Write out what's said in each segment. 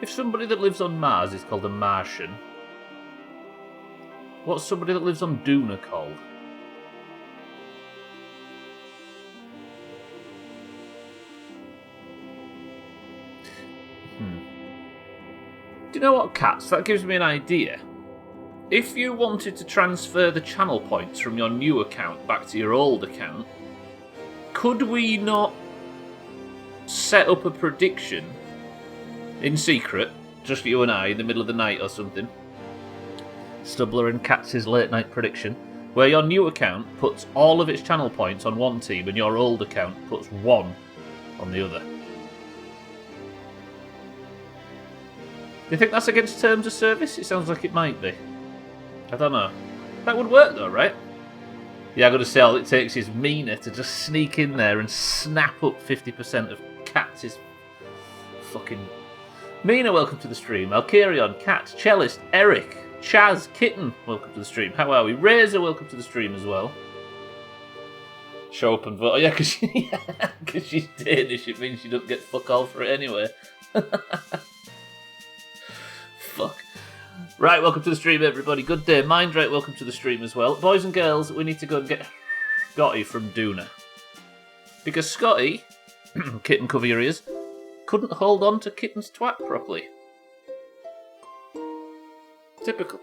If somebody that lives on Mars is called a Martian, what's somebody that lives on Duna called? Do you know what, Cats? That gives me an idea. If you wanted to transfer the channel points from your new account back to your old account, could we not set up a prediction in secret, just you and I, in the middle of the night or something? Stubbler and Cats' late night prediction, where your new account puts all of its channel points on one team and your old account puts one on the other. Do you think that's against terms of service? It sounds like it might be. I don't know. That would work though, right? Yeah, I gotta say, all it takes is Mina to just sneak in there and snap up 50% of Cats' fucking... Mina, welcome to the stream. Alkarion, Cat, Cellist, Eric, Chaz, Kitten, welcome to the stream. How are we? Razor, welcome to the stream as well. Show up and vote. Oh, yeah, because she's Danish, it means she doesn't get fuck all for it anyway. Fuck. Right, welcome to the stream, everybody. Good day. Mindrate, welcome to the stream as well. Boys and girls, we need to go and get Scotty from Duna. Because Scotty, Kitten, cover your ears, couldn't hold on to Kitten's twat properly. Typical.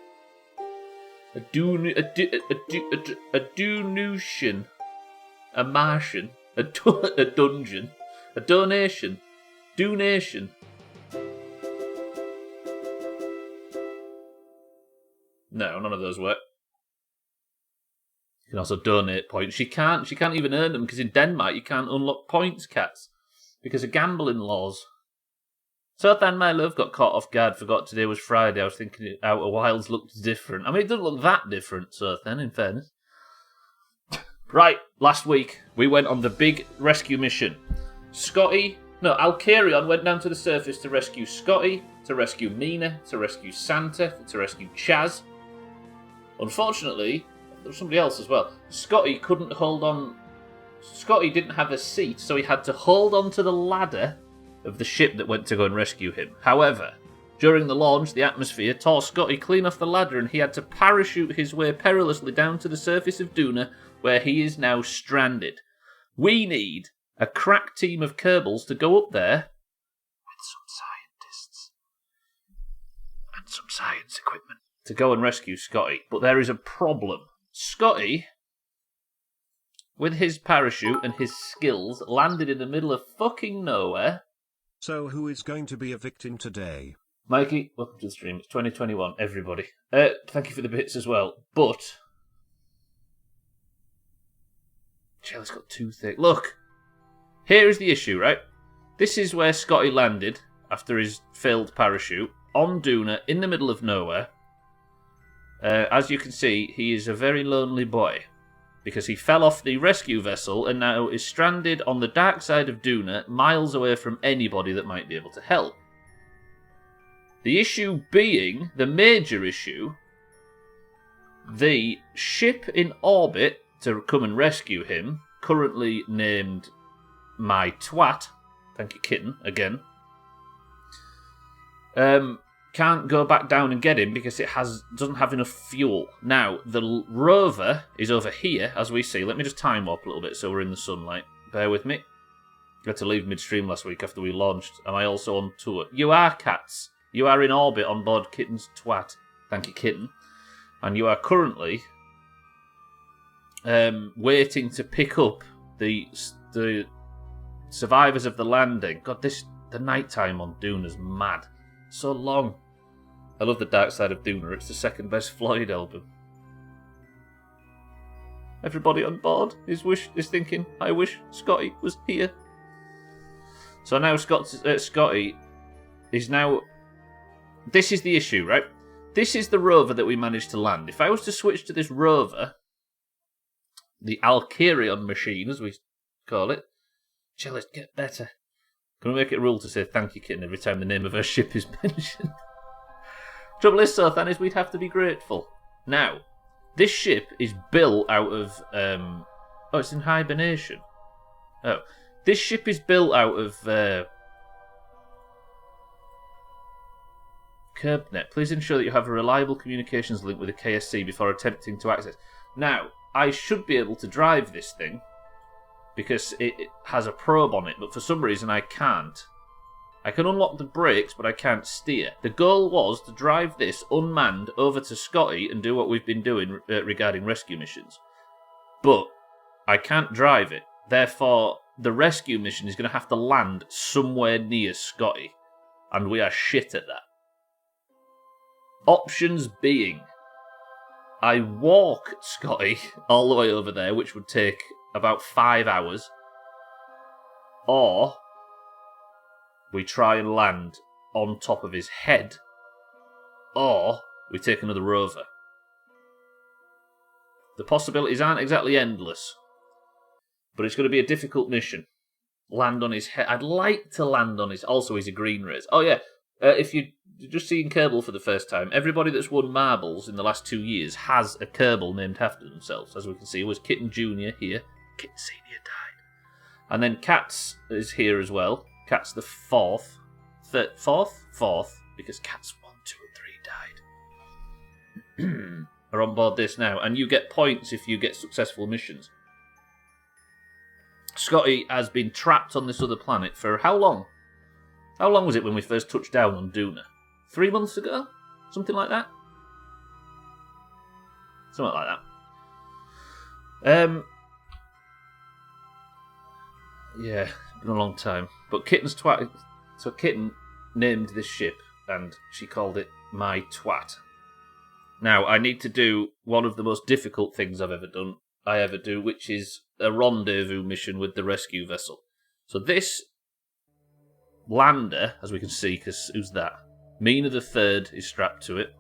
A Dunutian. A Martian. A dungeon. A donation. Donation. No, none of those work. You can also donate points. She can't even earn them because in Denmark you can't unlock points, Cats, because of gambling laws. So then my love got caught off guard, forgot today was Friday. I was thinking Outer Wilds looked different. I mean, it doesn't look that different, so then, in fairness. Right, last week we went on the big rescue mission. Alkarion went down to the surface to rescue Scotty, to rescue Mina, to rescue Santa, to rescue Chaz. Unfortunately, there was somebody else as well. Scotty couldn't hold on. Scotty didn't have a seat, so he had to hold on to the ladder of the ship that went to go and rescue him. However, during the launch, the atmosphere tore Scotty clean off the ladder and he had to parachute his way perilously down to the surface of Duna, where he is now stranded. We need a crack team of Kerbals to go up there with some scientists and some science equipment to go and rescue Scotty. But there is a problem. Scotty, with his parachute and his skills, landed in the middle of fucking nowhere. So who is going to be a victim today? Mikey, welcome to the stream. It's 2021, everybody. Thank you for the bits as well. But Shelley's got too thick. Look, here is the issue, right? This is where Scotty landed after his failed parachute, on Duna, in the middle of nowhere. As you can see, he is a very lonely boy, because he fell off the rescue vessel and now is stranded on the dark side of Duna, miles away from anybody that might be able to help. The issue being, the major issue, the ship in orbit to come and rescue him, currently named My Twat, thank you Kitten, again, can't go back down and get him because it doesn't have enough fuel. Now, the rover is over here, as we see. Let me just time warp a little bit so we're in the sunlight. Bear with me. I had to leave midstream last week after we launched. Am I also on tour? You are, Cats. You are in orbit on board Kitten's Twat. Thank you, Kitten. And you are currently waiting to pick up the survivors of the landing. God, the nighttime on Duna's mad. So long. I love the Dark Side of Duna. It's the second best Floyd album. Everybody on board is thinking, I wish Scotty was here. So now Scotty is now... This is the issue, right? This is the rover that we managed to land. If I was to switch to this rover, the Alkarion machine, as we call it, Jealous, get better. Can we make it a rule to say thank you, Kitten, every time the name of her ship is mentioned? Trouble is, Sothan, is we'd have to be grateful. Now, this ship is built out of... oh, it's in hibernation. Oh. This ship is built out of... KerbNet, please ensure that you have a reliable communications link with the KSC before attempting to access. Now, I should be able to drive this thing because it has a probe on it, but for some reason I can't. I can unlock the brakes, but I can't steer. The goal was to drive this unmanned over to Scotty and do what we've been doing regarding rescue missions. But I can't drive it. Therefore, the rescue mission is going to have to land somewhere near Scotty. And we are shit at that. Options being, I walk Scotty all the way over there, which would take about 5 hours. Or we try and land on top of his head. Or we take another rover. The possibilities aren't exactly endless. But it's going to be a difficult mission. Land on his head. I'd like to land on his... Also, he's a green race. Oh, yeah. If you're just seeing Kerbal for the first time, everybody that's won marbles in the last 2 years has a Kerbal named after themselves. As we can see, it was Kitten Jr. here. Kitten Sr. died. And then Cats is here as well. Cat's the fourth. Fourth, because Cats 1, 2, and 3 died. Are on board this now. And you get points if you get successful missions. Scotty has been trapped on this other planet for how long? How long was it when we first touched down on Duna? 3 months ago? Something like that? Something like that. Yeah, been a long time. But Kitten's twat... So Kitten named this ship, and she called it My Twat. Now, I need to do one of the most difficult things I ever do, which is a rendezvous mission with the rescue vessel. So this lander, as we can see, because who's that? Mina the Third is strapped to it.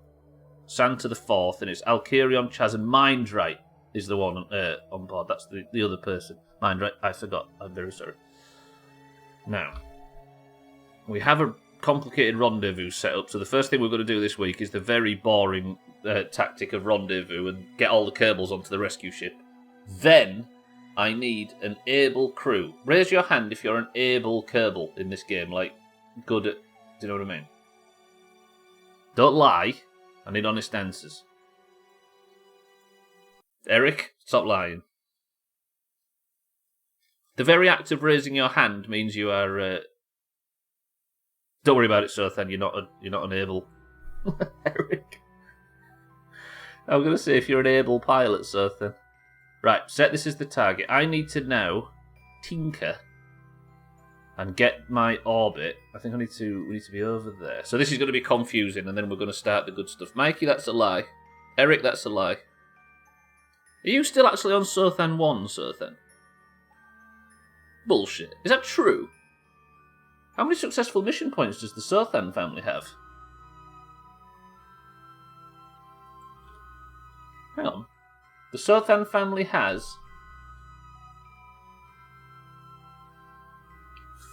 Santa the Fourth, and it's Alkarion, Chaz, and Mindright is the one on board. That's the other person. Mindright, I forgot. I'm very sorry. Now, we have a complicated rendezvous set up, so the first thing we're going to do this week is the very boring tactic of rendezvous and get all the Kerbals onto the rescue ship. Then, I need an able crew. Raise your hand if you're an able Kerbal in this game, like, good at... Do you know what I mean? Don't lie. I need honest answers. Eric, stop lying. The very act of raising your hand means you are... Don't worry about it, Sothan. You're not an able... Eric. I'm going to say if you're an able pilot, Sothan. Right, set this as the target. I need to now tinker and get my orbit. I think we need to be over there. So this is going to be confusing, and then we're going to start the good stuff. Mikey, that's a lie. Eric, that's a lie. Are you still actually on Sothan 1, Sothan? Bullshit. Is that true? How many successful mission points does the Sothan family have? Hang on. The Sothan family has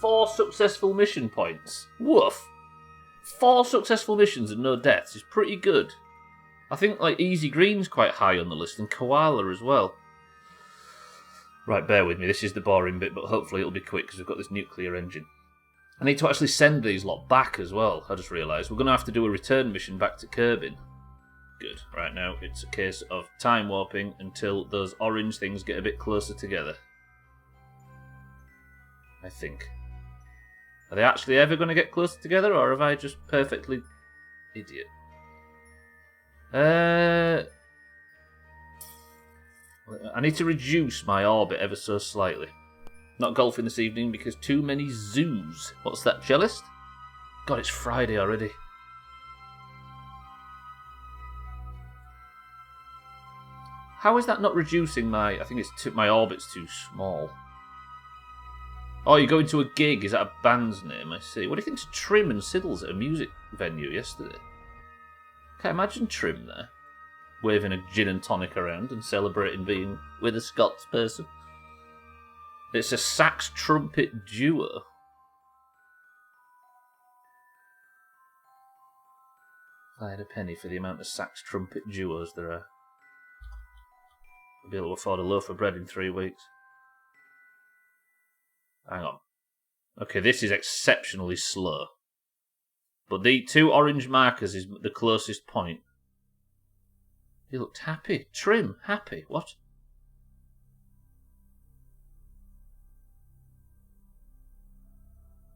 4 successful mission points. Woof. 4 successful missions and no deaths is pretty good. I think like Easy Green's quite high on the list, and Koala as well. Right, bear with me. This is the boring bit, but hopefully it'll be quick because we've got this nuclear engine. I need to actually send these lot back as well, I just realised. We're going to have to do a return mission back to Kerbin. Good. Right now, it's a case of time warping until those orange things get a bit closer together. I think. Are they actually ever going to get closer together, or have I just perfectly... idiot? I need to reduce my orbit ever so slightly. Not golfing this evening because too many zoos. What's that, cellist? God, it's Friday already. How is that not reducing my... I think it's my orbit's too small. Oh, you're going to a gig. Is that a band's name? I see. What do you think to Trim and Siddles at a music venue yesterday? Can't imagine Trim there. Waving a gin and tonic around and celebrating being with a Scots person. It's a sax trumpet duo. If I had a penny for the amount of sax trumpet duos there are, I'd be able to afford a loaf of bread in 3 weeks. Hang on. Okay, this is exceptionally slow. But the 2 orange markers is the closest point. You looked happy. Trim. Happy. What?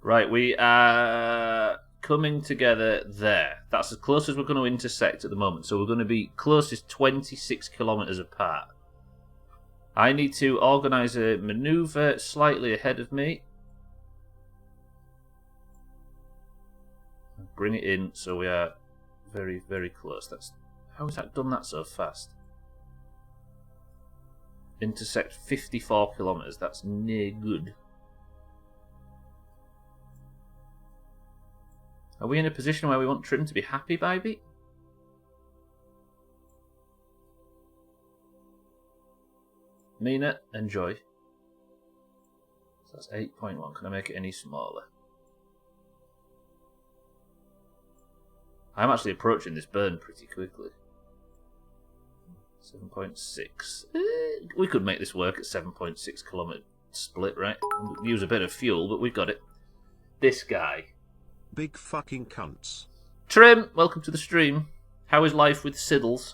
Right, we are coming together there. That's as close as we're going to intersect at the moment. So we're going to be closest 26 kilometres apart. I need to organise a manoeuvre slightly ahead of me. Bring it in so we are very, very close. How has that done that so fast? Intersect 54 kilometres. That's near good. Are we in a position where we want Trim to be happy, baby? Mina, enjoy. So that's 8.1. Can I make it any smaller? I'm actually approaching this burn pretty quickly. 7.6. We could make this work at 7.6 kilometre split, right? Use a bit of fuel, but we've got it. This guy. Big fucking cunts. Trim, welcome to the stream. How is life with Siddles?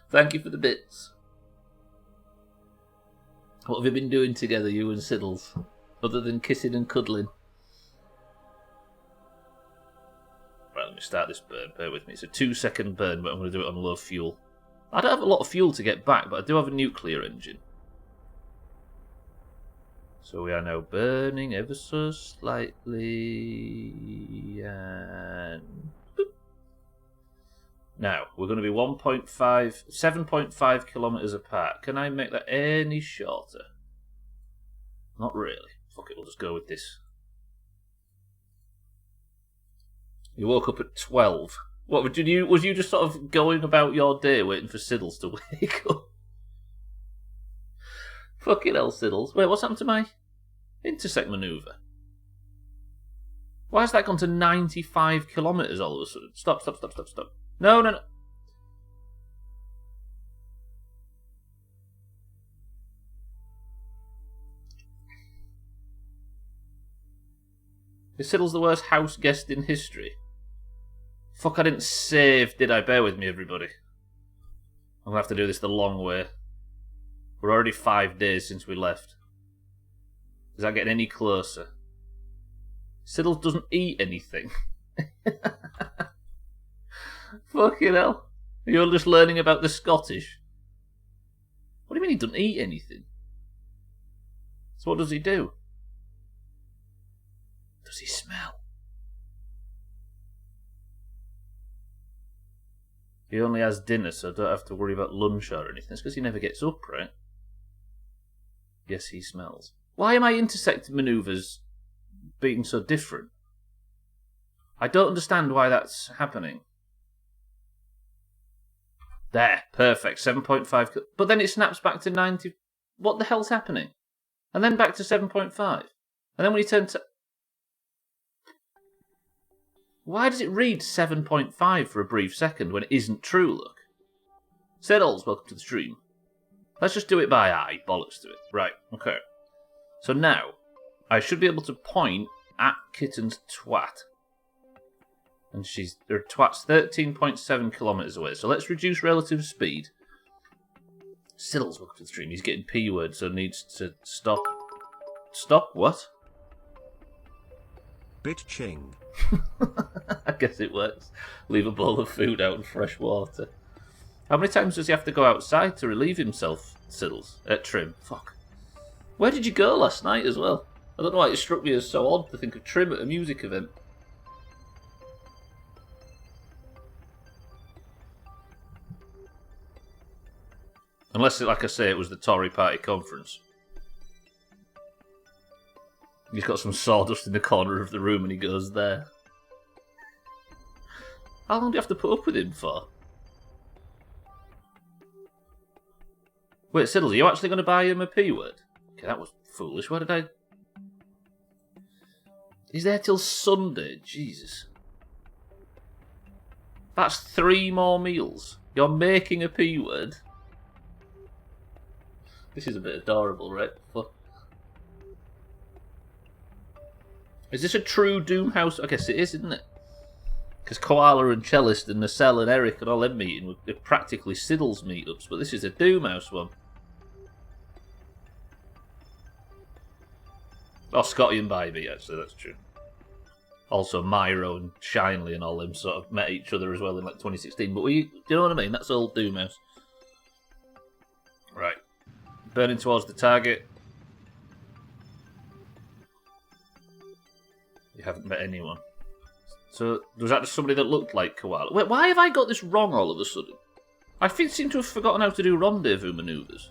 Thank you for the bits. What have you been doing together, you and Siddles? Other than kissing and cuddling? Right, let me start this burn. Bear with me. It's a 2-second burn, but I'm going to do it on low fuel. I don't have a lot of fuel to get back, but I do have a nuclear engine. So we are now burning ever so slightly, and boop. Now we're going to be 7.5 kilometers apart. Can I make that any shorter? Not really. Fuck it, we'll just go with this. You woke up at 12. What was you just sort of going about your day waiting for Siddles to wake up? Fucking hell, Siddles. Wait, what's happened to my intersect manoeuvre? Why has that gone to 95 kilometres all of a sudden? Stop. No. Is Siddles the worst house guest in history? Fuck, I didn't save, did I? Bear with me, everybody. I'm going to have to do this the long way. We're already 5 days since we left. Is that getting any closer? Siddles doesn't eat anything. Fucking hell. You're just learning about the Scottish. What do you mean he doesn't eat anything? So what does he do? Does he smell? He only has dinner, so I don't have to worry about lunch or anything. It's because he never gets up, right? Yes, he smells. Why am I intersecting manoeuvres being so different? I don't understand why that's happening. There, perfect. 7.5. But then it snaps back to 90. What the hell's happening? And then back to 7.5. And then when you turn to... Why does it read 7.5 for a brief second when it isn't true, look? Siddles, welcome to the stream. Let's just do it by eye. Bollocks to it. Right, okay. So now, I should be able to point at Kitten's twat. And her twat's 13.7 kilometres away. So let's reduce relative speed. Siddles, welcome to the stream. He's getting P-word, so needs to stop. Stop what? Bitching. I guess it works. Leave a bowl of food out and fresh water. How many times does he have to go outside to relieve himself, Siddles? Trim. Fuck. Where did you go last night as well? I don't know why it struck me as so odd to think of Trim at a music event. Unless, like I say, it was the Tory party conference. He's got some sawdust in the corner of the room and he goes there. How long do you have to put up with him for? Wait, Siddles, are you actually going to buy him a P-word? Okay, that was foolish. Why did I... He's there till Sunday. Jesus. That's 3 more meals. You're making a P-word? This is a bit adorable, right? Fuck. Is this a true Doomhaus? I guess it is, isn't it? Because Koala and Cellist and Nacelle and Eric and all them meeting were practically Siddle's meetups, but this is a Doomhaus one. Oh, Scotty and Bybee, actually, that's true. Also, Myro and Shinley and all them sort of met each other as well in like 2016. But do you know what I mean? That's all Doomhaus. Right. Burning towards the target. You haven't met anyone. So, was that just somebody that looked like Koala? Wait, why have I got this wrong all of a sudden? I seem to have forgotten how to do rendezvous manoeuvres.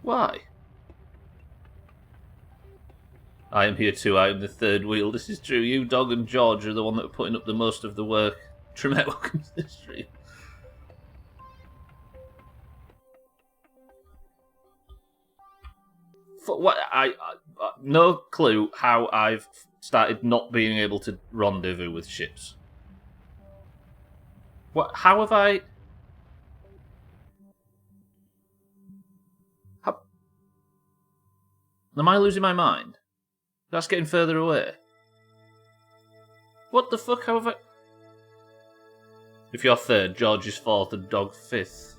Why? I am here too, I am the third wheel. This is true. You, Dog, and George are the one that are putting up the most of the work. Tremette, welcome to the stream. What? No clue how I've started not being able to rendezvous with ships. What? How have I? How? Am I losing my mind? That's getting further away. What the fuck? How have I? If you're third, George is fourth, and Dog fifth.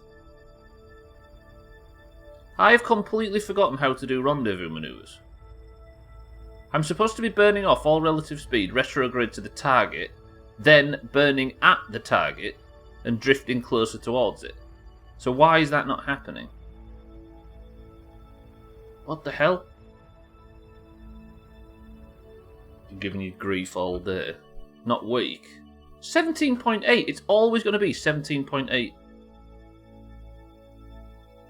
I have completely forgotten how to do rendezvous manoeuvres. I'm supposed to be burning off all relative speed, retrograde to the target, then burning at the target, and drifting closer towards it. So why is that not happening? What the hell? I'm giving you grief all day. Not weak. 17.8, it's always going to be 17.8.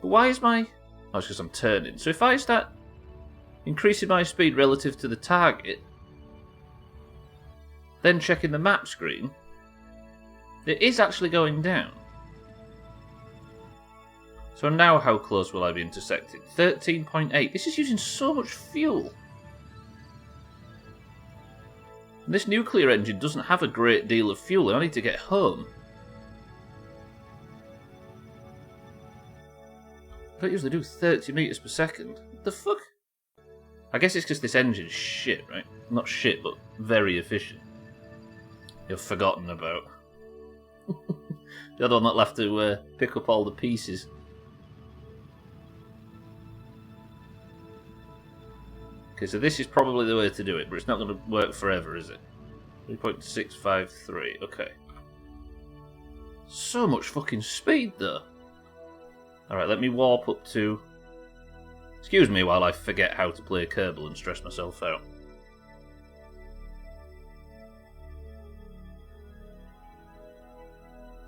But why is my... Oh, it's because I'm turning. So if I start increasing my speed relative to the target, then checking the map screen, it is actually going down. So now how close will I be intersecting? 13.8. This is using so much fuel. And this nuclear engine doesn't have a great deal of fuel, and I need to get home. I don't usually do 30 metres per second. What the fuck? I guess it's because this engine's shit, right? Not shit, but very efficient. You're forgotten about. The other one that'll have to pick up all the pieces. Okay, so this is probably the way to do it, but it's not going to work forever, is it? 3.653, okay. So much fucking speed, though. Alright, let me warp up to... Excuse me while I forget how to play Kerbal and stress myself out.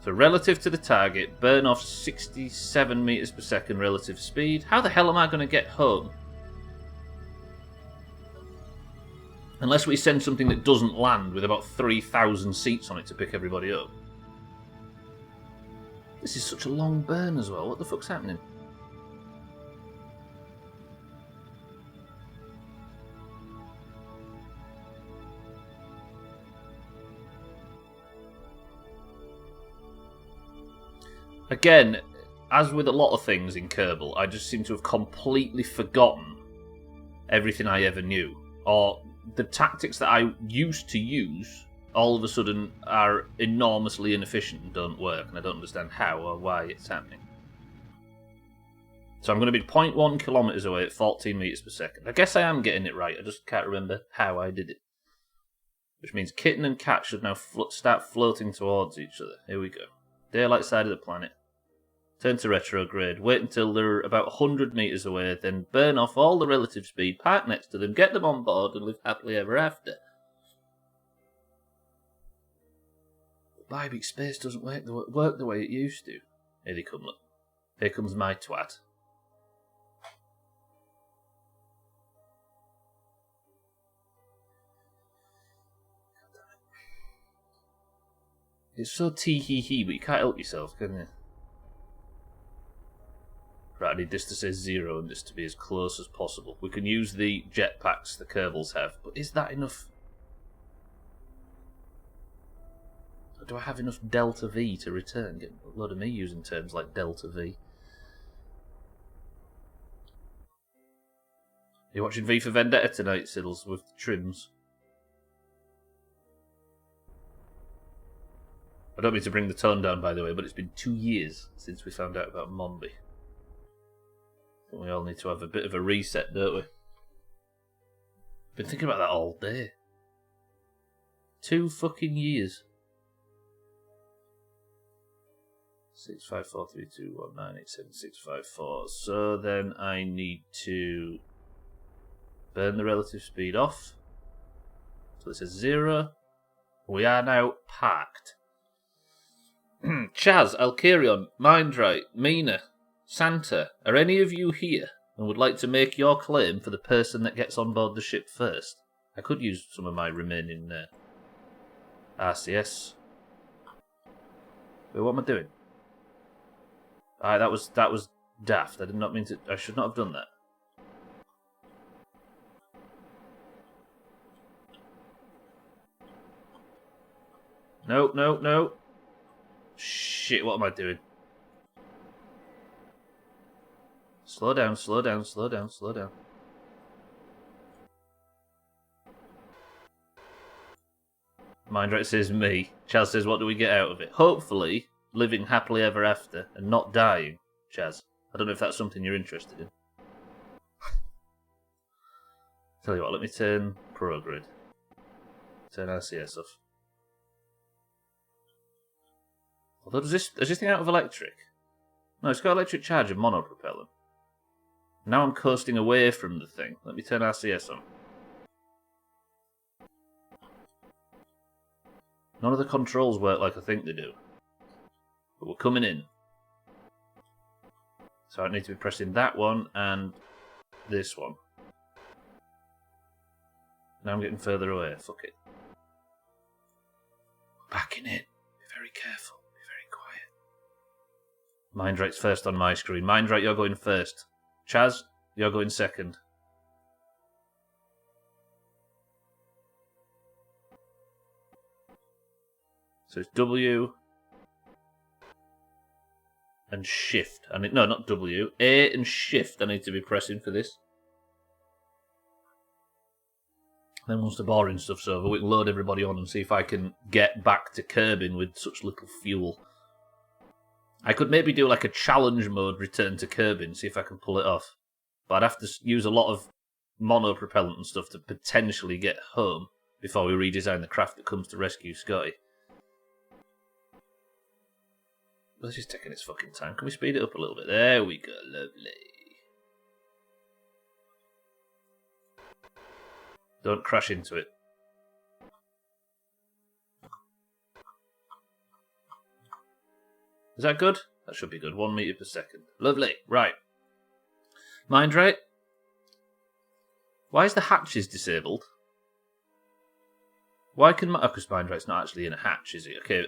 So relative to the target, burn off 67 metres per second relative speed. How the hell am I going to get home? Unless we send something that doesn't land with about 3,000 seats on it to pick everybody up. This is such a long burn as well. What the fuck's happening? Again, as with a lot of things in Kerbal, I just seem to have completely forgotten everything I ever knew. Or the tactics that I used to use all of a sudden are enormously inefficient and don't work, and I don't understand how or why it's happening. So I'm going to be 0.1 kilometres away at 14 metres per second. I guess I am getting it right, I just can't remember how I did it. Which means Kitten and Cat should now start floating towards each other. Here we go. Daylight side of the planet. Turn to retrograde, wait until they're about 100 metres away, then burn off all the relative speed, park next to them, get them on board, and live happily ever after. Bybee space doesn't work the way it used to. Here they come, look. Here comes my twat. It's so tee-hee-hee, but you can't help yourself, can you? Right, I need this to say 0 and this to be as close as possible. We can use the jetpacks the Kerbals have, but is that enough? Or do I have enough Delta V to return? Get a load of me using terms like Delta V. You watching V for Vendetta tonight, Siddles, with trims? I don't mean to bring the tone down, by the way, but it's been 2 years since we found out about Mombi. I think we all need to have a bit of a reset, don't we? Been thinking about that all day. 2 fucking years. 65432198765. So then I need to burn the relative speed off. So this is 0. We are now parked. Chaz, Alkarion, Mindrite, Mina, Santa, are any of you here and would like to make your claim for the person that gets on board the ship first? I could use some of my remaining RCS. Wait, what am I doing? That was daft. I did not mean to. I should not have done that. No, no, no. Shit, what am I doing? Slow down, slow down, slow down, slow down. Mindrite says me. Chaz says, what do we get out of it? Hopefully, living happily ever after and not dying, Chaz. I don't know if that's something you're interested in. Tell you what, let me turn Pro Grid. Turn RCS off. Although, is this thing out of electric? No, it's got electric charge and monopropellant. Now I'm coasting away from the thing. Let me turn RCS on. None of the controls work like I think they do. But we're coming in. So I need to be pressing that one and this one. Now I'm getting further away. Fuck it. Backing in. Be very careful. Be very quiet. Mindrite's first on my screen. Mindrite, you're going first. Chaz, you're going second. So it's W and Shift. No, not W. A and Shift I need to be pressing for this. Then once the boring stuff's over, we can load everybody on and see if I can get back to Kerbin with such little fuel. I could maybe do like a challenge mode return to Kerbin, see if I can pull it off. But I'd have to use a lot of monopropellant and stuff to potentially get home before we redesign the craft that comes to rescue Scotty. Let's just taking its fucking time. Can we speed it up a little bit? There we go, lovely. Don't crash into it. Is that good? That should be good. 1 meter per second. Lovely. Right. Mindrite? Why is the hatches disabled? Why can... Oh, because Mindrite's not actually in a hatch, is it? Okay,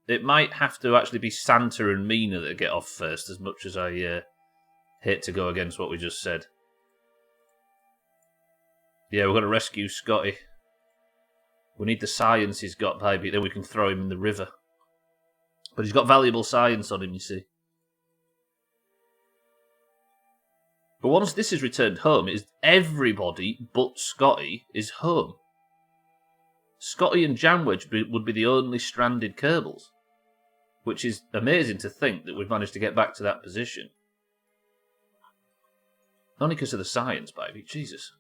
it might have to actually be Santa and Mina that get off first, as much as I hate to go against what we just said. Yeah, we've got to rescue Scotty. We need the science he's got, baby, then we can throw him in the river. But he's got valuable science on him, you see. But once this is returned home, everybody but Scotty is home. Scotty and Jamwedge would be the only stranded Kerbals. Which is amazing to think that we've managed to get back to that position. Only because of the science, baby. Jesus.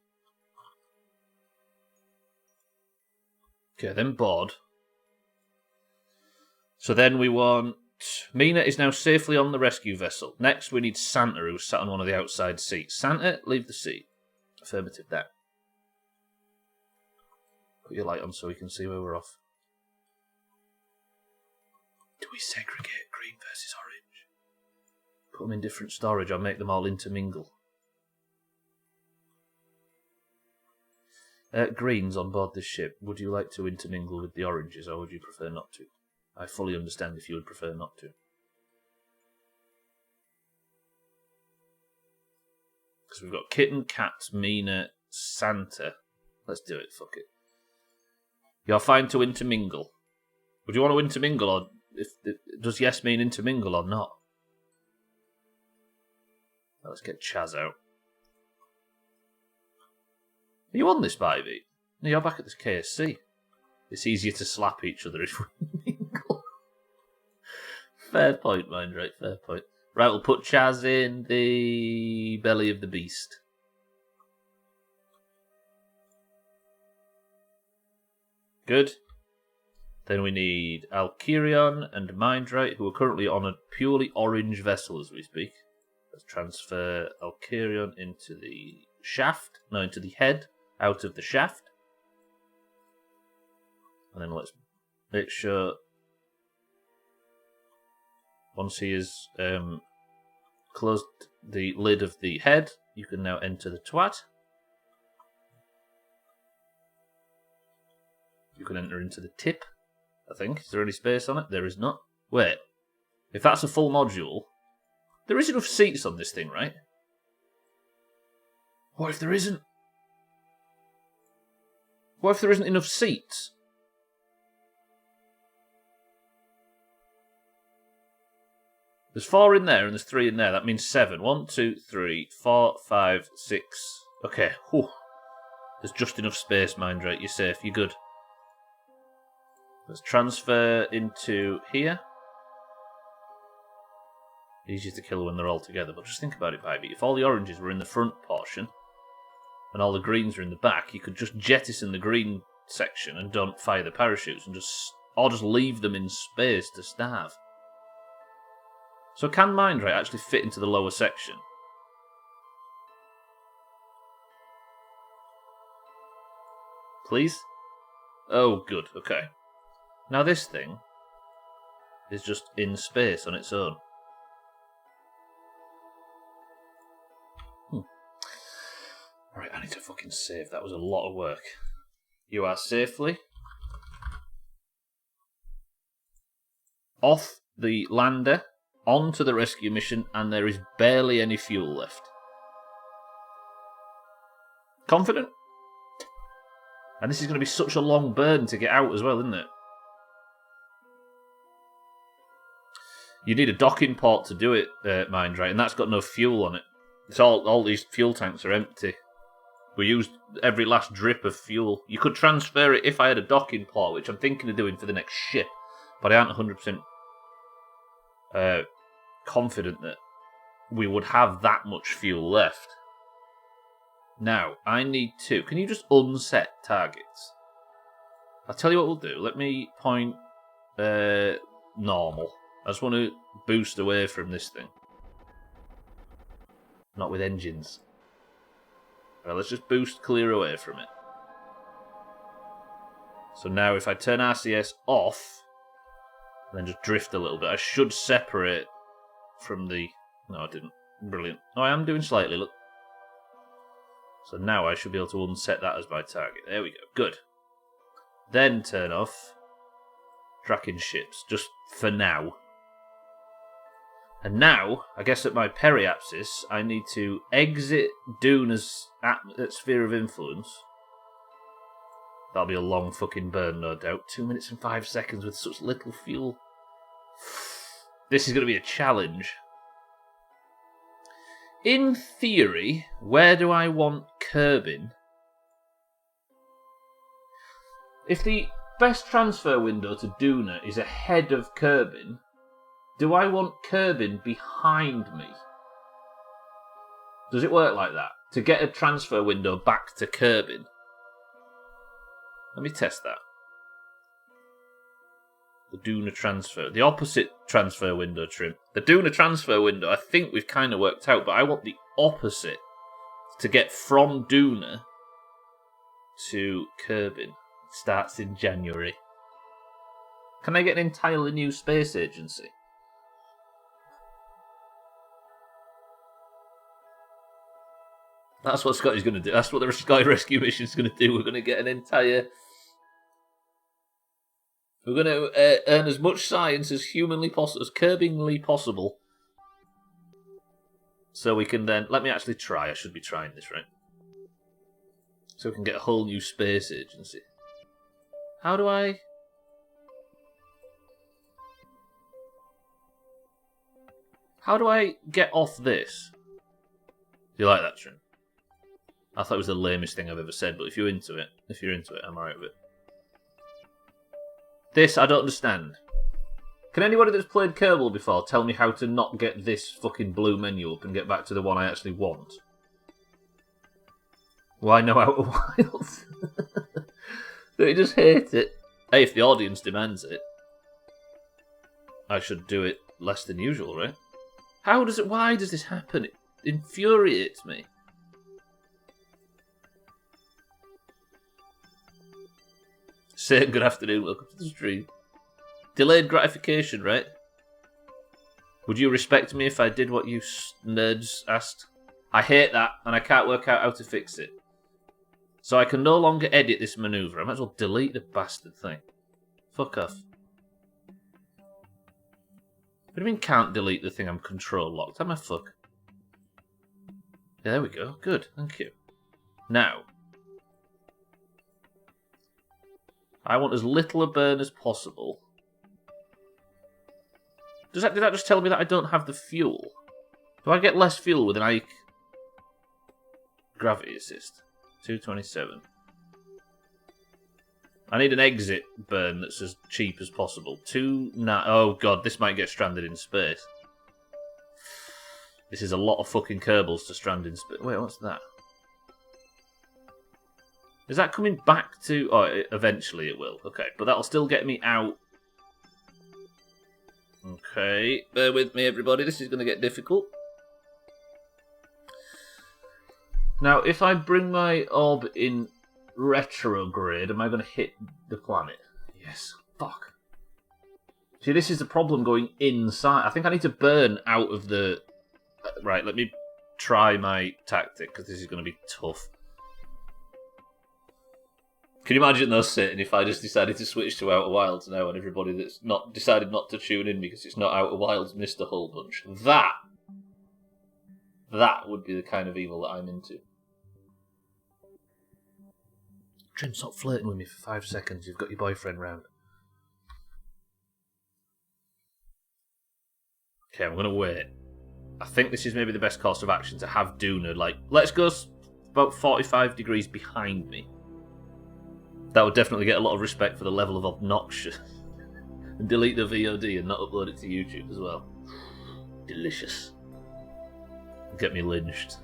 Okay, then board. So then we want... Mina is now safely on the rescue vessel. Next, we need Santa, who's sat on one of the outside seats. Santa, leave the seat. Affirmative, that. Put your light on so we can see where we're off. Do we segregate green versus orange? Put them in different storage or make them all intermingle? Greens on board this ship. Would you like to intermingle with the oranges or would you prefer not to? I fully understand if you would prefer not to. Because we've got Kitten, Cat, Mina, Santa. Let's do it, fuck it. You're fine to intermingle. Would you want to intermingle or... does yes mean intermingle or not? Let's get Chaz out. Are you on this, Bivey? No, you're back at this KSC. It's easier to slap each other if we mingle. Fair point, mind, right? Fair point. Right, we'll put Chaz in the belly of the beast. Good. Then we need Alkirion and Mindrite, who are currently on a purely orange vessel as we speak. Let's transfer Alkirion into the shaft. No, into the head, out of the shaft. And then let's make sure once he has closed the lid of the head, you can now enter the twat. You can enter into the tip, I think. Is there any space on it? There is not. Wait. If that's a full module, there is enough seats on this thing, right? What if there isn't? What if there isn't enough seats? There's 4 in there and there's 3 in there. That means 7. 1, 2, 3, 4, 5, 6. Okay. Whew. There's just enough space, Mindrate. You're safe. You're good. Let's transfer into here. Easier to kill when they're all together, but just think about it, Bybee. If all the oranges were in the front portion and all the greens are in the back, you could just jettison the green section and don't fire the parachutes and just leave them in space to starve. So can Mindray actually fit into the lower section? Please? Oh, good. Okay. Now this thing is just in space on its own. Alright, I need to fucking save. That was a lot of work. You are safely off the lander, onto the rescue mission, and there is barely any fuel left. Confident? And this is going to be such a long burn to get out as well, isn't it? You need a docking port to do it, Mindray, and that's got no fuel on it. It's all these fuel tanks are empty. We used every last drip of fuel. You could transfer it if I had a docking port, which I'm thinking of doing for the next ship, but I aren't 100% confident that we would have that much fuel left. Now, I need to... Can you just unset targets? I'll tell you what we'll do. Let me point normal. I just want to boost away from this thing. Not with engines. Right, let's just boost clear away from it. So now if I turn RCS off, and then just drift a little bit, I should separate from the... No, I didn't. Brilliant. Oh, I am doing slightly, look. So now I should be able to unset that as my target. There we go. Good. Then turn off tracking ships, just for now. And now, I guess at my periapsis, I need to exit Duna's sphere of influence. That'll be a long fucking burn, no doubt. 2 minutes and 5 seconds with such little fuel. This is going to be a challenge. In theory, where do I want Kerbin? If the best transfer window to Duna is ahead of Kerbin, do I want Kerbin behind me? Does it work like that? To get a transfer window back to Kerbin? Let me test that. The Duna transfer. The opposite transfer window trim. The Duna transfer window, I think we've kind of worked out, but I want the opposite. To get from Duna to Kerbin. It starts in January. Can I get an entirely new space agency? That's what Scotty's going to do. That's what the Sky Rescue mission is going to do. We're going to get an entire... We're going to earn as much science as humanly possible, as Kerbingly possible. So we can then... Let me actually try. I should be trying this, right? So we can get a whole new space agency. How do I... How do I get off this? Do you like that, Trim? I thought it was the lamest thing I've ever said, but if you're into it, I'm alright with it. This, I don't understand. Can anybody that's played Kerbal before tell me how to not get this fucking blue menu up and get back to the one I actually want? Why no Outer Wilds? Don't you just hate it? Hey, if the audience demands it, I should do it less than usual, right? Why does this happen? It infuriates me. Saying good afternoon, welcome to the stream. Delayed gratification, right? Would you respect me if I did what you nerds asked? I hate that, and I can't work out how to fix it. So I can no longer edit this maneuver. I might as well delete the bastard thing. Fuck off. What do you mean can't delete the thing I'm control locked? How the fuck? Yeah, there we go. Good, thank you. Now, I want as little a burn as possible. Did that just tell me that I don't have the fuel? Do I get less fuel with an Ike gravity assist? 227. I need an exit burn that's as cheap as possible. Oh god, this might get stranded in space. This is a lot of fucking Kerbals to strand in space. Wait, what's that? Is that coming back to... Oh, eventually it will. Okay, but that'll still get me out. Okay, bear with me everybody, this is going to get difficult. Now, if I bring my orb in retrograde, am I going to hit the planet? Yes. Fuck. See, this is the problem going inside. I think I need to burn out of the... Right, let me try my tactic, because this is going to be tough. Can you imagine though, sitting if I just decided to switch to Outer Wilds now and everybody that's not decided not to tune in because it's not Outer Wilds missed a whole bunch? That would be the kind of evil that I'm into. Trim, stop flirting with me for 5 seconds. You've got your boyfriend round. Okay, I'm going to wait. I think this is maybe the best course of action to have Duna, like, let's go about 45 degrees behind me. That would definitely get a lot of respect for the level of obnoxious. And delete the VOD and not upload it to YouTube as well. Delicious. Get me lynched.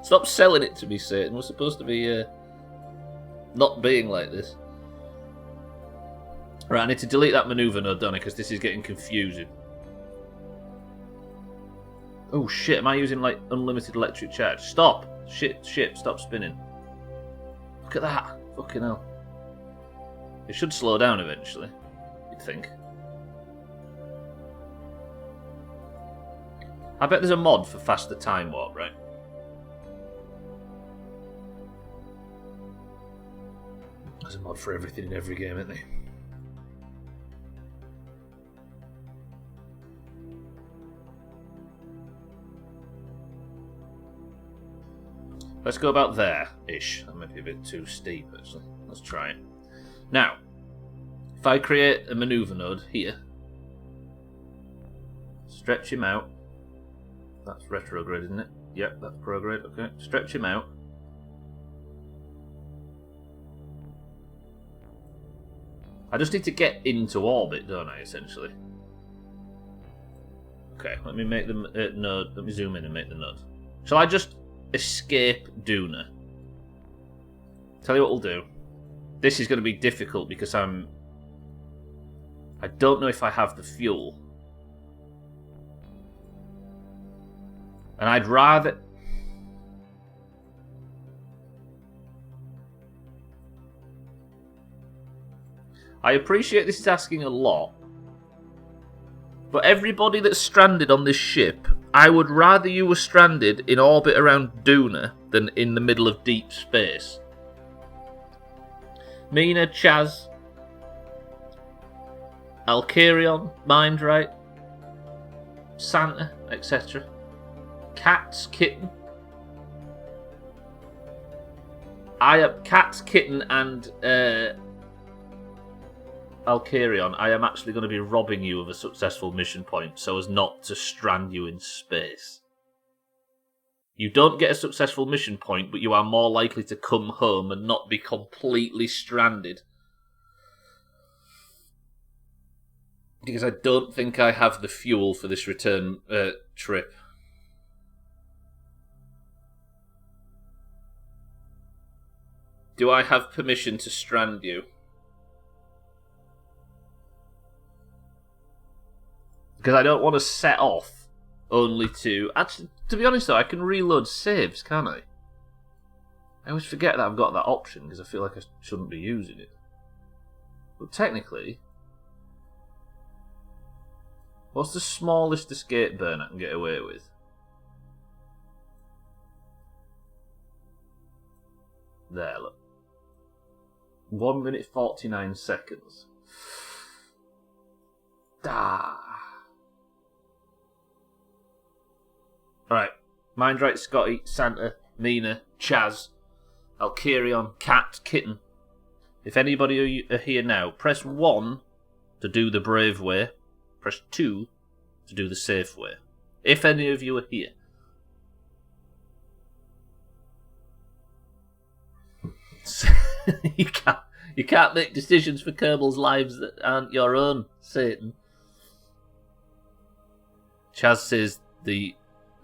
Stop selling it to me, Satan. We're supposed to be not being like this. Right, I need to delete that maneuver node, don't I? Because this is getting confusing. Oh shit, am I using like unlimited electric charge? Stop! Ship, stop spinning. Look at that. Fucking hell. It should slow down eventually, you'd think. I bet there's a mod for faster time warp, right? There's a mod for everything in every game, isn't there? Let's go about there-ish. That might be a bit too steep, actually. Let's try it. Now, if I create a maneuver node here, stretch him out. That's retrograde, isn't it? Yep, that's prograde. Okay, stretch him out. I just need to get into orbit, don't I, essentially? Okay, let me make the node. Let me zoom in and make the node. Shall I just escape Duna? Tell you what we'll do. This is going to be difficult because I don't know if I have the fuel. And I'd rather... I appreciate this is asking a lot, but everybody that's stranded on this ship, I would rather you were stranded in orbit around Duna than in the middle of deep space. Mina, Chaz, Alkarion, Mindright, Santa, etc. Cats, Kitten. Cats, Kitten, and Alkarion, I am actually going to be robbing you of a successful mission point so as not to strand you in space. You don't get a successful mission point, but you are more likely to come home and not be completely stranded. Because I don't think I have the fuel for this return trip. Do I have permission to strand you? Because I don't want to set off only to... Actually, to be honest though, I can reload saves, can't I? I always forget that I've got that option because I feel like I shouldn't be using it. But technically... What's the smallest escape burn I can get away with? There, look. 1 minute 49 seconds. Alright. Mindright, Scotty, Santa, Mina, Chaz, Alkirion, Cat, Kitten. If anybody are here now, press 1 to do the brave way. Press 2 to do the safe way. If any of you are here. You can't make decisions for Kerbal's lives that aren't your own, Satan. Chaz says the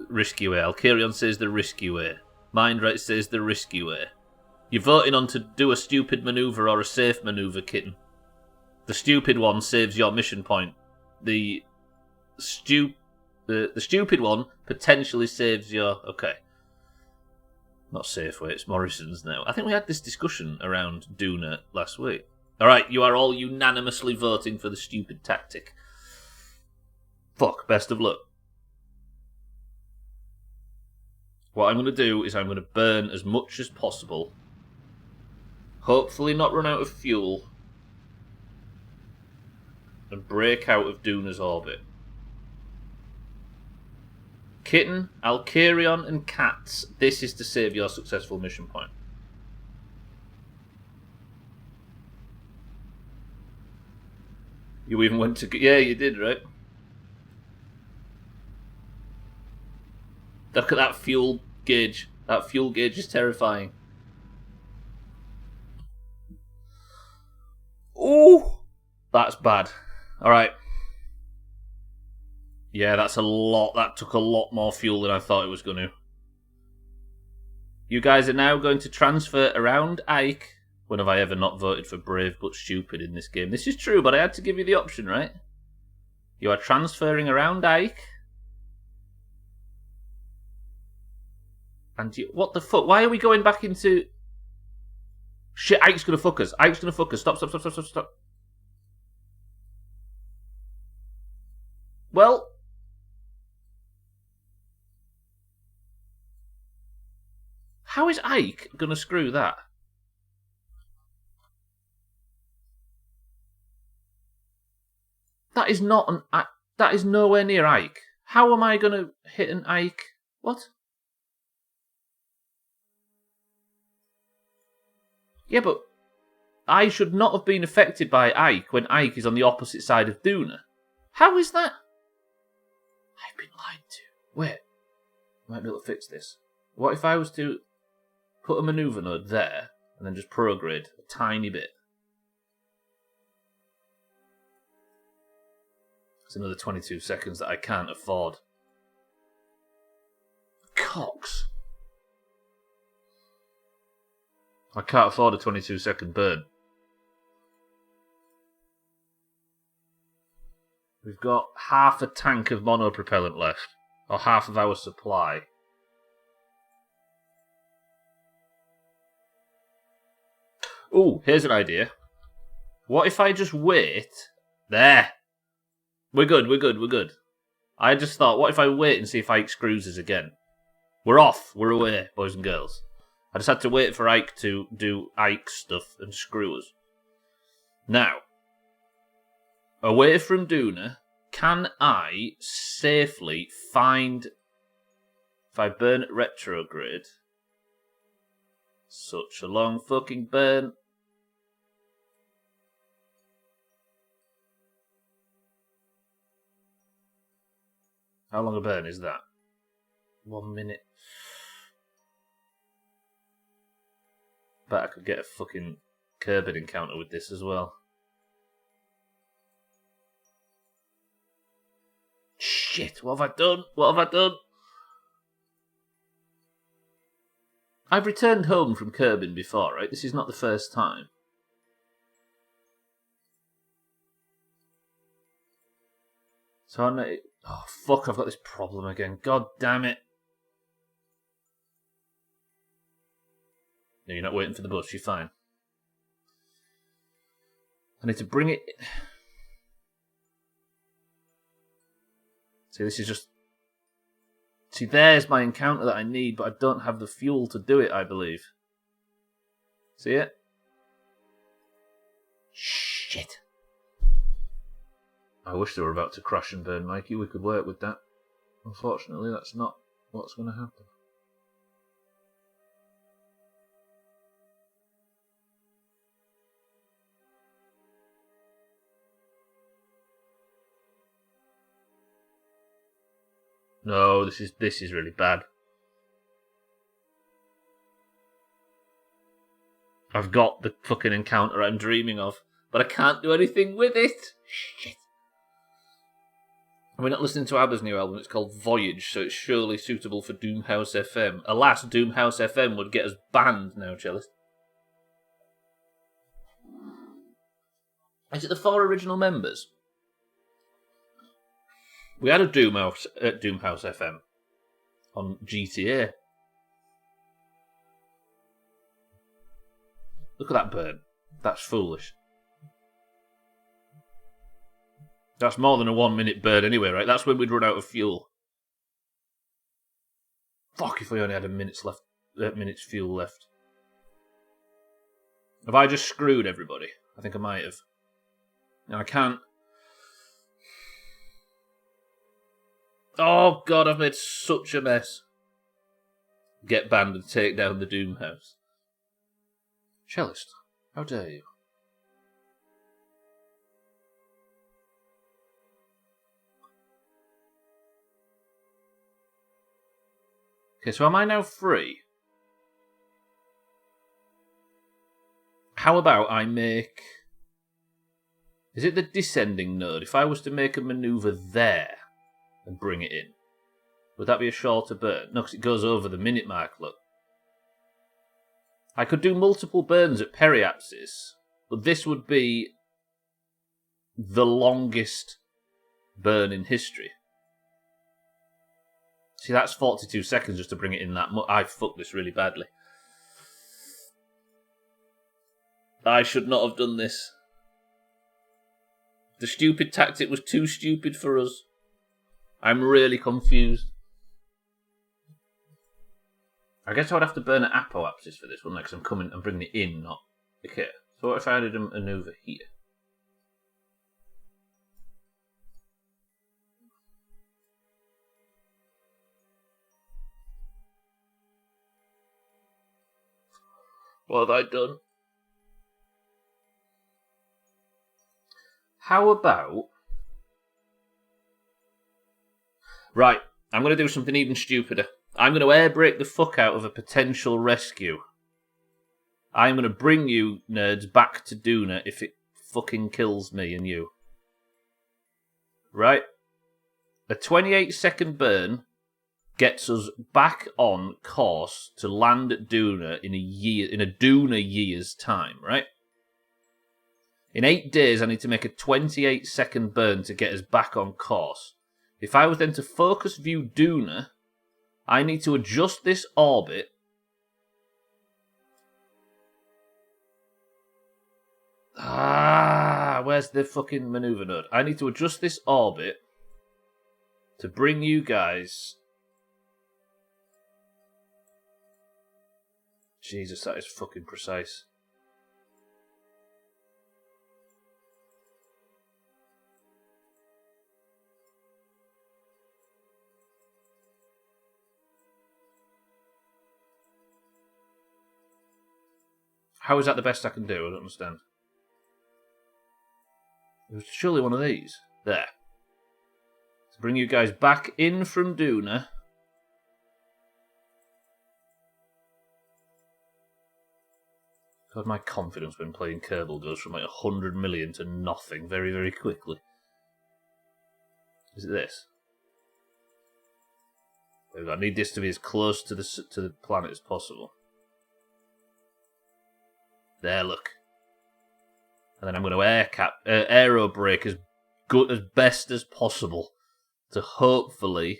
risky way. Alkirion says the risky way. Mindright says the risky way. You're voting on to do a stupid manoeuvre or a safe manoeuvre, Kitten. The stupid one saves your mission point. The stupid one potentially saves your... Okay. Not safe way, it's Morrison's now. I think we had this discussion around Duna last week. Alright, you are all unanimously voting for the stupid tactic. Fuck, best of luck. What I'm going to do is I'm going to burn as much as possible. Hopefully not run out of fuel. And break out of Duna's orbit. Kitten, Alkirion, and Cats, this is to save your successful mission point. You even went to... Yeah, you did, right? Look at that fuel gauge. That fuel gauge is terrifying. Ooh! That's bad. Alright. Yeah, that's a lot. That took a lot more fuel than I thought it was going to. You guys are now going to transfer around Ike. When have I ever not voted for brave but stupid in this game? This is true, but I had to give you the option, right? You are transferring around Ike. And you... What the fuck? Why are we going back into... Shit, Ike's going to fuck us. Ike's going to fuck us. Stop, stop, stop, stop, stop, stop. Well... How is Ike going to screw that? That is not an... That is nowhere near Ike. How am I going to hit an Ike? What? Yeah, but I should not have been affected by Ike when Ike is on the opposite side of Duna. How is that? I've been lied to. Wait. I might be able to fix this. What if I was to put a maneuver node there and then just prograde a tiny bit? It's another 22 seconds that I can't afford. Cox. I can't afford a 22-second burn. We've got half a tank of monopropellant left. Or half of our supply. Ooh, here's an idea. What if I just wait? There! We're good, we're good, we're good. I just thought, what if I wait and see if Ike screws us again? We're off, we're away, boys and girls. I just had to wait for Ike to do Ike stuff and screw us. Now, away from Duna, can I safely find... If I burn at retrograde... Such a long fucking burn. How long a burn is that? 1 minute. bet I could get a fucking Kerbal encounter with this as well. Shit, what have I done? What have I done? I've returned home from Kerbal before, right? This is not the first time. So I know... Oh, fuck, I've got this problem again. God damn it. No, you're not waiting for the bus, you're fine. I need to bring it... See, this is just... See, there's my encounter that I need, but I don't have the fuel to do it, I believe. See it? Shit. I wish they were about to crash and burn, Mikey. We could work with that. Unfortunately, that's not what's going to happen. No, this is really bad. I've got the fucking encounter I'm dreaming of, but I can't do anything with it. Shit. We're not listening to ABBA's new album. It's called Voyage, so it's surely suitable for Doomhaus FM. Alas, Doomhaus FM would get us banned now, Cellist. Is it the 4 original members? We had a Doomhaus FM on GTA. Look at that burn. That's foolish. That's more than a 1 minute burn anyway, right? That's when we'd run out of fuel. Fuck if we only had a minute's fuel left. Have I just screwed everybody? I think I might have. No, I can't. Oh god, I've made such a mess. Get banned and take down the Doomhaus. Cellist, how dare you? Okay, so am I now free? How about I make... Is it the descending node? If I was to make a manoeuvre there and bring it in, would that be a shorter burn? No, because it goes over the minute mark, look. I could do multiple burns at periapsis, but this would be the longest burn in history. See, that's 42 seconds just to bring it in that much. I fucked this really badly. I should not have done this. The stupid tactic was too stupid for us. I'm really confused. I guess I would have to burn an apoapsis for this one, because I'm bringing it in, not... Okay, so what if I added a maneuver here? What have I done? How about... Right, I'm going to do something even stupider. I'm going to air brake the fuck out of a potential rescue. I'm going to bring you, nerds, back to Duna if it fucking kills me and you. Right? A 28-second burn gets us back on course to land at Duna in a Duna year's time, right? In 8 days, I need to make a 28-second burn to get us back on course. If I was then to focus view Duna, I need to adjust this orbit where's the fucking maneuver node? I need to adjust this orbit to bring you guys... Jesus, that is fucking precise. How is that the best I can do? I don't understand. It was surely one of these. There. To bring you guys back in from Duna. God, my confidence when playing Kerbal goes from like 100 million to nothing very, very quickly. Is it this? I need this to be as close to the planet as possible. There, look. And then I'm going to aero brake as good as best as possible to hopefully,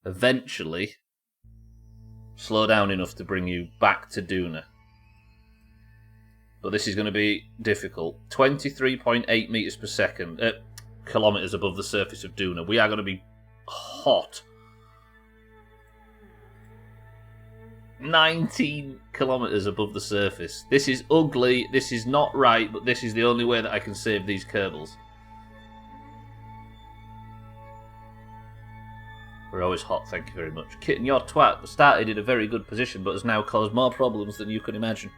eventually, slow down enough to bring you back to Duna. But this is going to be difficult. 23.8 meters per second, kilometers above the surface of Duna. We are going to be hot. 19 kilometers above the surface. This is ugly, this is not right, but this is the only way that I can save these Kerbals. We're always hot, thank you very much. Kitten, your twat started in a very good position, but has now caused more problems than you can imagine.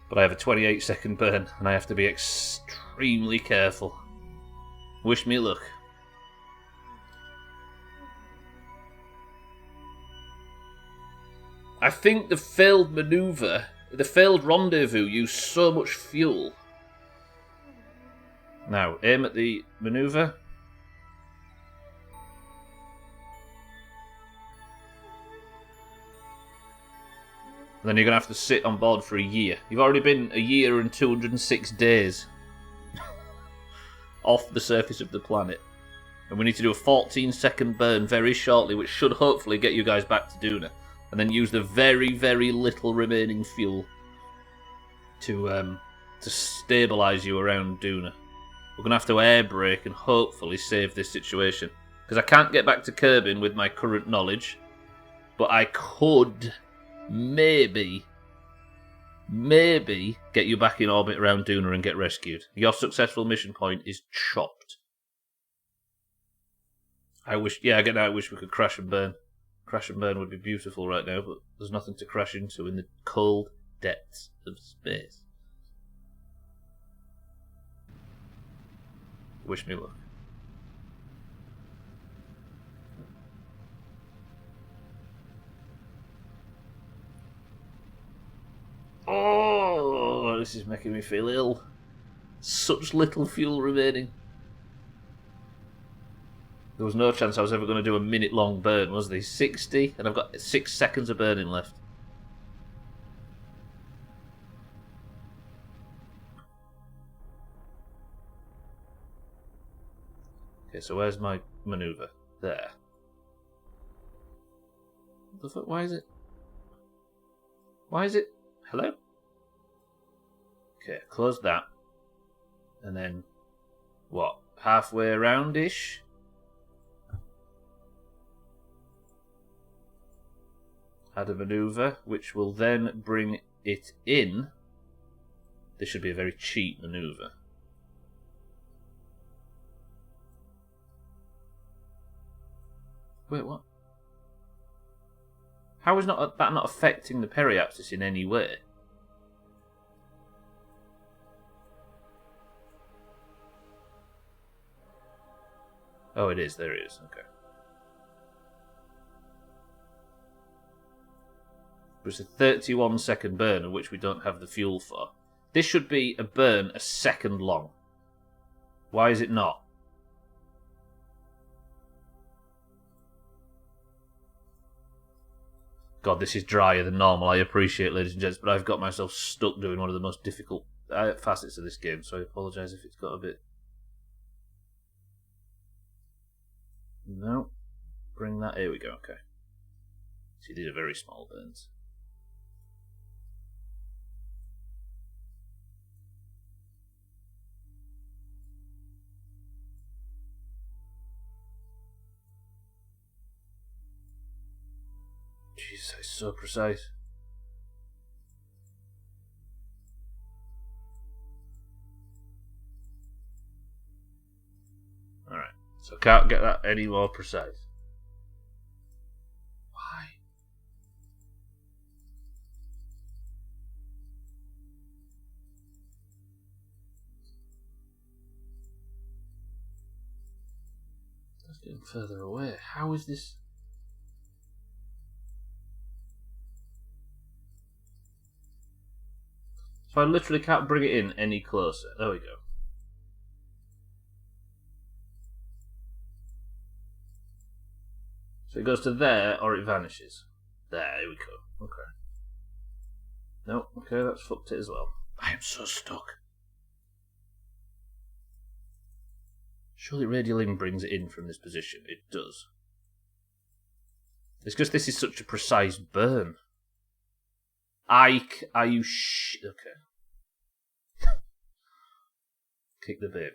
But I have a 28-second burn, and I have to be extremely careful. Wish me luck. I think the failed maneuver, the failed rendezvous used so much fuel. Now, aim at the maneuver. And then you're going to have to sit on board for a year. You've already been a year and 206 days off the surface of the planet. And we need to do a 14-second burn very shortly, which should hopefully get you guys back to Duna. And then use the very, very little remaining fuel to stabilise you around Duna. We're going to have to air brake and hopefully save this situation. Because I can't get back to Kerbin with my current knowledge. But I could maybe get you back in orbit around Duna and get rescued. Your successful mission point is chopped. I wish we could crash and burn. Crash and burn would be beautiful right now, but there's nothing to crash into in the cold depths of space. Wish me luck. Oh, this is making me feel ill. Such little fuel remaining. There was no chance I was ever going to do a minute-long burn, was there? 60, and I've got 6 seconds of burning left. Okay, so where's my maneuver? There. What the fuck? Why is it? Why is it? Hello? Okay, close that. And then, what? Halfway around-ish? Add a maneuver, which will then bring it in. This should be a very cheap maneuver. Wait, what? How is that not affecting the periapsis in any way? Oh, it is. There it is. Okay. It's a 31-second burn, of which we don't have the fuel for. This should be a burn a second long. Why is it not? God, this is drier than normal. I appreciate, ladies and gents, but I've got myself stuck doing one of the most difficult facets of this game, so I apologise if it's got a bit... No. Bring that... Here we go, okay. See, these are very small burns. Jeez, that's so precise. Alright, so can't get that any more precise. Why? That's getting further away. How is this? I literally can't bring it in any closer. There we go. So it goes to there, or it vanishes. There we go. Okay. No, okay, that's fucked it as well. I am so stuck. Surely radioling brings it in from this position. It does. It's because this is such a precise burn. Ike, are you okay. Kick the baby.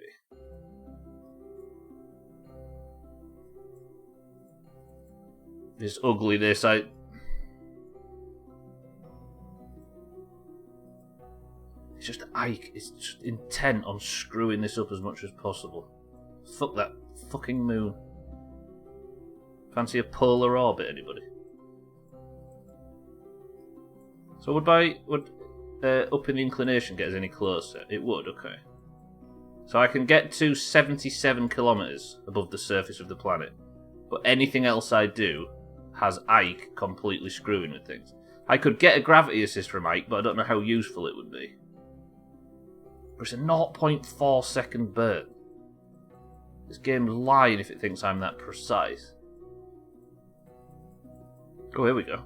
This ugliness, It's just Ike is just intent on screwing this up as much as possible. Fuck that fucking moon. Fancy a polar orbit, anybody? So would upping the inclination get us any closer? It would, okay. So I can get to 77 kilometres above the surface of the planet, but anything else I do has Ike completely screwing with things. I could get a gravity assist from Ike, but I don't know how useful it would be. But it's a 0.4 second burn. This game's lying if it thinks I'm that precise. Oh, here we go.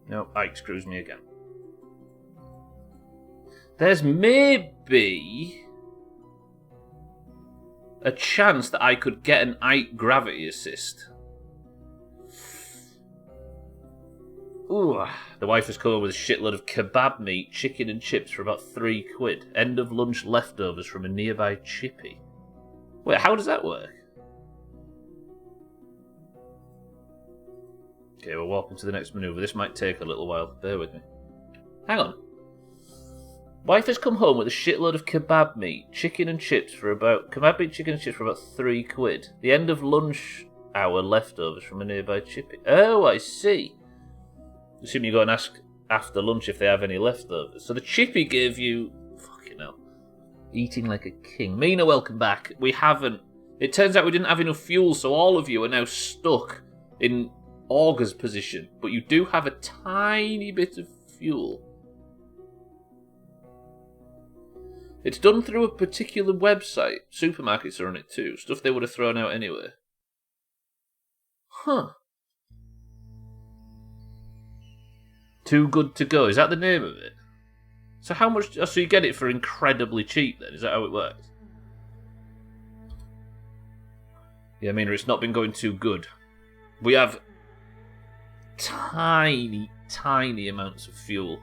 No, Ike screws me again. There's maybe a chance that I could get an Ike gravity assist. Ooh, the wife has come over with a shitload of kebab meat, chicken and chips for about £3. End of lunch leftovers from a nearby chippy. Wait, how does that work? Okay, we're walking to the next manoeuvre. This might take a little while. Bear with me. Hang on. Wife has come home with a shitload of kebab meat, chicken and chips for about £3. The end of lunch hour leftovers from a nearby chippy. Oh, I see. Assume you go and ask after lunch if they have any leftovers. So the chippy gave you... Fucking hell. Eating like a king. Mina, welcome back. We haven't... It turns out we didn't have enough fuel, so all of you are now stuck in Augur's position. But you do have a tiny bit of fuel. It's done through a particular website. Supermarkets are on it too. Stuff they would have thrown out anyway. Huh. Too good to go. Is that the name of it? So how much... So you get it for incredibly cheap then? Is that how it works? Yeah, I mean, it's not been going too good. We have tiny, tiny amounts of fuel.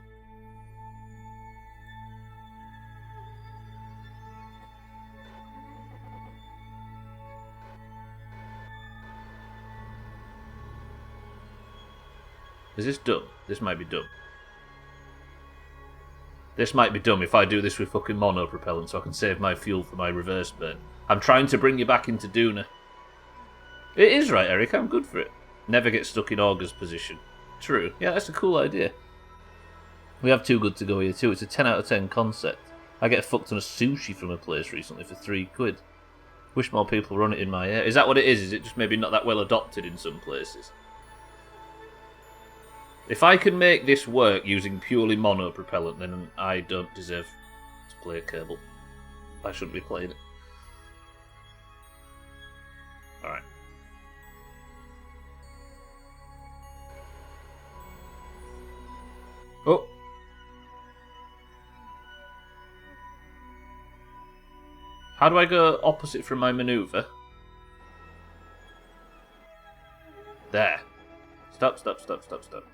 Is this dumb? This might be dumb. This might be dumb if I do this with fucking monopropellant so I can save my fuel for my reverse burn. I'm trying to bring you back into Duna. It is right, Eric. I'm good for it. Never get stuck in Augur's position. True. Yeah, that's a cool idea. We have Too Good To Go here too. It's a 10 out of 10 concept. I get fucked on a sushi from a place recently for £3. Wish more people run it in my area. Is that what it is? Is it just maybe not that well adopted in some places? If I can make this work using purely monopropellant, then I don't deserve to play Kerbal. I shouldn't be playing it. Alright. Oh! How do I go opposite from my manoeuvre? There. Stop, stop, stop, stop, stop.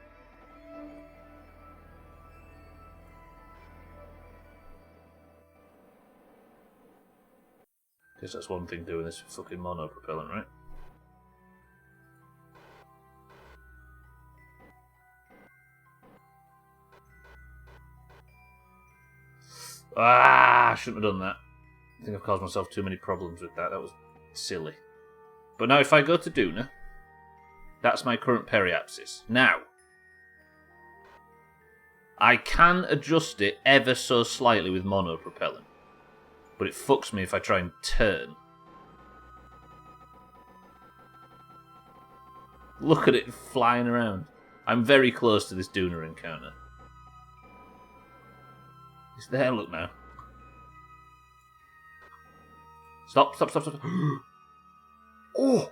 Guess that's one thing doing this fucking monopropellant, right? I shouldn't have done that. I think I've caused myself too many problems with that. That was silly. But now if I go to Duna, that's my current periapsis. Now, I can adjust it ever so slightly with monopropellant. But it fucks me if I try and turn. Look at it flying around. I'm very close to this Duna encounter. It's there, look now. Stop. Oh!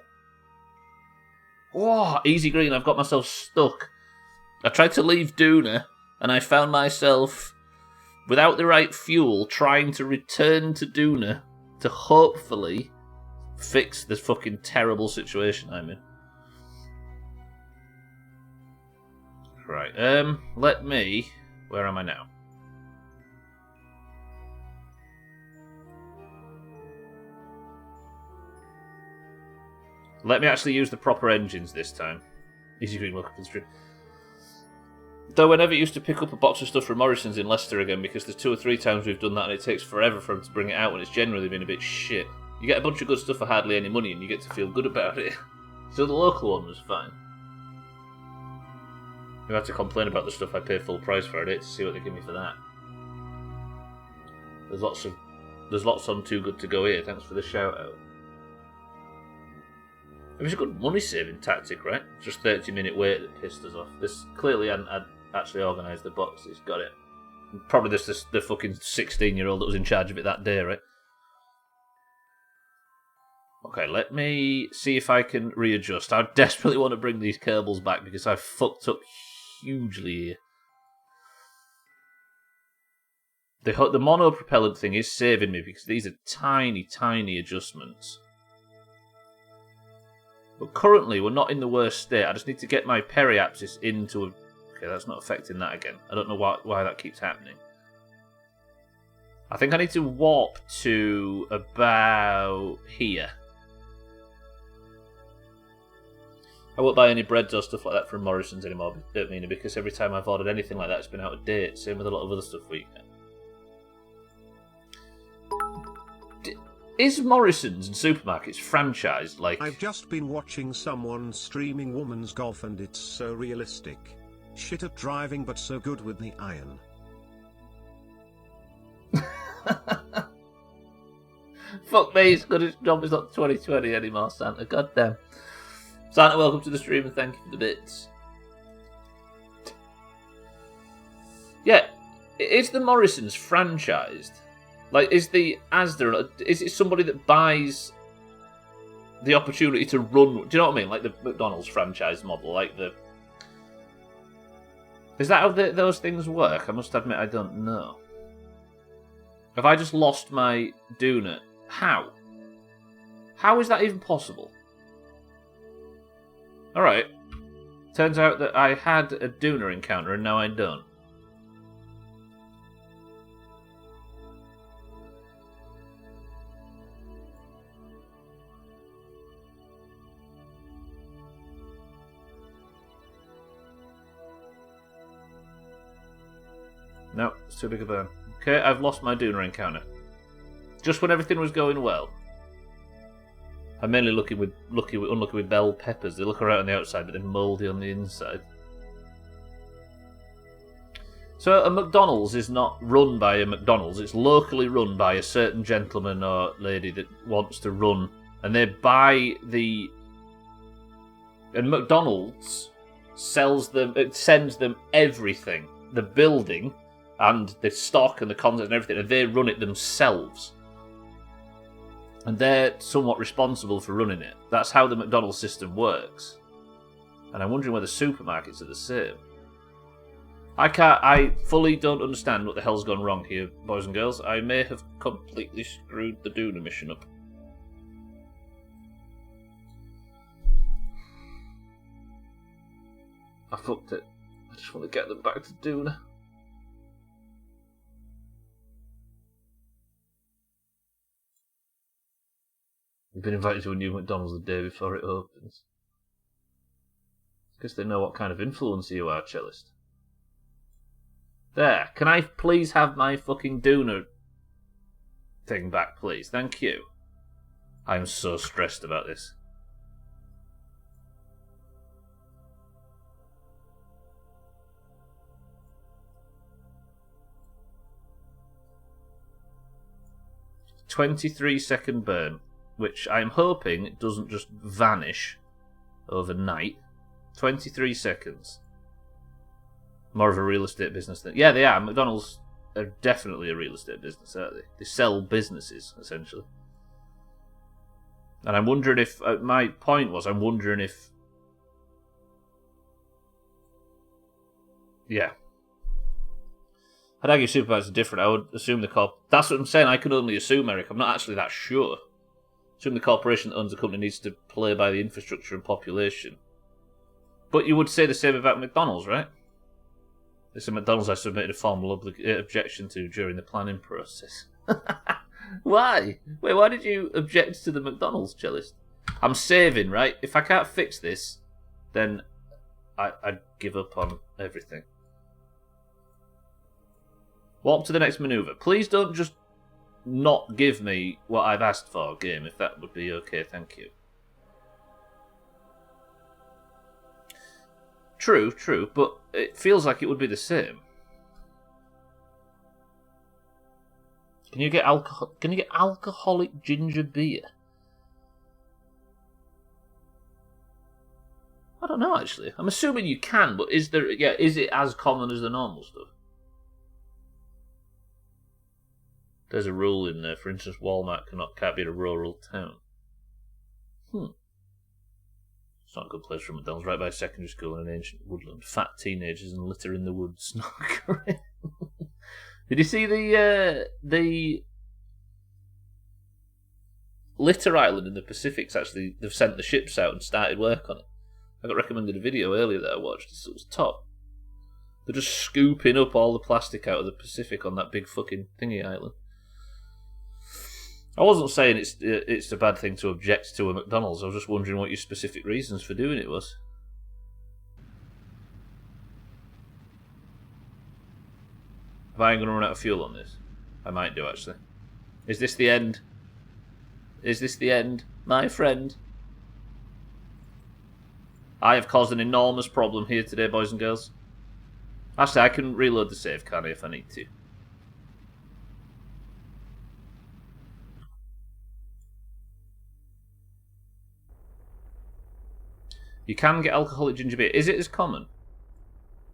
Oh, easy green, I've got myself stuck. I tried to leave Duna, and I found myself, without the right fuel, trying to return to Duna to hopefully fix this fucking terrible situation I'm in. Right, let me... Where am I now? Let me actually use the proper engines this time. Easy green, welcome to the stream. Though whenever you used to pick up a box of stuff from Morrison's in Leicester again, because there's 2 or 3 times we've done that and it takes forever for them to bring it out when it's generally been a bit shit. You get a bunch of good stuff for hardly any money and you get to feel good about it. So the local one was fine. You have to complain about the stuff I pay full price for. I'd hate to see what they give me for that. There's lots on Too Good To Go here. Thanks for the shout out. It was a good money-saving tactic, right? Just 30-minute wait that pissed us off. This clearly hadn't actually organised the boxes. Got it. Probably just the fucking 16-year-old that was in charge of it that day, right? Okay, let me see if I can readjust. I desperately want to bring these Kerbals back because I fucked up hugely here. The mono-propellant thing is saving me because these are tiny, tiny adjustments. But currently, we're not in the worst state. I just need to get my periapsis into a... Okay, that's not affecting that again. I don't know why that keeps happening. I think I need to warp to about here. I won't buy any breads or stuff like that from Morrison's anymore, Mina, because every time I've ordered anything like that, it's been out of date. Same with a lot of other stuff we get. Is Morrison's and supermarkets franchised? Like, I've just been watching someone streaming women's golf and it's so realistic. Shit at driving but so good with the iron. Fuck me, Scottish job is not 2020 anymore, Santa. Goddamn. Santa, welcome to the stream and thank you for the bits. Yeah, is the Morrison's franchised? Like, is it somebody that buys the opportunity to run? Do you know what I mean? Like the McDonald's franchise model, like the. Is that how those things work? I must admit, I don't know. Have I just lost my Duna? How? How is that even possible? All right. Turns out that I had a Duna encounter and now I don't. No, it's too big a burn. Okay, I've lost my Duna encounter. Just when everything was going well. I'm mainly unlucky with bell peppers. They look alright on the outside, but they're mouldy on the inside. So a McDonald's is not run by a McDonald's. It's locally run by a certain gentleman or lady that wants to run. And they buy the... And McDonald's sends them everything. The building... and the stock and the content and everything, and they run it themselves. And they're somewhat responsible for running it. That's how the McDonald's system works. And I'm wondering whether supermarkets are the same. I fully don't understand what the hell's gone wrong here, boys and girls. I may have completely screwed the Duna mission up. I fucked it. I just want to get them back to Duna. You've been invited to a new McDonald's the day before it opens. Guess they know what kind of influencer you are, cellist. There. Can I please have my fucking Duna thing back, please? Thank you. I am so stressed about this. "23-second burn." Which I'm hoping doesn't just vanish overnight. 23 seconds. More of a real estate business than... Yeah, they are. McDonald's are definitely a real estate business, aren't they? They sell businesses, essentially. And I'm wondering if... my point was, I'm wondering if... Yeah. I'd argue supermarkets are different. I would assume the corp... That's what I'm saying. I can only assume, Eric. I'm not actually that sure. Assume the corporation that owns the company needs to play by the infrastructure and population. But you would say the same about McDonald's, right? This is McDonald's I submitted a formal objection to during the planning process. Why? Wait, why did you object to the McDonald's, Cellist? I'm saving, right? If I can't fix this, then I'd give up on everything. Walk to the next manoeuvre. Please don't just not give me what I've asked for, game, if that would be okay, thank you. True, but it feels like it would be the same. Can you get alcoholic ginger beer? I don't know, actually. I'm assuming you can, but is it as common as the normal stuff? There's a rule in there. For instance, Walmart can't be in a rural town. It's not a good place for McDonald's. Right by a secondary school in an ancient woodland. Fat teenagers and litter in the woods. Not great. Did you see the litter island in the Pacific's actually? They've sent the ships out and started work on it. I got recommended a video earlier that I watched. It was top. They're just scooping up all the plastic out of the Pacific on that big fucking thingy island. I wasn't saying it's a bad thing to object to a McDonald's. I was just wondering what your specific reasons for doing it was. Am I going to run out of fuel on this? I might do, actually. Is this the end? Is this the end, my friend? I have caused an enormous problem here today, boys and girls. Actually, I can reload the save, can't I, if I need to? You can get alcoholic ginger beer. Is it as common?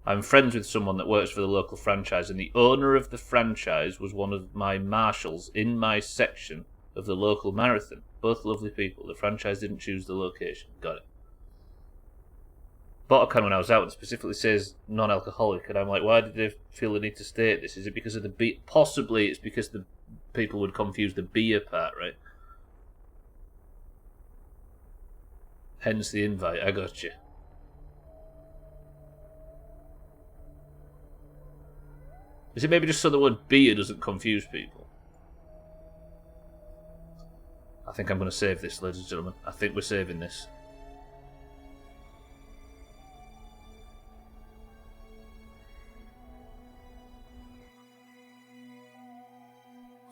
I'm friends with someone that works for the local franchise, and the owner of the franchise was one of my marshals in my section of the local marathon. Both lovely people. The franchise didn't choose the location. Got it. Bought a can when I was out and specifically says non-alcoholic, and I'm like, why did they feel the need to state this? Is it because of the beer? Possibly it's because the people would confuse the beer part, right? Hence the invite. I got you. Is it maybe just so the word beer doesn't confuse people? I think I'm going to save this, ladies and gentlemen. I think we're saving this.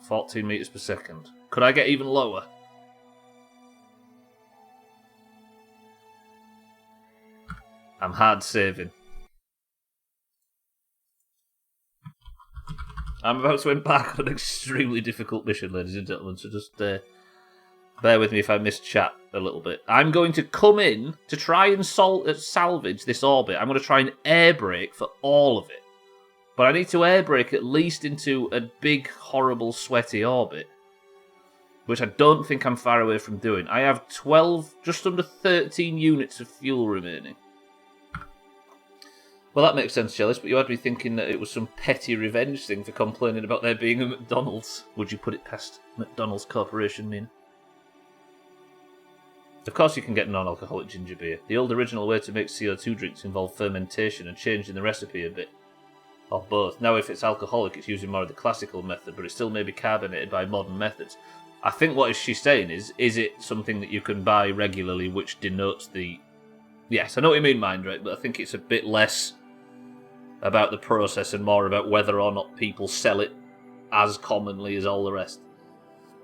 $14 meters per second. Could I get even lower? I'm hard saving. I'm about to embark on an extremely difficult mission, ladies and gentlemen, so just bear with me if I miss chat a little bit. I'm going to come in to try and salvage this orbit. I'm going to try and air brake for all of it. But I need to air brake at least into a big, horrible, sweaty orbit, which I don't think I'm far away from doing. I have 12, just under 13 units of fuel remaining. Well, that makes sense, Chalice, but you had me thinking that it was some petty revenge thing for complaining about there being a McDonald's. Would you put it past McDonald's Corporation, Min? Of course you can get non-alcoholic ginger beer. The old original way to make CO2 drinks involved fermentation and changing the recipe a bit. Or both. Now if it's alcoholic, it's using more of the classical method, but it still may be carbonated by modern methods. I think what she's saying is it something that you can buy regularly which denotes the... Yes, I know what you mean, Mindray, but I think it's a bit less about the process and more about whether or not people sell it as commonly as all the rest.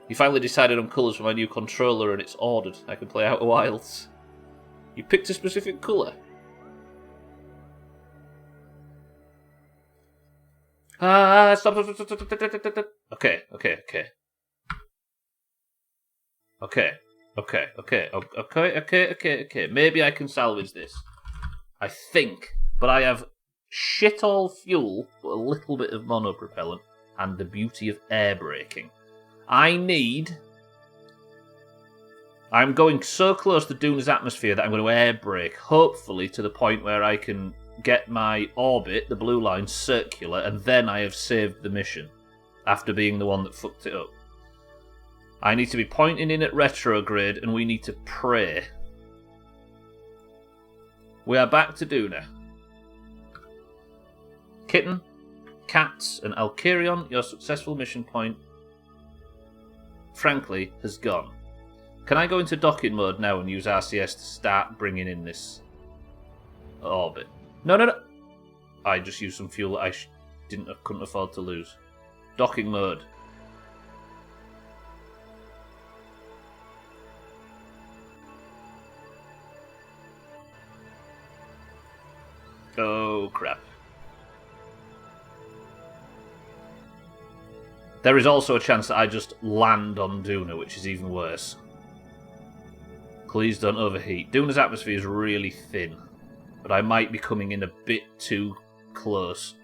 You finally decided on colours for my new controller and it's ordered. I can play Outer Wilds. You picked a specific colour? Stop. Okay. Maybe I can salvage this. I think. But I have shit all fuel, but a little bit of monopropellant, and the beauty of air braking. I'm going so close to Duna's atmosphere that I'm going to air brake, hopefully to the point where I can get my orbit, the blue line, circular, and then I have saved the mission, after being the one that fucked it up. I need to be pointing in at retrograde, and we need to pray. We are back to Duna. Kitten, Cats, and Alkirion, your successful mission point, frankly, has gone. Can I go into docking mode now and use RCS to start bringing in this orbit? No. I just used some fuel that I couldn't afford to lose. Docking mode. Oh, crap. There is also a chance that I just land on Duna, which is even worse. Please don't overheat. Duna's atmosphere is really thin, but I might be coming in a bit too close.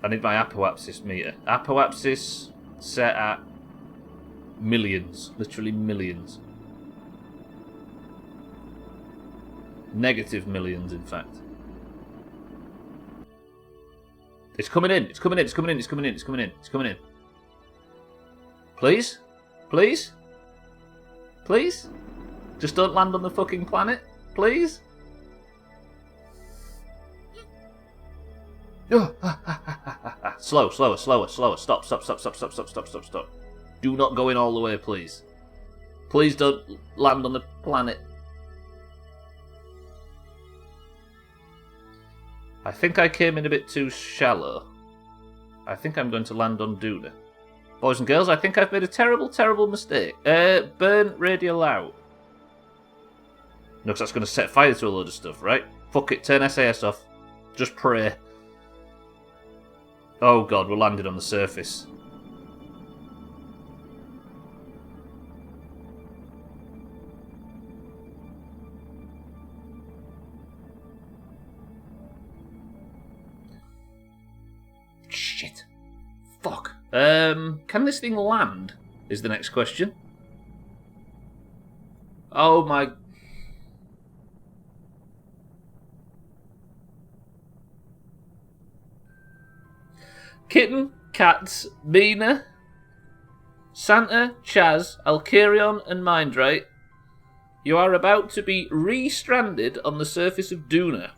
I need my apoapsis meter. Apoapsis set at millions. Literally millions. Negative millions, in fact. It's coming in. It's coming in. It's coming in. It's coming in. It's coming in. It's coming in. Please? Please? Please? Just don't land on the fucking planet? Please? Slower. Stop. Do not go in all the way, please. Please don't land on the planet. I think I came in a bit too shallow. I think I'm going to land on Duna. Boys and girls, I think I've made a terrible, terrible mistake. Burn radial out. No, because that's going to set fire to a load of stuff, right? Fuck it, turn SAS off. Just pray. Oh god, we're landed on the surface. Shit. Fuck. Can this thing land? Is the next question. Oh my... Kitten, Cats, Mina, Santa, Chaz, Alkirion, and Mindrate, you are about to be re-stranded on the surface of Duna.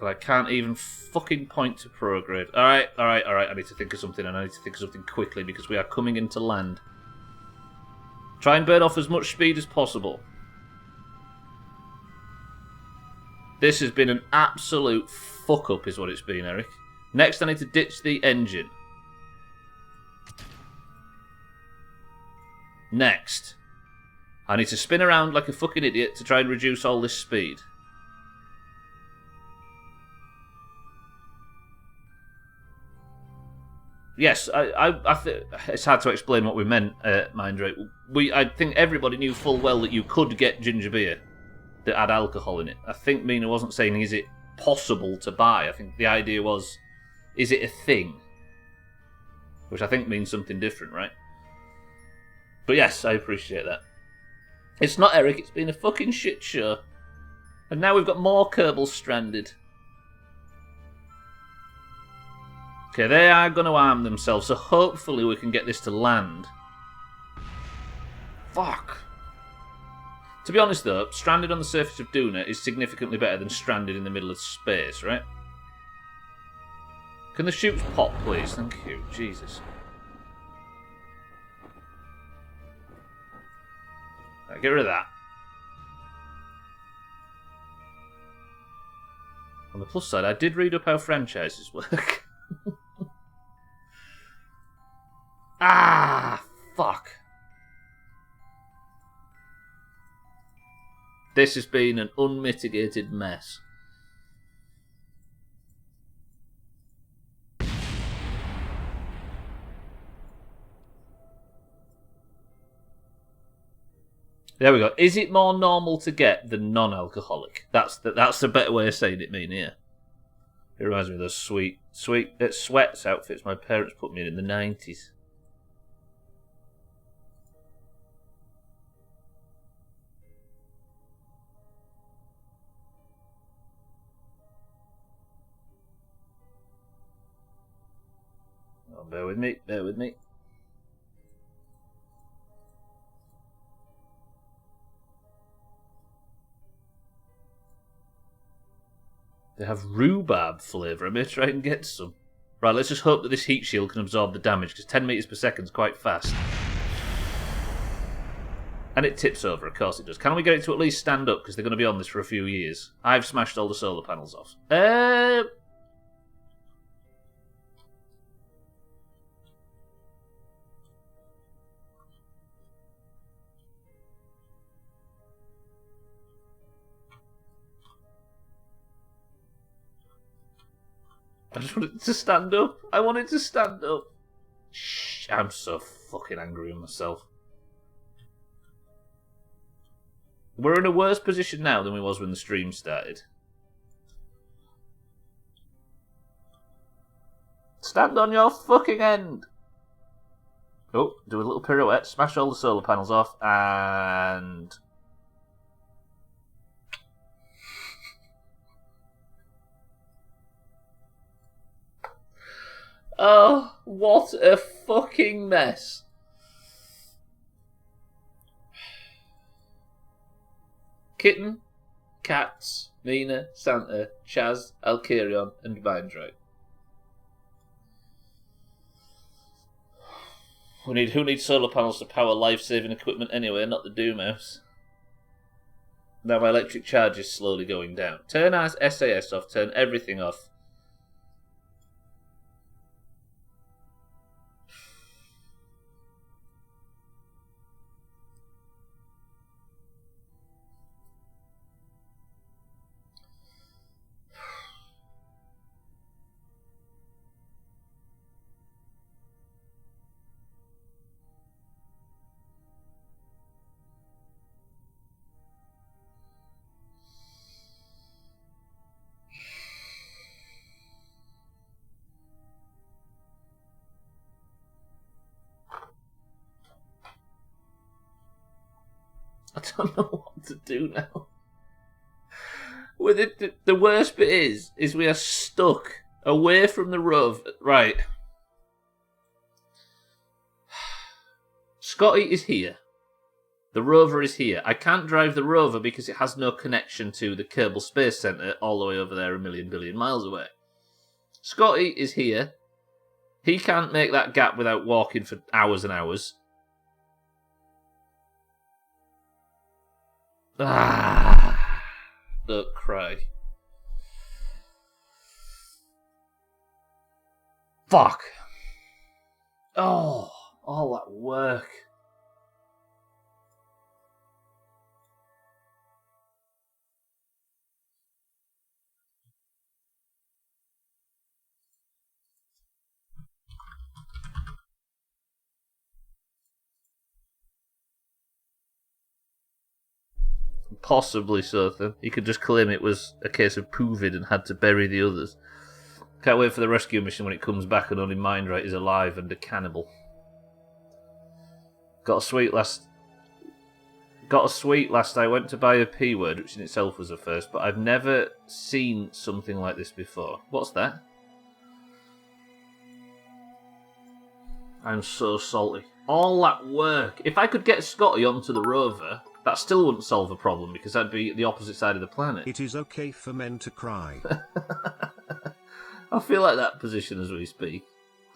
I can't even fucking point to prograde. Alright. I need to think of something, and I need to think of something quickly because we are coming into land. Try and burn off as much speed as possible. This has been an absolute fuck-up is what it's been, Eric. Next, I need to ditch the engine. Next, I need to spin around like a fucking idiot to try and reduce all this speed. Yes, I think it's hard to explain what we meant, Mindrate. I think everybody knew full well that you could get ginger beer that had alcohol in it. I think Mina wasn't saying, is it possible to buy? I think the idea was, is it a thing? Which I think means something different, right? But yes, I appreciate that. It's not Eric, it's been a fucking shit show. And now we've got more Kerbal stranded. Okay, they are going to arm themselves, so hopefully we can get this to land. Fuck. To be honest though, stranded on the surface of Duna is significantly better than stranded in the middle of space, right? Can the chutes pop, please? Thank you. Jesus. Right, get rid of that. On the plus side, I did read up how franchises work. Ah, fuck. This has been an unmitigated mess. There we go. Is it more normal to get than non-alcoholic? That's the better way of saying it, mean, yeah. It reminds me of those sweats outfits my parents put me in the 90s. Oh, bear with me, bear with me. They have rhubarb flavour. I may try and get some. Right, let's just hope that this heat shield can absorb the damage, because 10 metres per second is quite fast. And it tips over, of course it does. Can we get it to at least stand up, because they're going to be on this for a few years? I've smashed all the solar panels off. I just want it to stand up. I want it to stand up. Shh, I'm so fucking angry with myself. We're in a worse position now than we was when the stream started. Stand on your fucking end. Oh, do a little pirouette, smash all the solar panels off, and... Oh, what a fucking mess. Kitten, Cats, Mina, Santa, Chaz, Alkarion, and Mindrite. Who needs solar panels to power life-saving equipment anyway, not the Doomhaus? Now my electric charge is slowly going down. Turn our SAS off, turn everything off. I don't know what to do now. With it, the worst bit is we are stuck away from the rov. Right. Scotty is here. The rover is here. I can't drive the rover because it has no connection to the Kerbal Space Centre all the way over there a million billion miles away. Scotty is here. He can't make that gap without walking for hours and hours. Ah, don't cry. Fuck. Oh, all that work. Possibly so, then. He could just claim it was a case of COVID and had to bury the others. Can't wait for the rescue mission when it comes back and only Mindrite is alive and a cannibal. Got a sweet last I went to buy a P word, which in itself was a first, but I've never seen something like this before. What's that? I'm so salty. All that work. If I could get Scotty onto the rover, that still wouldn't solve a problem because I'd be the opposite side of the planet. It is okay for men to cry. I feel like that position as we speak.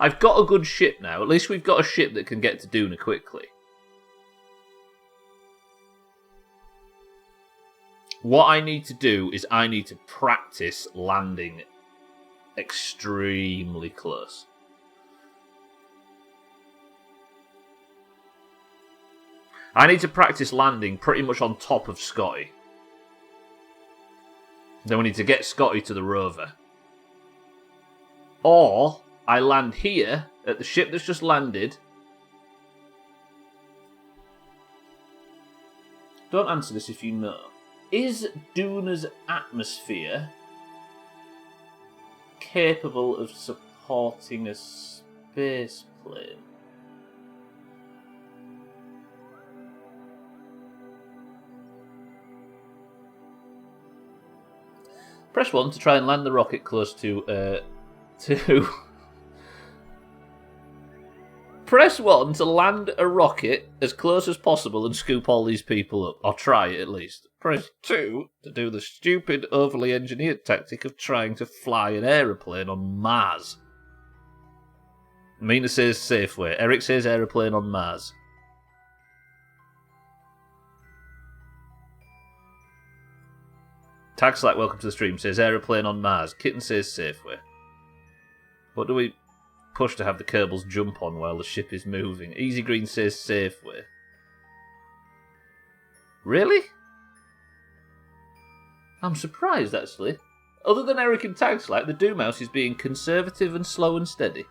I've got a good ship now. At least we've got a ship that can get to Duna quickly. What I need to do is I need to practice landing extremely close. I need to practice landing pretty much on top of Scotty. Then we need to get Scotty to the rover. Or I land here at the ship that's just landed. Don't answer this if you know. Is Duna's atmosphere capable of supporting a space plane? Press 1 to try and land the rocket close to... Press 1 to land a rocket as close as possible and scoop all these people up. Or try it, at least. Press 2 to do the stupid, overly engineered tactic of trying to fly an aeroplane on Mars. Mina says Safeway. Eric says aeroplane on Mars. Tagslack, welcome to the stream, says aeroplane on Mars. Kitten says Safeway. What do we push to have the Kerbals jump on while the ship is moving? Easy Green says Safeway. Really? I'm surprised, actually. Other than Eric and Tagslack, the Doomhaus is being conservative and slow and steady.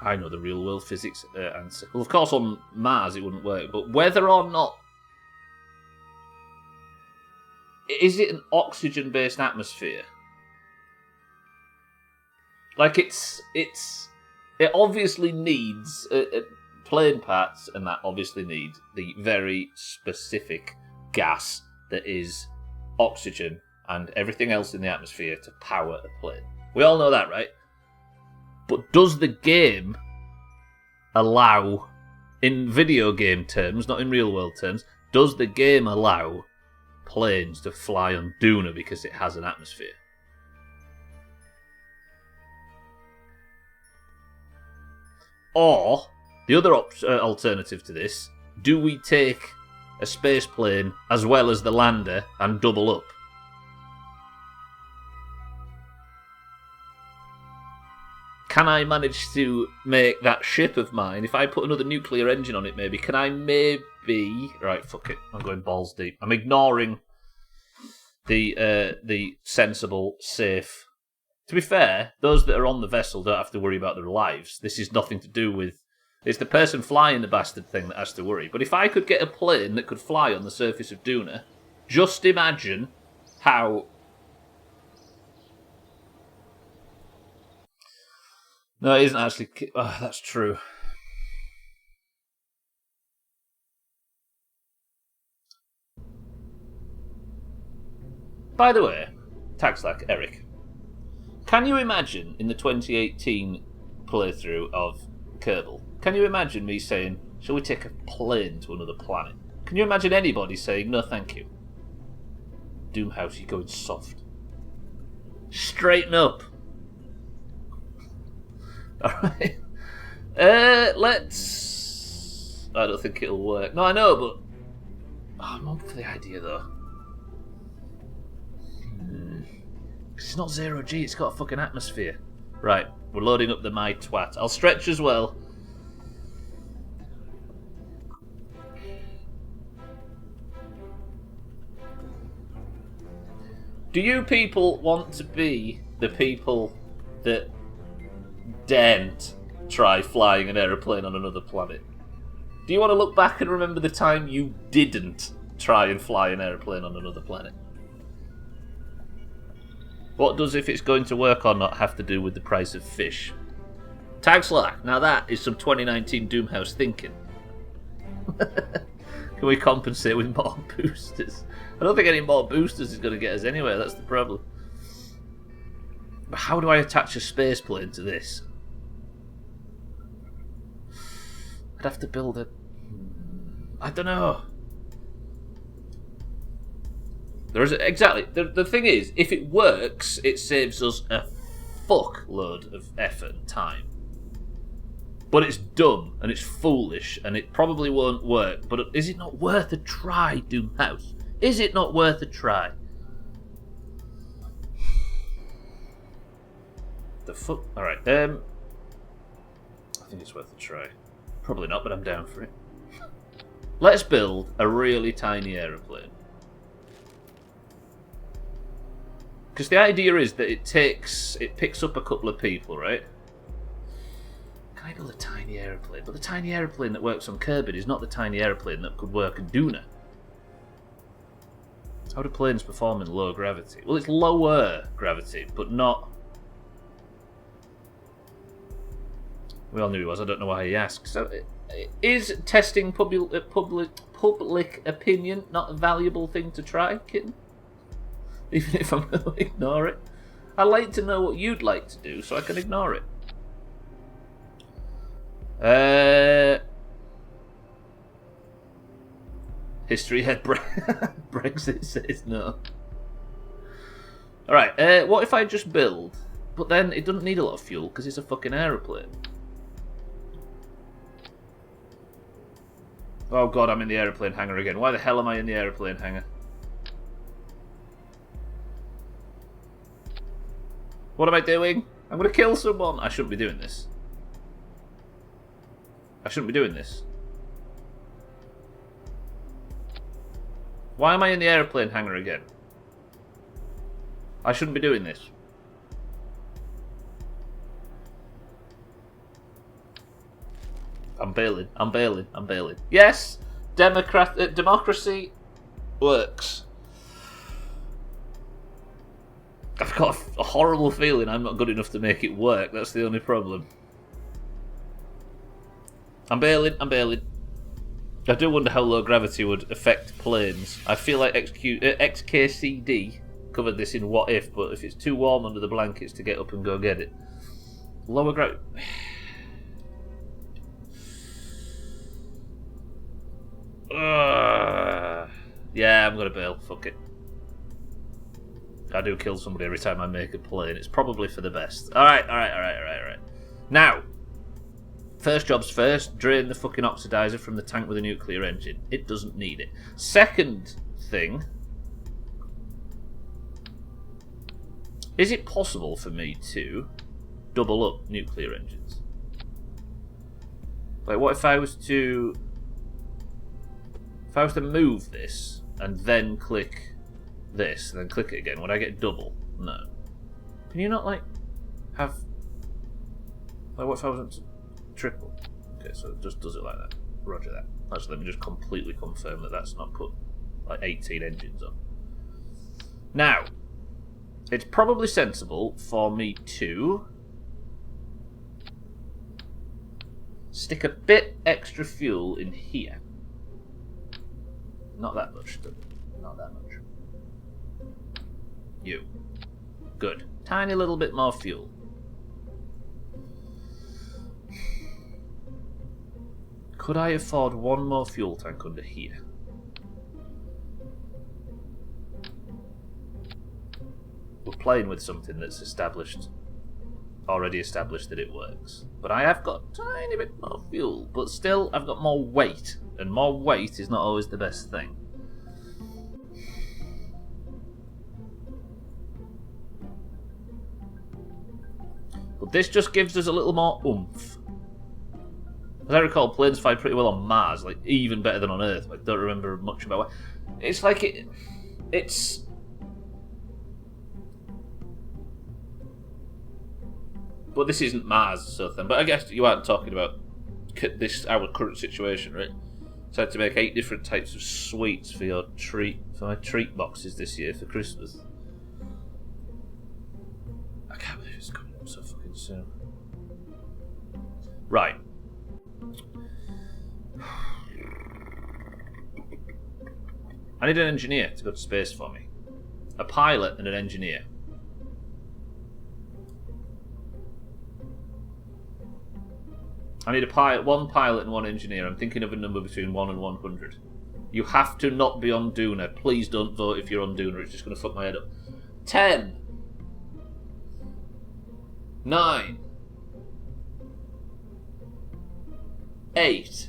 I know the real world physics answer. Well, of course, on Mars it wouldn't work, but whether or not... Is it an oxygen-based atmosphere? Like, it obviously needs... plane parts, and that obviously needs the very specific gas that is oxygen and everything else in the atmosphere to power a plane. We all know that, right? But does the game allow, in video game terms, not in real world terms, does the game allow planes to fly on Duna because it has an atmosphere? Or, the other alternative to this, do we take a space plane as well as the lander and double up? Can I manage to make that ship of mine, if I put another nuclear engine on it maybe, can I maybe... Right, fuck it, I'm going balls deep. I'm ignoring the sensible, safe... To be fair, those that are on the vessel don't have to worry about their lives. This is nothing to do with... It's the person flying the bastard thing that has to worry. But if I could get a plane that could fly on the surface of Duna, just imagine how... No, it isn't actually... Oh, that's true. By the way, Tagslack, Eric, can you imagine in the 2018 playthrough of Kerbal, can you imagine me saying, shall we take a plane to another planet? Can you imagine anybody saying, no thank you? Doomhaus, you're going soft. Straighten up. Alright. Let's... I don't think it'll work. No, I know, but... Oh, I'm up for the idea, though. It's not 0G, it's got a fucking atmosphere. Right, we're loading up the My Twat. I'll stretch as well. Do you people want to be the people that daren't try flying an aeroplane on another planet? Do you want to look back and remember the time you didn't try and fly an aeroplane on another planet? What does if it's going to work or not have to do with the price of fish? Tagslack, now that is some 2019 Doomhaus thinking. Can we compensate with more boosters? I don't think any more boosters is going to get us anywhere, that's the problem. But how do I attach a space plane to this? I'd have to build a... I don't know. There is exactly. The thing is, if it works, it saves us a fuckload of effort and time. But it's dumb, and it's foolish, and it probably won't work. But is it not worth a try, Doomhaus? Is it not worth a try? The fuck? Alright, I think it's worth a try. Probably not, but I'm down for it. Let's build a really tiny aeroplane. Because the idea is that it picks up a couple of people, right? Can I build a tiny aeroplane? But the tiny aeroplane that works on Kerbal is not the tiny aeroplane that could work on Duna. How do planes perform in low gravity? Well, it's lower gravity, but not... We all knew he was. I don't know why he asked. So, is testing public opinion not a valuable thing to try, kitten? Even if I'm going to ignore it. I'd like to know what you'd like to do so I can ignore it. History head Brexit says no. Alright, what if I just build, but then it doesn't need a lot of fuel because it's a fucking aeroplane? Oh god, I'm in the aeroplane hangar again. Why the hell am I in the aeroplane hangar? What am I doing? I'm going to kill someone. I shouldn't be doing this. I shouldn't be doing this. Why am I in the aeroplane hangar again? I shouldn't be doing this. I'm bailing. I'm bailing. I'm bailing. Yes! Democracy works. I've got a horrible feeling I'm not good enough to make it work. That's the only problem. I'm bailing. I'm bailing. I do wonder how low gravity would affect planes. I feel like XKCD covered this in What If, but if it's too warm under the blankets to get up and go get it. Lower gravity... yeah, I'm gonna bail. Fuck it. I do kill somebody every time I make a plane. It's probably for the best. Alright. Now, first job's first, drain the fucking oxidizer from the tank with a nuclear engine. It doesn't need it. Second thing, is it possible for me to double up nuclear engines? Like, what if I was to... If I was to move this and then click this and then click it again, would I get double? No. Can you not, like, have... Like, what if I wasn't to triple? Okay, so it just does it like that. Roger that. Actually, let me just completely confirm that that's not put, like, 18 engines on. Now, it's probably sensible for me to stick a bit extra fuel in here. Not that much, but not that much. You. Good. Tiny little bit more fuel. Could I afford one more fuel tank under here? We're playing with something that's already established that it works. But I have got a tiny bit more fuel, but still I've got more weight, and more weight is not always the best thing. But this just gives us a little more oomph. As I recall, planes fly pretty well on Mars, like even better than on Earth. I don't remember much about it. It's like it's... But this isn't Mars, sort of thing. But I guess you aren't talking about our current situation, right? So I had to make 8 different types of sweets for my treat boxes this year for Christmas. I can't believe it's coming up so fucking soon. Right. I need an engineer to go to space for me. A pilot and an engineer. I need one pilot and one engineer. I'm thinking of a number between 1 and 100. You have to not be on Duna. Please don't vote if you're on Duna. It's just going to fuck my head up. 10. 9. 8.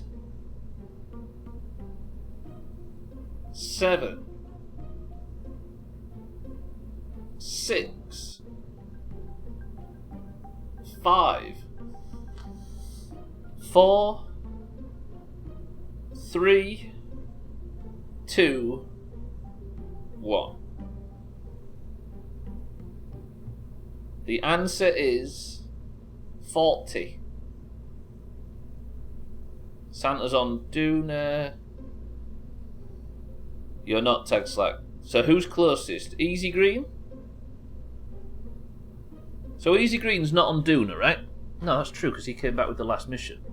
7. 6. 5. 4, 3, 2, 1. The answer is 40. Santa's on Duna. You're not Tag Slack. So who's closest? Easy Green? So Easy Green's not on Duna, right? No, that's true, because he came back with the last mission.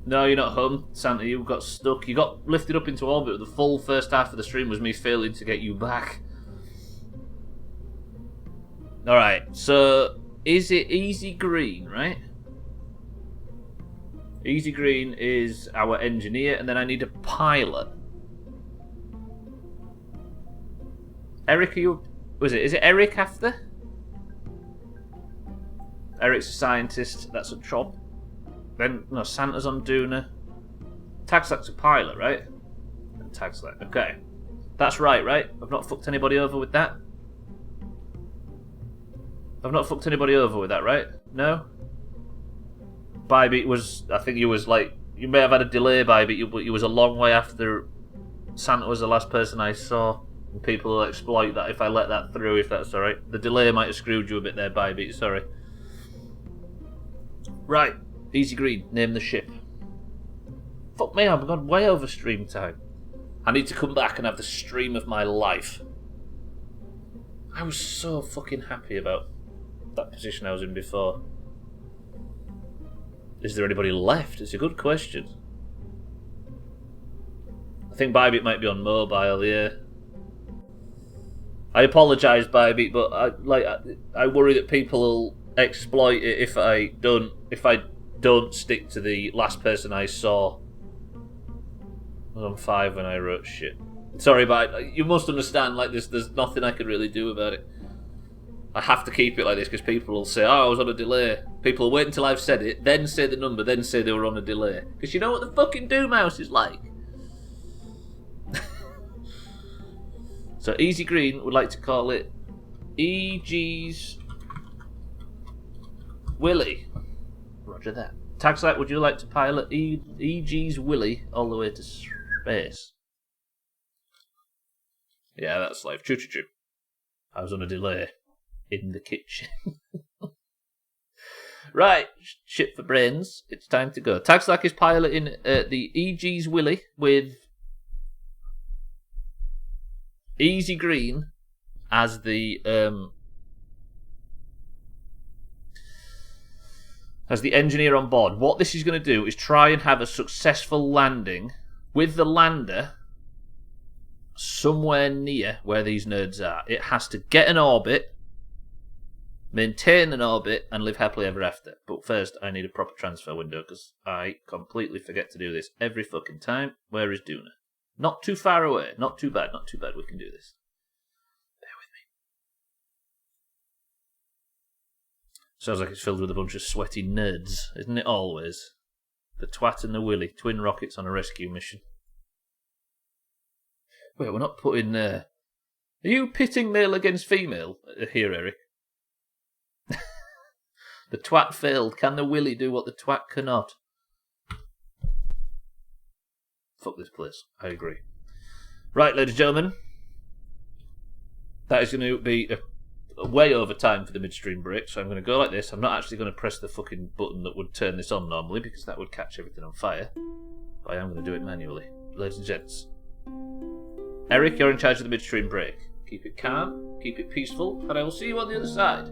No, you're not home, Santa. You got stuck. You got lifted up into orbit. The full first half of the stream was me failing to get you back. Alright, so is it Easy Green, right? Easy Green is our engineer, and then I need a pilot. Eric, are you... Was it? Is it Eric after? Eric's a scientist. That's a job. Then, no, Santa's on Duna. Tagslack's a pilot, right? And Tagslack. Okay. That's right? I've not fucked anybody over with that? I've not fucked anybody over with that, right? No? Bybeat was... I think you was like... You may have had a delay, Bybeat, but you was a long way after Santa was the last person I saw. And people will exploit that if I let that through, if that's alright. The delay might have screwed you a bit there, Bybeat, sorry. Right. Easy Green, name the ship. Fuck me, I've gone way over stream time. I need to come back and have the stream of my life. I was so fucking happy about that position I was in before. Is there anybody left? It's a good question. I think Bybeat might be on mobile, yeah. I apologise, Bybeat, but I worry that people will exploit it if I don't stick to the last person I saw. I was on 5 when I wrote shit. Sorry, but you must understand, like, there's nothing I can really do about it. I have to keep it like this because people will say, oh, I was on a delay. People will wait until I've said it, then say the number, then say they were on a delay. Because you know what the fucking Doomhaus is like. So Easy Green would like to call it EG's Willy. Roger that. Tagslack, would you like to pilot EG's Willy all the way to space? Yeah, that's life. Choo choo choo. I was on a delay in the kitchen. Right, shit for brains. It's time to go. Tagslack is piloting the EG's Willy with Easy Green as the engineer on board. What this is going to do is try and have a successful landing with the lander somewhere near where these nerds are. It has to get an orbit, maintain an orbit, and live happily ever after. But first, I need a proper transfer window because I completely forget to do this every fucking time. Where is Duna? Not too far away. Not too bad. Not too bad. We can do this. Bear with me. Sounds like it's filled with a bunch of sweaty nerds, isn't it always? The Twat and the Willy, twin rockets on a rescue mission. Wait, we're not putting... Are you pitting male against female here, Eric? The Twat failed. Can the Willy do what the Twat cannot? Fuck this place. I agree. Right, ladies and gentlemen. That is going to be a way over time for the midstream break, so I'm going to go like this. I'm not actually going to press the fucking button that would turn this on normally, because that would catch everything on fire. But I am going to do it manually. Ladies and gents. Eric, you're in charge of the midstream break. Keep it calm, keep it peaceful, and I will see you on the other side.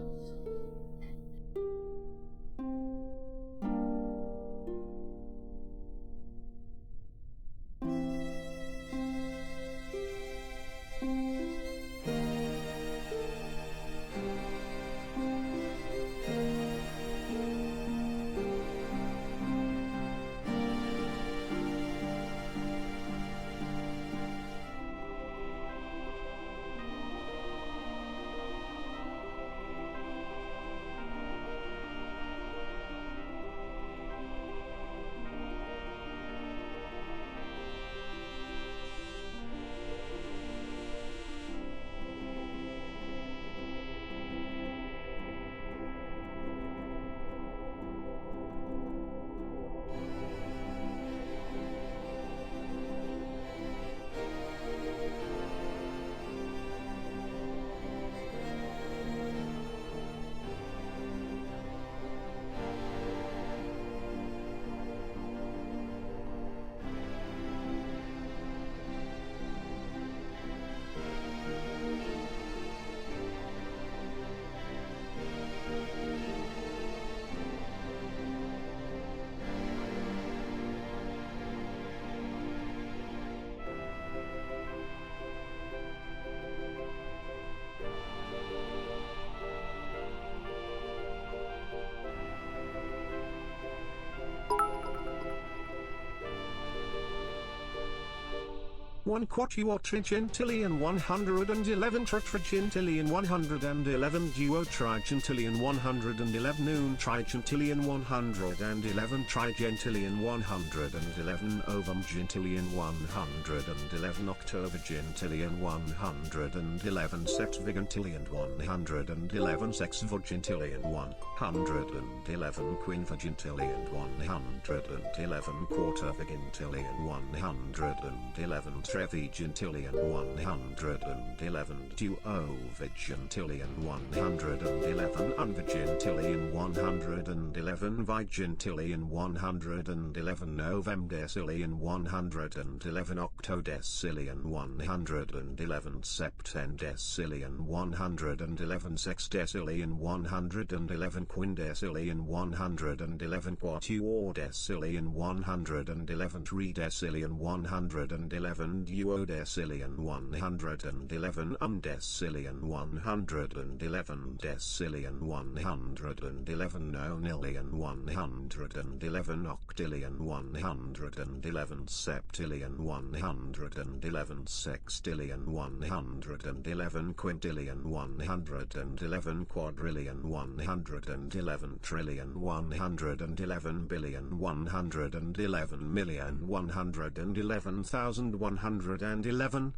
1 quatuor-trigentillion 111 trigentillion 111 duo-trigentillion 111 noon-trigentillion 111 trigentillion 111 ovum-gentillion 111 october-gentillion 111 sex-vigentillion 111 sex-vigentillion 111 quinvigentillion 111 quarter-vigentillion 111 trevigentillion 111 duo-vigentillion 111 unvigentillion 111 vigentillion 111 novemdecillion 111 octodecillion 111 septendecillion 111 sexdecillion 111 quindecillion 111 quatuordecillion 111 tridecillion 111 duodecillion 111 undecillion 111 decillion 111 nonillion 111 octillion 111 septillion 111 sextillion 111 quintillion 111 quadrillion 111 trillion 111 billion 111 million 111,111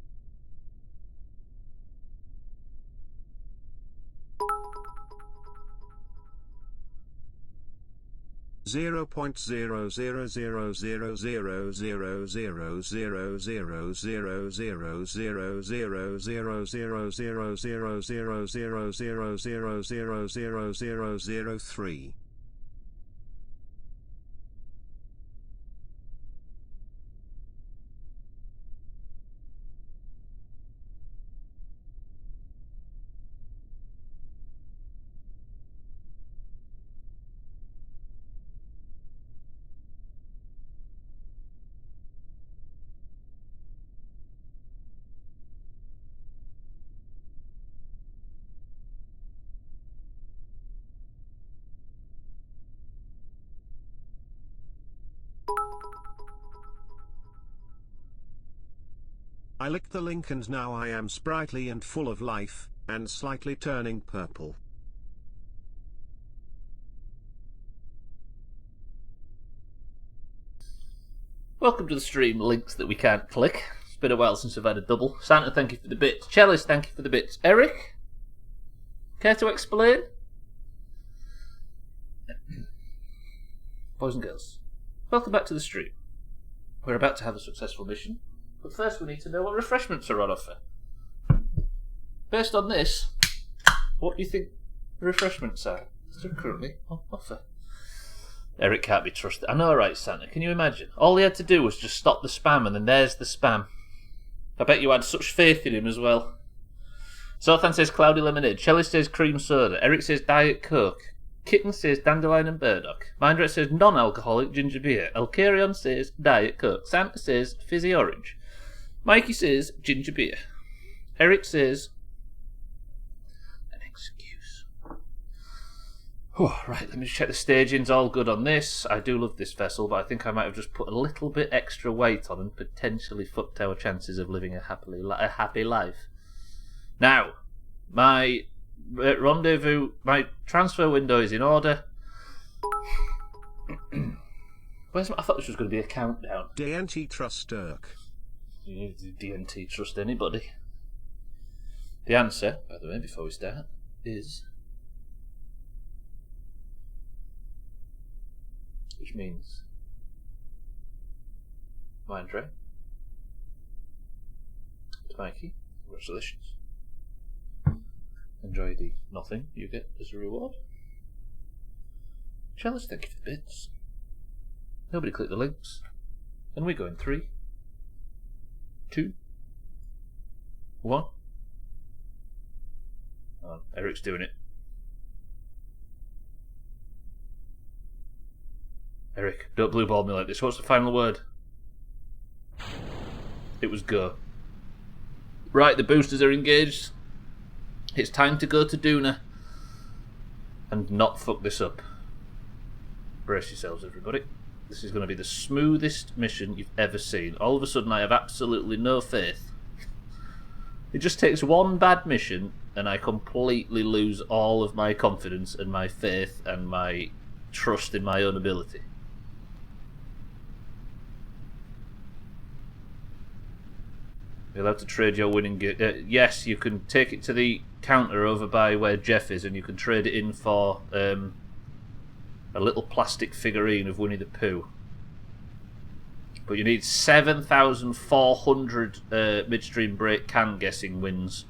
0.000000000000000000003. I licked the link and now I am sprightly and full of life, and slightly turning purple. Welcome to the stream, links that we can't click. It's been a while since I've had a double. Santa, thank you for the bits. Cellist, thank you for the bits. Eric? Care to explain? Boys and girls, welcome back to the stream. We're about to have a successful mission, but first we need to know what refreshments are on offer. Based on this, what do you think the refreshments are that are currently on offer? Eric can't be trusted. I know, right, Santa? Can you imagine? All he had to do was just stop the spam, and then there's the spam. I bet you had such faith in him as well. Zoltan says cloudy lemonade. Shelley says cream soda. Eric says Diet Coke. Kitten says dandelion and burdock. Mindrat says non-alcoholic ginger beer. Elkarion says Diet Coke. Santa says fizzy orange. Mikey says ginger beer. Eric says an excuse. Oh, right, let me just check the staging's all good on this. I do love this vessel, but I think I might have just put a little bit extra weight on and potentially fucked our chances of living a happy life. Now, my rendezvous, my transfer window is in order. Where's my, I thought this was going to be a countdown. DNT trust Dirk. You DNT trust anybody? The answer, by the way, before we start, is... which means... Mindray. To Mikey, congratulations. Enjoy the nothing you get as a reward. Chalice, thank you for the bits. Nobody click the links. And we go in 3, 2, 1. Oh, Eric's doing it. Eric, don't blue ball me like this. What's the final word? It was go. Right, the boosters are engaged. It's time to go to Duna and not fuck this up. Brace yourselves, everybody. This is going to be the smoothest mission you've ever seen. All of a sudden, I have absolutely no faith. It just takes one bad mission, and I completely lose all of my confidence and my faith and my trust in my own ability. You're allowed to trade your winning gear. Yes, you can take it to the counter over by where Jeff is, and you can trade it in for a little plastic figurine of Winnie the Pooh. But you need 7,400 midstream break can guessing wins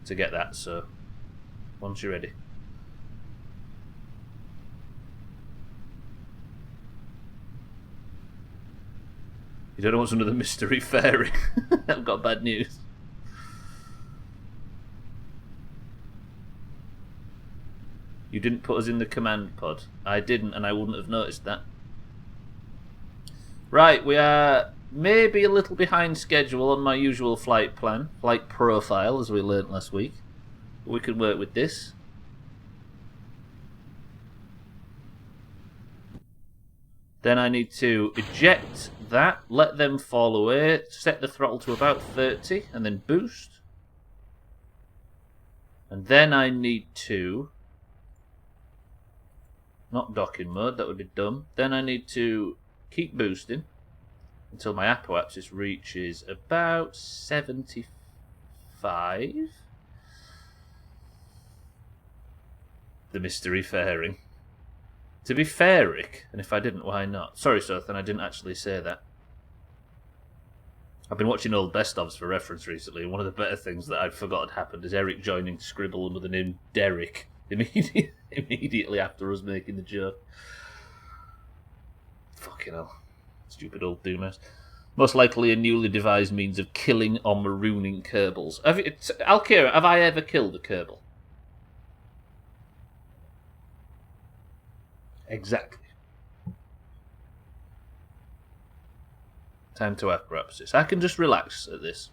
to get that, so once you're ready. You don't know what's under the mystery fairy. I've got bad news. You didn't put us in the command pod. I didn't, and I wouldn't have noticed that. Right, we are maybe a little behind schedule on my usual flight plan. Flight profile, as we learnt last week. But we can work with this. Then I need to eject that, let them fall away, set the throttle to about 30, and then boost. And then I need to... not docking mode, that would be dumb. Then I need to keep boosting until my apoapsis reaches about 75. The mystery fairing. To be fairic, and if I didn't, why not? Sorry, Sothan, I didn't actually say that. I've been watching old best-ofs for reference recently, and one of the better things that I'd forgot had happened is Eric joining Scribble under the name Derek immediately after us making the joke. Fucking hell. Stupid old Doomhaus. Most likely a newly devised means of killing or marooning Kerbals. Alkira, have I ever killed a Kerbal? Exactly. Time to apoapsis. I can just relax at this.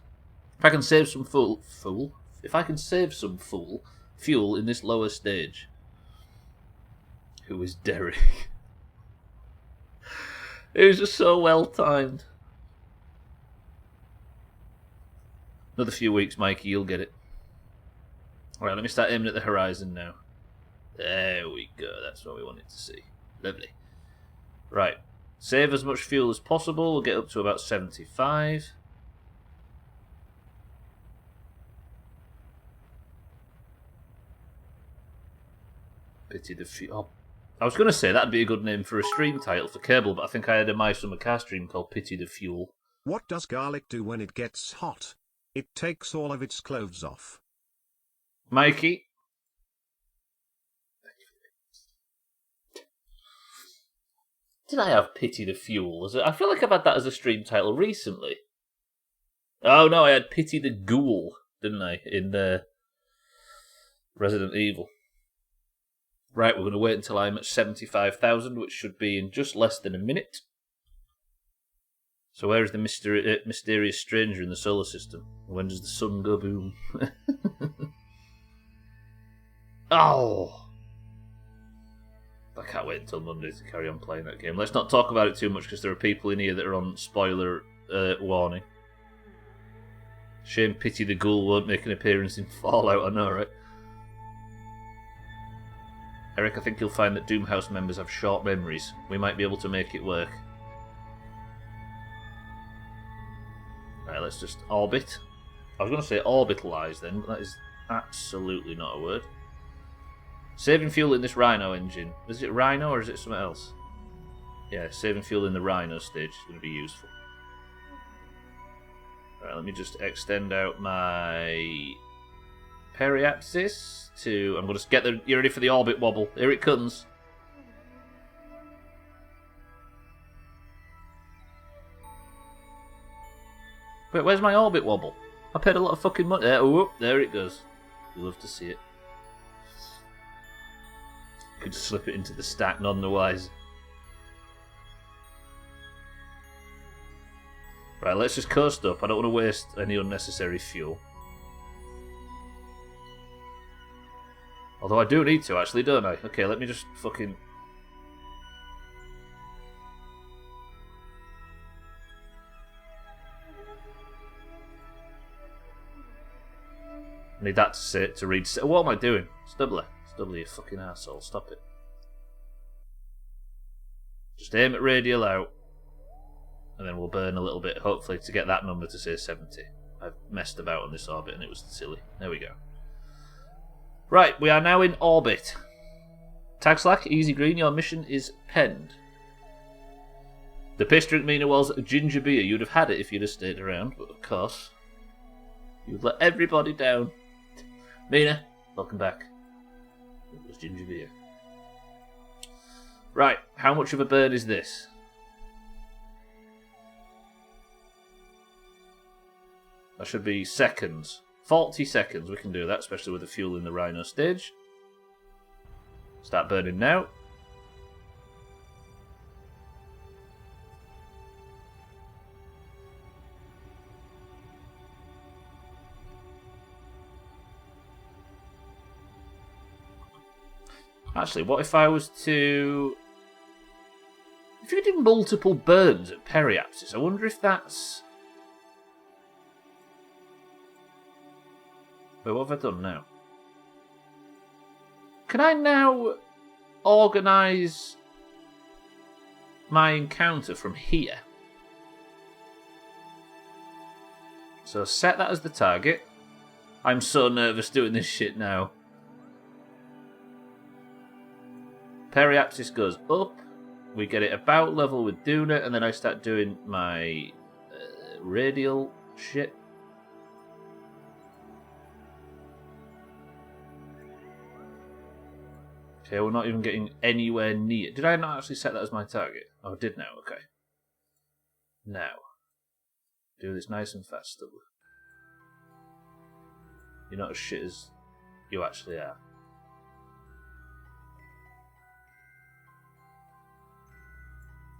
If I can save some if I can save some fuel in this lower stage. Who is Derek? It was just so well timed. Another few weeks, Mikey, you'll get it. Alright, let me start aiming at the horizon now. There we go, that's what we wanted to see. Lovely. Right, save as much fuel as possible. We'll get up to about 75. Pity the fuel. Oh, I was going to say that'd be a good name for a stream title for Kerbal, but I think I had a My Summer Car stream called Pity the Fuel. What does garlic do when it gets hot? It takes all of its clothes off. Mikey? Did I have Pity the Fuel? I feel like I've had that as a stream title recently. Oh no, I had Pity the Ghoul, didn't I, in Resident Evil. Right, we're going to wait until I'm at 75,000, which should be in just less than a minute. So where is the mysterious stranger in the solar system? When does the sun go boom? Oh! I can't wait until Monday to carry on playing that game. Let's not talk about it too much because there are people in here that are on spoiler warning. Shame Pity the Ghoul won't make an appearance in Fallout, I know, right? Eric, I think you'll find that Doomhaus members have short memories. We might be able to make it work. Right, let's just orbit. I was going to say orbitalize then, but that is absolutely not a word. Saving fuel in this Rhino engine. Is it Rhino or is it something else? Yeah, saving fuel in the Rhino stage is going to be useful. Right, let me just extend out my periapsis to... I'm going to get the... You ready for the orbit wobble? Here it comes. Wait, where's my orbit wobble? I paid a lot of fucking money. Oh, there it goes. You love to see it. Could slip it into the stack, none the wiser. Right, let's just coast up. I don't want to waste any unnecessary fuel. Although I do need to, actually, don't I? Okay, let me just fucking... I need that to read. What am I doing? Stubbler. Stubbler, you fucking arsehole. Stop it. Just aim at radial out. And then we'll burn a little bit, hopefully, to get that number to say 70. I've messed about on this orbit and it was silly. There we go. Right, we are now in orbit. Tag Slack, easy green, your mission is penned. The piss drink Mina was ginger beer. You'd have had it if you'd have stayed around, but of course, you'd let everybody down. Mina, welcome back. It was ginger beer. Right, how much of a burn is this? That should be seconds. 40 seconds, we can do that, especially with the fuel in the Rhino stage. Start burning now. Actually, what if I was to... If you did multiple burns at periapsis, I wonder if that's... Wait, what have I done now? Can I now organise my encounter from here? So set that as the target. I'm so nervous doing this shit now. Periapsis goes up. We get it about level with Duna, and then I start doing my radial shit. Okay, we're not even getting anywhere near. Did I not actually set that as my target? Oh, I did now, okay. Now. Do this nice and fast, Stubbler. You're not as shit as you actually are.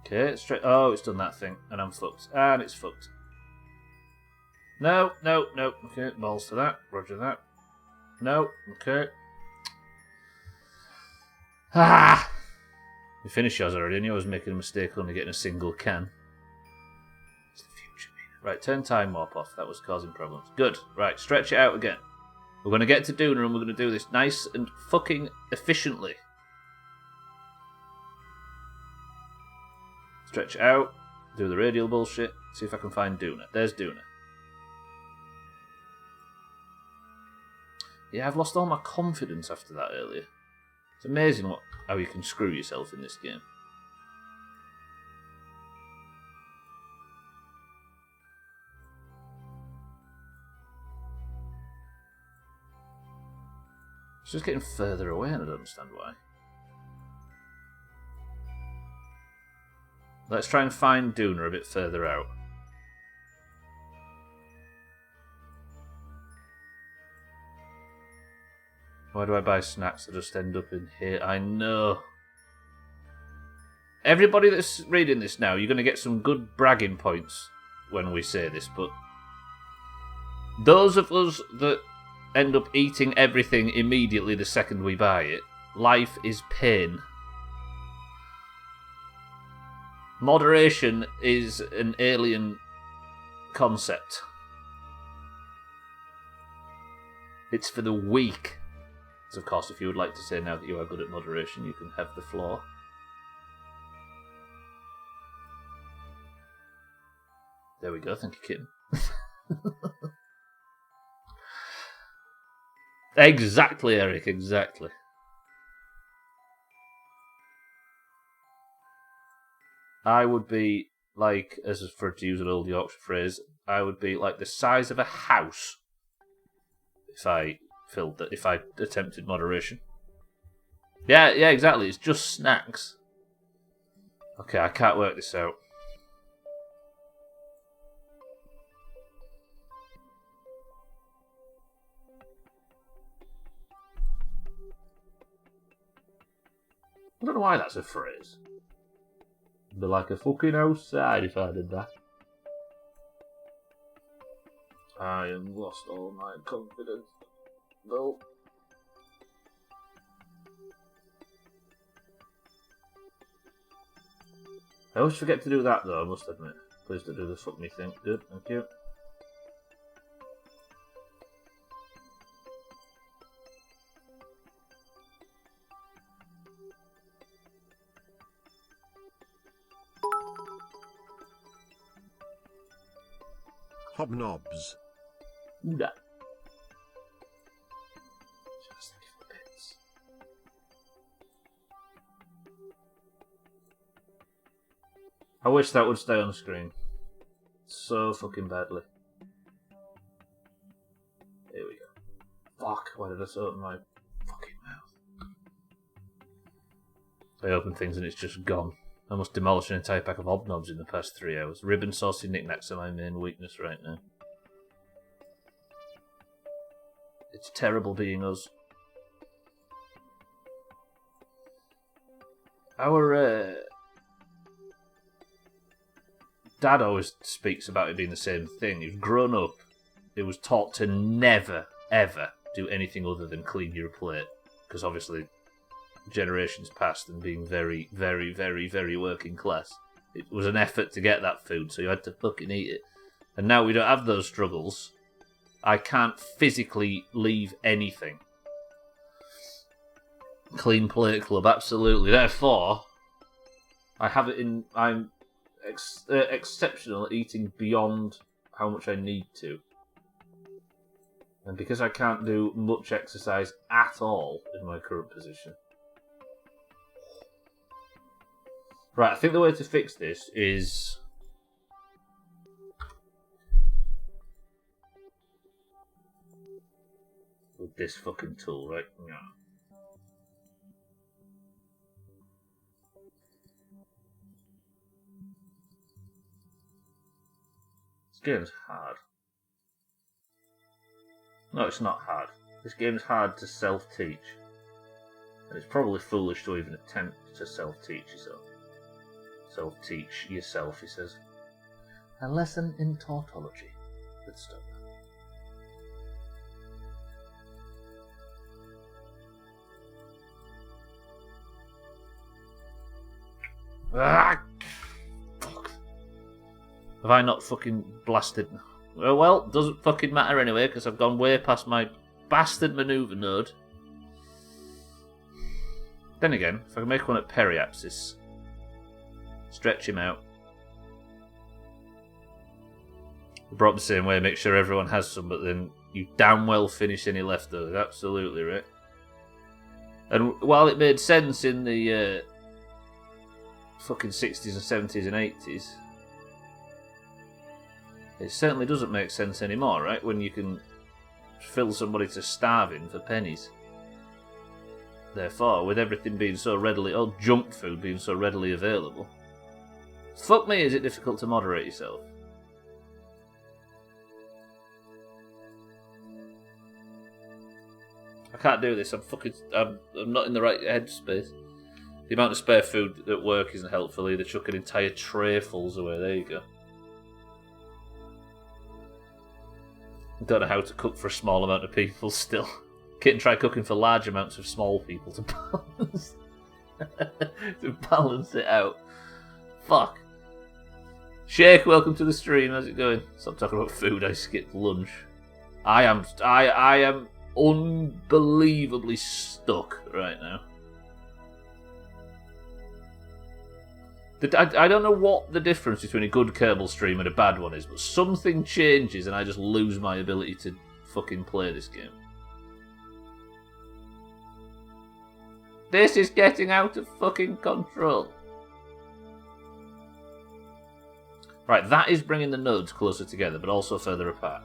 Okay, straight. Oh, it's done that thing, and I'm fucked. And it's fucked. No, no, no. Okay, balls to that. Roger that. No, okay. Ah! We finished yours already. I knew I was making a mistake only getting a single can. It's the future, Mina. Right, turn time warp off. That was causing problems. Good. Right, stretch it out again. We're going to get to Duna and we're going to do this nice and fucking efficiently. Stretch it out. Do the radial bullshit. See if I can find Duna. There's Duna. Yeah, I've lost all my confidence after that earlier. It's amazing how you can screw yourself in this game. It's just getting further away and I don't understand why. Let's try and find Duna a bit further out. Why do I buy snacks that just end up in here? I know. Everybody that's reading this now, you're going to get some good bragging points when we say this, but those of us that end up eating everything immediately the second we buy it, life is pain. Moderation is an alien concept. It's for the weak. So of course, if you would like to say now that you are good at moderation, you can have the floor. There we go, thank you, kitten. Exactly, Eric, exactly. I would be like, as for to use an old Yorkshire phrase, I would be like the size of a house if I if I attempted moderation. Yeah, exactly. It's just snacks. Okay, I can't work this out. I don't know why that's a phrase. It'd be like a fucking outside if I did that. I have lost all my confidence. No. I always forget to do that though, I must admit. Please don't do the fuck me thing. Good, thank you. Hobnobs. Ooh, that. I wish that would stay on screen. So fucking badly. Here we go. Fuck, why did I just open my fucking mouth? I open things and it's just gone. I must demolish an entire pack of hobnobs in the past 3 hours. Ribbon saucy knickknacks are my main weakness right now. It's terrible being us. Our Dad always speaks about it being the same thing. He's grown up. He was taught to never, ever do anything other than clean your plate. Because obviously, generations past and being very, very, very, very working class. It was an effort to get that food, so you had to fucking eat it. And now we don't have those struggles. I can't physically leave anything. Clean plate club, absolutely. Therefore, I have it in... I'm exceptional at eating beyond how much I need to. And because I can't do much exercise at all in my current position. Right, I think the way to fix this is... with this fucking tool, right? Yeah. This game's hard. No, it's not hard. This game's hard to self-teach. And it's probably foolish to even attempt to self-teach yourself. Self-teach yourself, he says. A lesson in tautology with Stubbler. Ah! Fuck. Have I not fucking blasted... Well, doesn't fucking matter anyway, because I've gone way past my bastard manoeuvre node. Then again, if I can make one at periapsis, stretch him out. Brought the same way, make sure everyone has some, but then you damn well finish any leftovers. Absolutely, right? And while it made sense in the fucking 60s and 70s and 80s, it certainly doesn't make sense anymore, right? When you can fill somebody to starving for pennies. Therefore, with everything being so readily, all junk food being so readily available, fuck me, is it difficult to moderate yourself? I can't do this. I'm not in the right headspace. The amount of spare food at work isn't helpful either. Chuck an entire tray fulls away. There you go. Don't know how to cook for a small amount of people still. Can't try cooking for large amounts of small people to balance to balance it out. Fuck. Shake, welcome to the stream. How's it going? Stop talking about food. I skipped lunch. I am unbelievably stuck right now. I don't know what the difference between a good Kerbal stream and a bad one is, but something changes and I just lose my ability to fucking play this game. This is getting out of fucking control. Right, that is bringing the nodes closer together, but also further apart.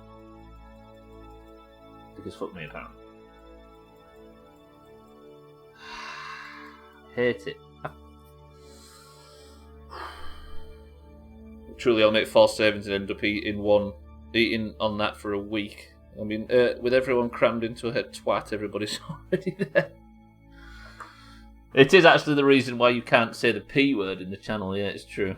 Because fuck me, apparently. Hate it. Truly, I'll make 4 savings and end up eating on that for a week. I mean, with everyone crammed into a head twat, everybody's already there. It is actually the reason why you can't say the P word in the channel, yeah, it's true.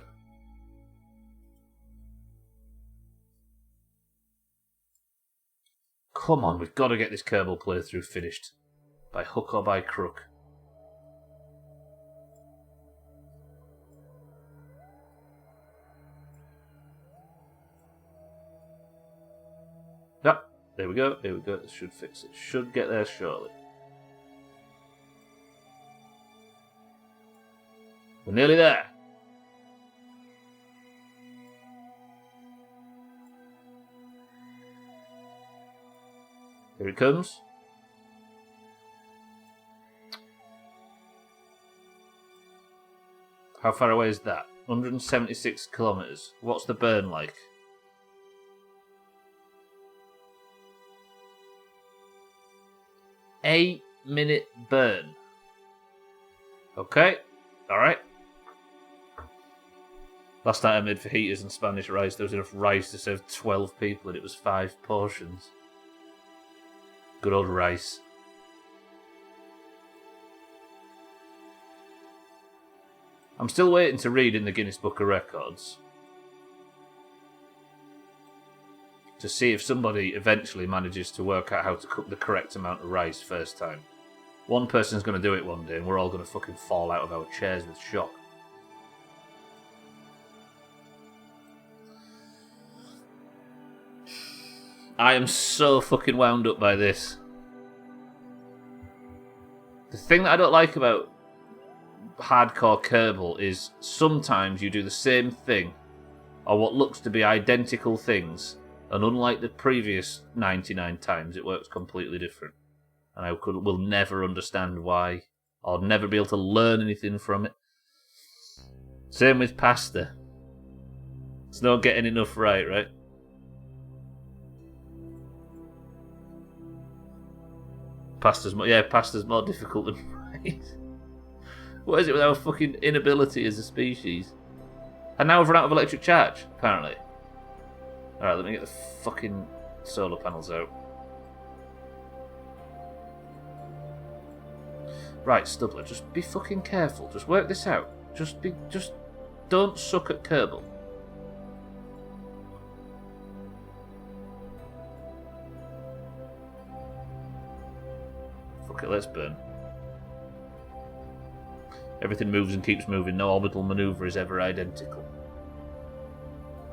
Come on, we've got to get this Kerbal playthrough finished. By hook or by crook. Yep, there we go, here we go. This should fix it. Should get there shortly. We're nearly there. Here it comes. How far away is that? 176 kilometres. What's the burn like? Eight-minute burn. Okay. Alright. Last night I made fajitas and Spanish rice. There was enough rice to serve 12 people and it was 5 portions. Good old rice. I'm still waiting to read in the Guinness Book of Records to see if somebody eventually manages to work out how to cook the correct amount of rice first time. One person's going to do it one day and we're all going to fucking fall out of our chairs with shock. I am so fucking wound up by this. The thing that I don't like about hardcore Kerbal is sometimes you do the same thing or what looks to be identical things, and unlike the previous 99 times it works completely different, and I will never understand why or never be able to learn anything from it. Same with pasta. It's not getting enough right? Pasta's more difficult than rice. What is it with our fucking inability as a species? And now we've run out of electric charge, apparently. Alright, let me get the fucking solar panels out. Right, Stubbler, just be fucking careful. Just work this out. Just don't suck at Kerbal. Fuck it, let's burn. Everything moves and keeps moving. No orbital maneuver is ever identical.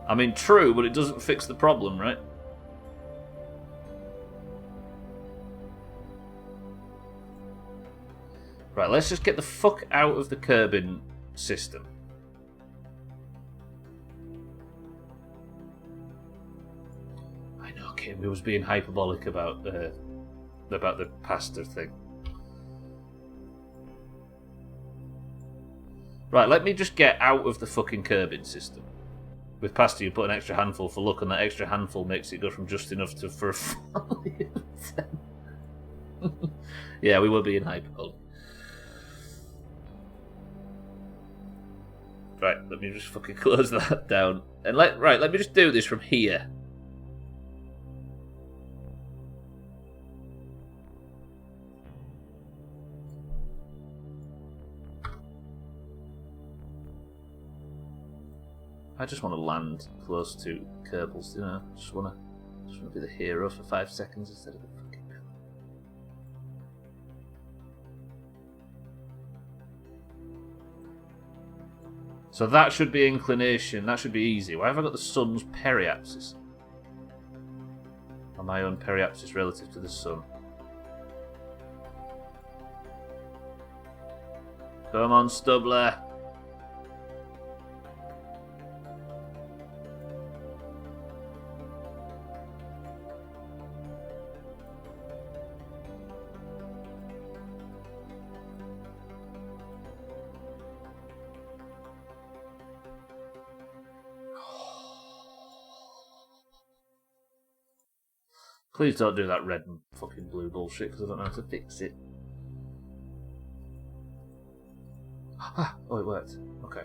I mean, true, but it doesn't fix the problem, right? Right, let's just get the fuck out of the Kerbin system. I know, Kim, we was being hyperbolic about the pasta thing. Right, let me just get out of the fucking Kerbin system. With pasta, you put an extra handful for luck, and that extra handful makes it go from just enough to for a family of 10. Yeah, we were being hyperbolic. Right, let me just fucking close that down. And let me just do this from here. I just want to land close to Kerbals, you know. Just want to be the hero for 5 seconds instead of the fucking villain. So that should be inclination. That should be easy. Why have I got the sun's periapsis? Or my own periapsis relative to the sun? Come on, Stubbler. Please don't do that red and fucking blue bullshit, because I don't know how to fix it. Oh, it worked. Okay.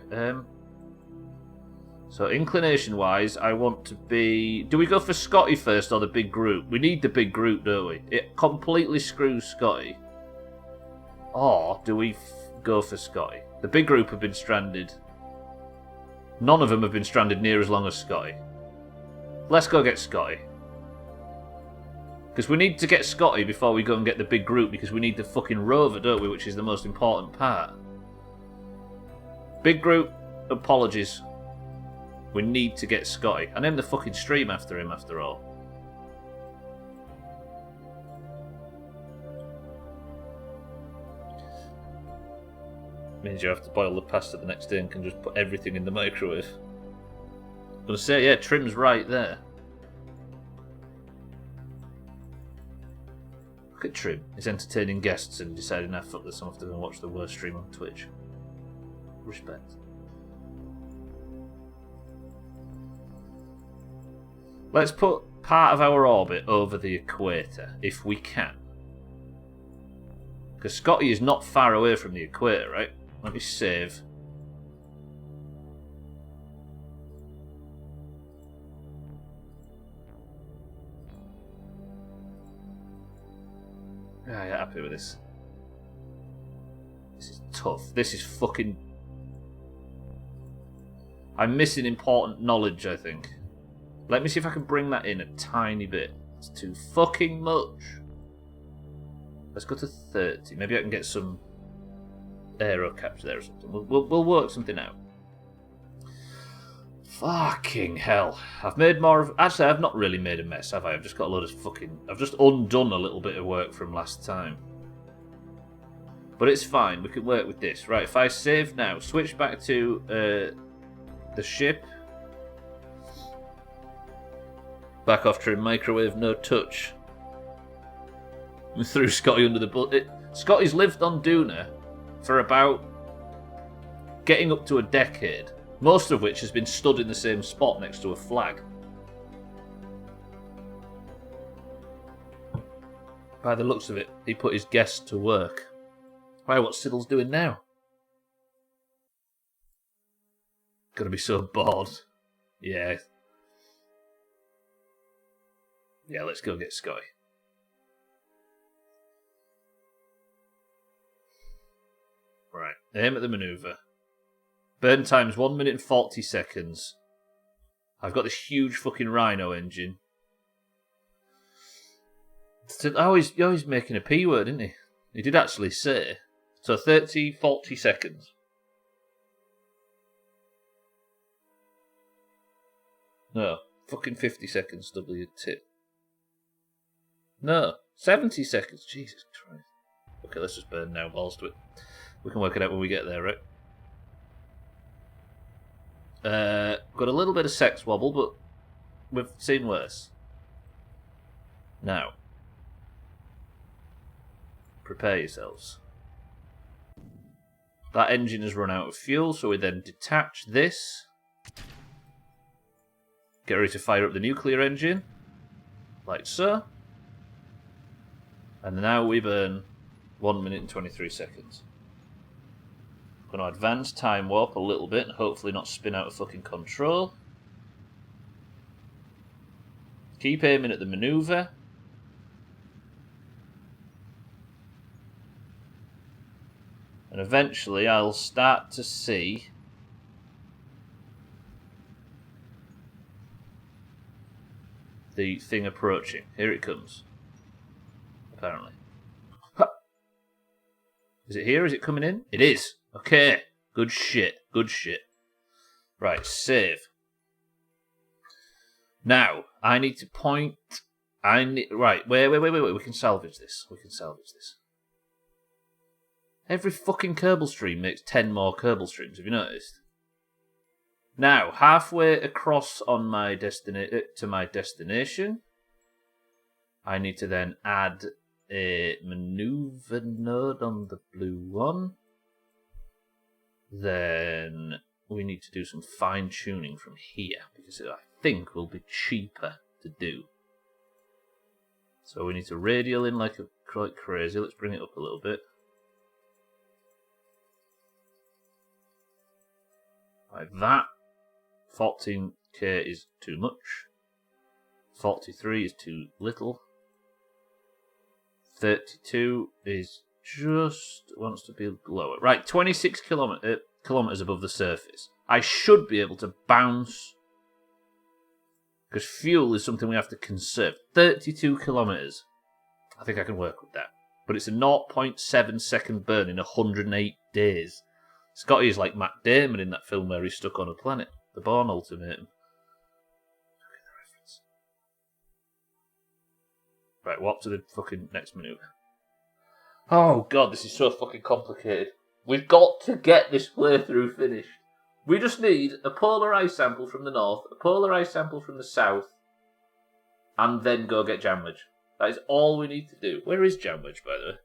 So inclination-wise, I want to be... Do we go for Scotty first or the big group? We need the big group, don't we? It completely screws Scotty. Or do we go for Scotty? The big group have been stranded. None of them have been stranded near as long as Scotty. Let's go get Scotty. Because we need to get Scotty before we go and get the big group, because we need the fucking rover, don't we? Which is the most important part. Big group, apologies. We need to get Scotty. I named the fucking stream after him, after all. Means you have to boil the pasta the next day and can just put everything in the microwave. I'm going to say, yeah, trim's right there. bit trim. He's entertaining guests and deciding, nah, fuck this, I'm going to have to go and watch the worst stream on Twitch. Respect. Let's put part of our orbit over the equator, if we can. Because Scotty is not far away from the equator, right? Let me save. Yeah, happy with this. This is tough. This is fucking... I'm missing important knowledge, I think. Let me see if I can bring that in a tiny bit. It's too fucking much. Let's go to 30. Maybe I can get some aero capture there or something. We'll work something out. Fucking hell. I've made more of... Actually, I've not really made a mess, have I? I've just got a load of fucking... I've just undone a little bit of work from last time. But it's fine. We can work with this. Right, if I save now, switch back to the ship. Back off trim, microwave, no touch. We threw Scotty under the bus. Scotty's lived on Duna for about getting up to a decade, most of which has been stood in the same spot next to a flag. By the looks of it, he put his guests to work. Why, what's Siddle's doing now? Gonna be so bored. Yeah. Yeah, let's go get Scotty. Right, aim at the manoeuvre. Burn time's 1 minute and 40 seconds. I've got this huge fucking Rhino engine. Oh, he's making a P word, isn't he? He did actually say. So 40 seconds. No, fucking 50 seconds, W tip. No, 70 seconds. Jesus Christ. Okay, let's just burn now, balls to it. We can work it out when we get there, right? Got a little bit of sex wobble, but we've seen worse. Now, prepare yourselves. That engine has run out of fuel, so we then detach this. Get ready to fire up the nuclear engine, like so. And now we burn 1 minute and 23 seconds. I'm going to advance time warp a little bit and hopefully not spin out of fucking control. Keep aiming at the manoeuvre. And eventually I'll start to see the thing approaching. Here it comes. Apparently. Ha! Is it here? Is it coming in? It is. Okay. Good shit. Good shit. Right, save. Now, I need to point... Right, wait. We can salvage this. Every fucking Kerbal stream makes 10 more Kerbal streams, have you noticed? Now, halfway across on my to my destination, I need to then add a maneuver node on the blue one. Then we need to do some fine-tuning from here, because I think will be cheaper to do. So we need to radial in like crazy. Let's bring it up a little bit. Like that. 14k is too much. 43 is too little. 32 is just wants to be lower. Right, 26 kilometers above the surface. I should be able to bounce, because fuel is something we have to conserve. 32 kilometers. I think I can work with that. But it's a 0.7 second burn in 108 days. Scotty is like Matt Damon in that film where he's stuck on a planet. The Bourne Ultimatum. Right, what to the fucking next manoeuvre? Oh god, this is so fucking complicated. We've got to get this playthrough finished. We just need a polar ice sample from the north, a polar ice sample from the south, and then go get Jamwich. That is all we need to do. Where is Jamwedge, by the way?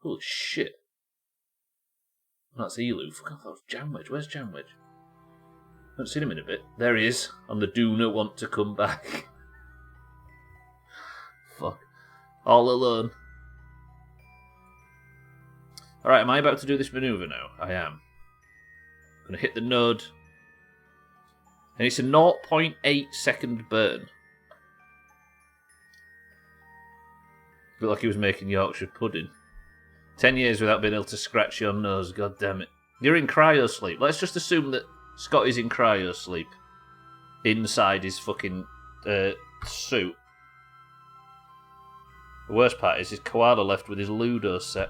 Holy shit. That's Elu. Fuck off, that was Jamwedge. Where's Jamwedge? I haven't seen him in a bit. There he is, on the Do Not Want to Come Back. Fuck. All alone. Alright, am I about to do this manoeuvre now? I am. I'm going to hit the node. And it's a 0.8 second burn. Looked like he was making Yorkshire pudding. 10 years without being able to scratch your nose, god damn it. You're in cryo sleep. Let's just assume that Scotty's in cryo sleep. Inside his fucking suit. The worst part is his koala left with his Ludo set.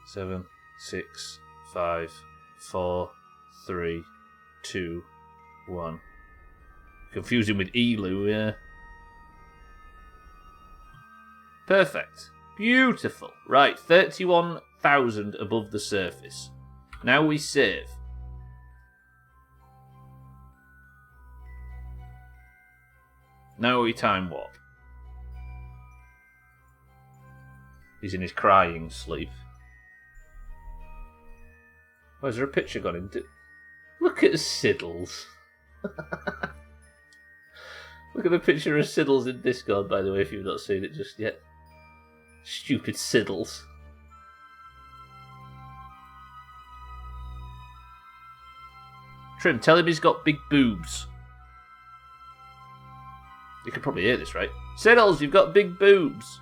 7, 6, 5, 4, 3, 2, 1. Confuse him with Elu, yeah. Perfect. Beautiful. Right, 31,000 above the surface. Now we save. Now we time warp. He's in his crying sleep. Oh, is there a picture gone into... Look at Siddles. Look at the picture of Siddles in Discord, by the way, if you've not seen it just yet. Stupid Siddles. Trim, tell him he's got big boobs. You can probably hear this, right? Siddles, you've got big boobs.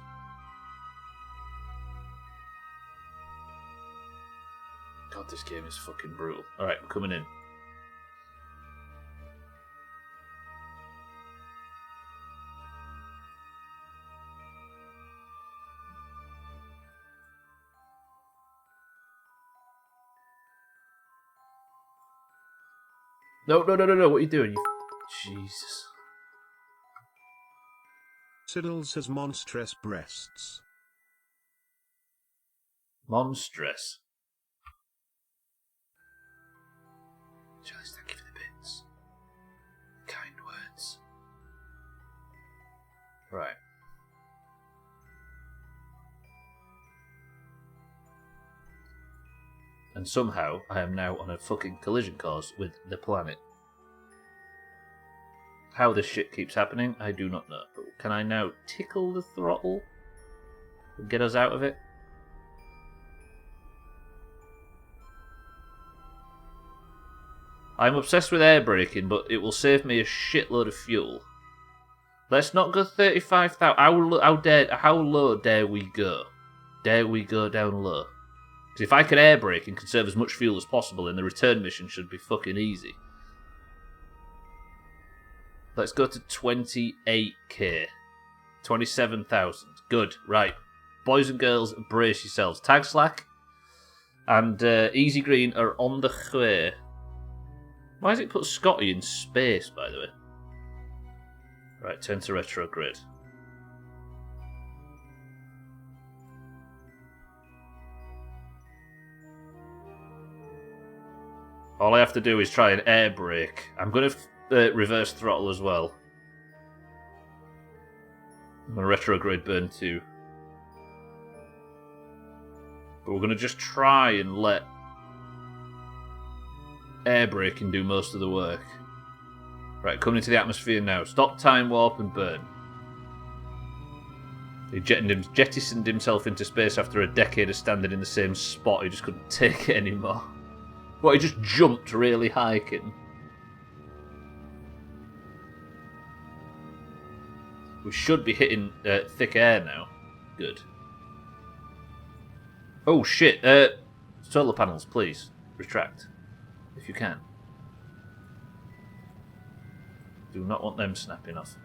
God, this game is fucking brutal. Alright, we're coming in. No, what are you doing? Jesus. Siddles has monstrous breasts. Monstrous. Charles, thank you for the bits. Kind words. Right. And somehow I am now on a fucking collision course with the planet. How this shit keeps happening, I do not know. But can I now tickle the throttle and get us out of it? I'm obsessed with air braking, but it will save me a shitload of fuel. Let's not go 35,000. How low dare we go? Dare we go down low? Because if I can air brake and conserve as much fuel as possible, then the return mission should be fucking easy. Let's go to 28k. 27,000. Good, right. Boys and girls, brace yourselves. Tag Slack and Easy Green are on the way. Why has it put Scotty in space, by the way? Right, turn to retrograde. All I have to do is try and air brake. I'm going to reverse throttle as well. I'm going to retrograde burn 2. But we're going to just try and let air braking do most of the work. Right, coming into the atmosphere now. Stop, time warp, and burn. He jettisoned himself into space after a decade of standing in the same spot. He just couldn't take it anymore. What, he just jumped really high, kitten? We should be hitting thick air now. Good. Oh, shit. Solar panels, please. Retract. If you can. Do not want them snapping off.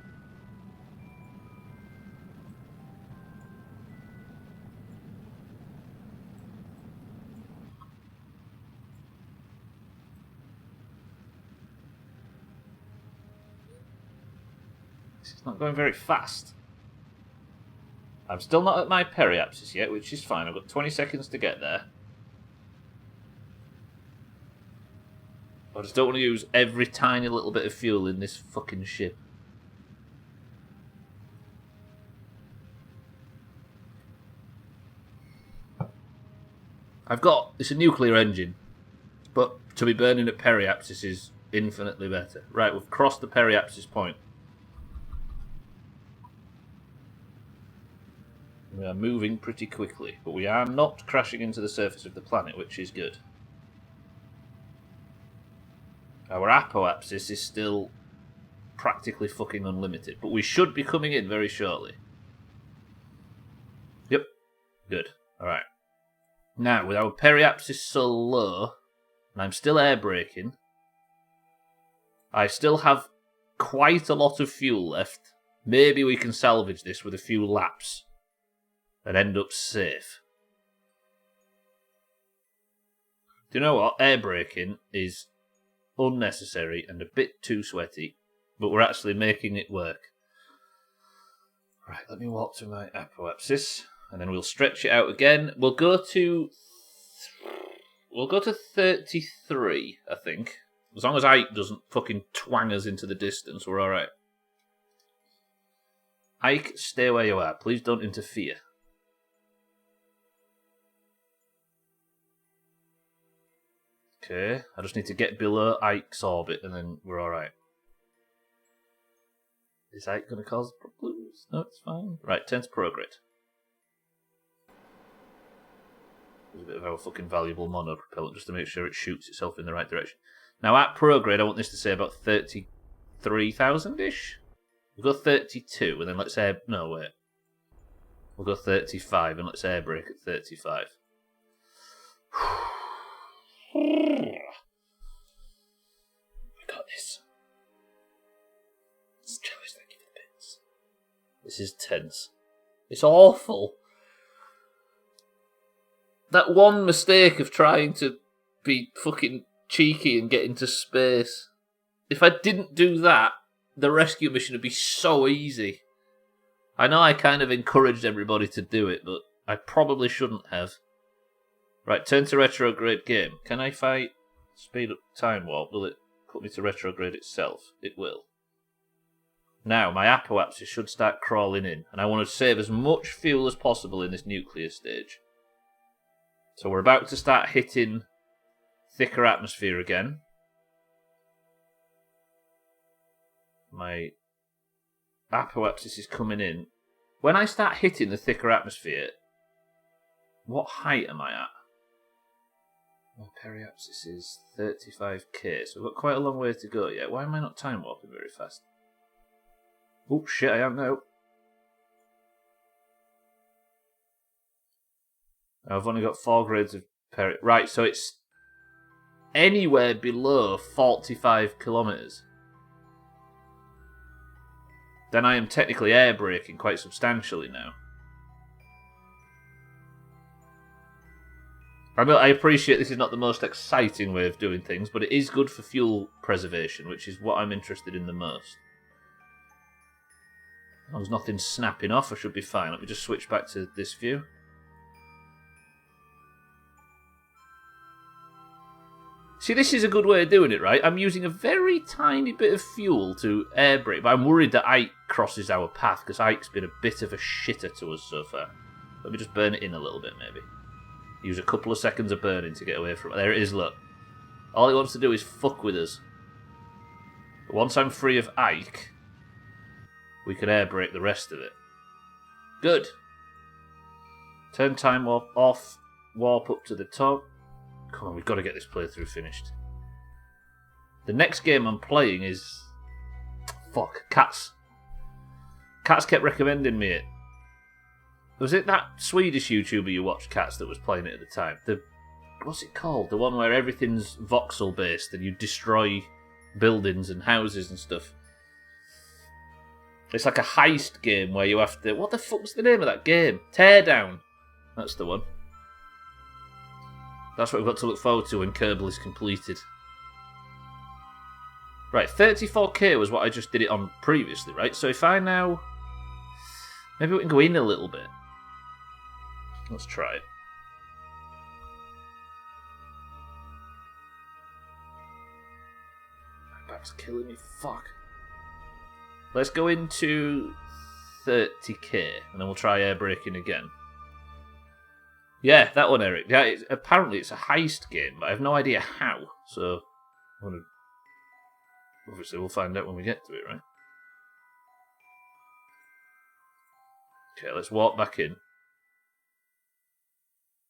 It's not going very fast. I'm still not at my periapsis yet, which is fine. I've got 20 seconds to get there. I just don't want to use every tiny little bit of fuel in this fucking ship. It's a nuclear engine, but to be burning at periapsis is infinitely better. Right, we've crossed the periapsis point. We are moving pretty quickly, but we are not crashing into the surface of the planet, which is good. Our apoapsis is still practically fucking unlimited, but we should be coming in very shortly. Yep, good. Alright. Now, with our periapsis so low, and I'm still air braking, I still have quite a lot of fuel left. Maybe we can salvage this with a few laps and end up safe. Do you know what? Air braking is unnecessary and a bit too sweaty, but we're actually making it work. Right, let me walk to my apoapsis, and then we'll stretch it out again. We'll go to 33, I think. As long as Ike doesn't fucking twang us into the distance, we're alright. Ike, stay where you are. Please don't interfere. Okay, I just need to get below Ike's orbit and then we're alright. Is Ike going to cause problems? No, it's fine. Right, turn to prograde. There's a bit of our fucking valuable mono propellant just to make sure it shoots itself in the right direction. Now at prograde, I want this to say about 33,000-ish? We'll go 32 and then let's air... No, wait. We'll go 35 and let's air brake at 35. We got this. Travis, thank you for the bits. This is tense. It's awful. That one mistake of trying to be fucking cheeky and get into space. If I didn't do that, the rescue mission would be so easy. I know I kind of encouraged everybody to do it, but I probably shouldn't have. Right, turn to retrograde game. Can I fight speed up time warp? Will it put me to retrograde itself? It will. Now, my apoapsis should start crawling in, and I want to save as much fuel as possible in this nuclear stage. So we're about to start hitting thicker atmosphere again. My apoapsis is coming in. When I start hitting the thicker atmosphere, what height am I at? My periapsis is 35k, so we've got quite a long way to go yet. Why am I not time warping very fast? Oh shit, I am now. I've only got 4 grades of peri... Right, so it's anywhere below 45 kilometres. Then I am technically air braking quite substantially now. I appreciate this is not the most exciting way of doing things, but it is good for fuel preservation, which is what I'm interested in the most. As long as nothing's snapping off, I should be fine. Let me just switch back to this view. See, this is a good way of doing it, right? I'm using a very tiny bit of fuel to air brake, but I'm worried that Ike crosses our path, because Ike's been a bit of a shitter to us so far. Let me just burn it in a little bit, maybe. Use a couple of seconds of burning to get away from it. There it is, look. All it wants to do is fuck with us. But once I'm free of Ike, we can air brake the rest of it. Good. Turn time warp off. Warp up to the top. Come on, we've got to get this playthrough finished. The next game I'm playing is... Fuck, Cats. Cats kept recommending me it. Was it that Swedish YouTuber you watched, Cats, that was playing it at the time? What's it called? The one where everything's voxel-based and you destroy buildings and houses and stuff. It's like a heist game where you have to... What the fuck's the name of that game? Teardown. That's the one. That's what we've got to look forward to when Kerbal is completed. Right, 34k was what I just did it on previously, right? So if I now... Maybe we can go in a little bit. Let's try it. My back's killing me, fuck. Let's go into 30k, and then we'll try air braking again. Yeah, that one, Eric. Yeah, apparently it's a heist game, but I have no idea how. So, obviously we'll find out when we get to it, right? Okay, let's walk back in.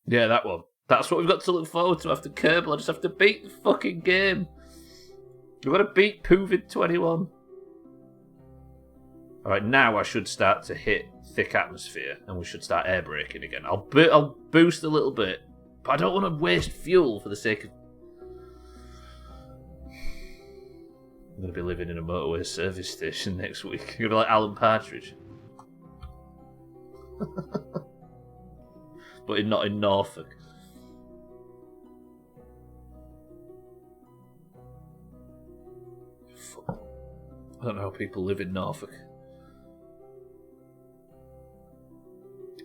Yeah, that one. That's what we've got to look forward to after Kerbal. I just have to beat the fucking game. We've got to beat COVID-21. Alright, now I should start to hit thick atmosphere, and we should start air braking again. I'll boost a little bit, but I don't want to waste fuel for the sake of... I'm going to be living in a motorway service station next week. I'm going to be like Alan Partridge. But not in Norfolk. I don't know how people live in Norfolk.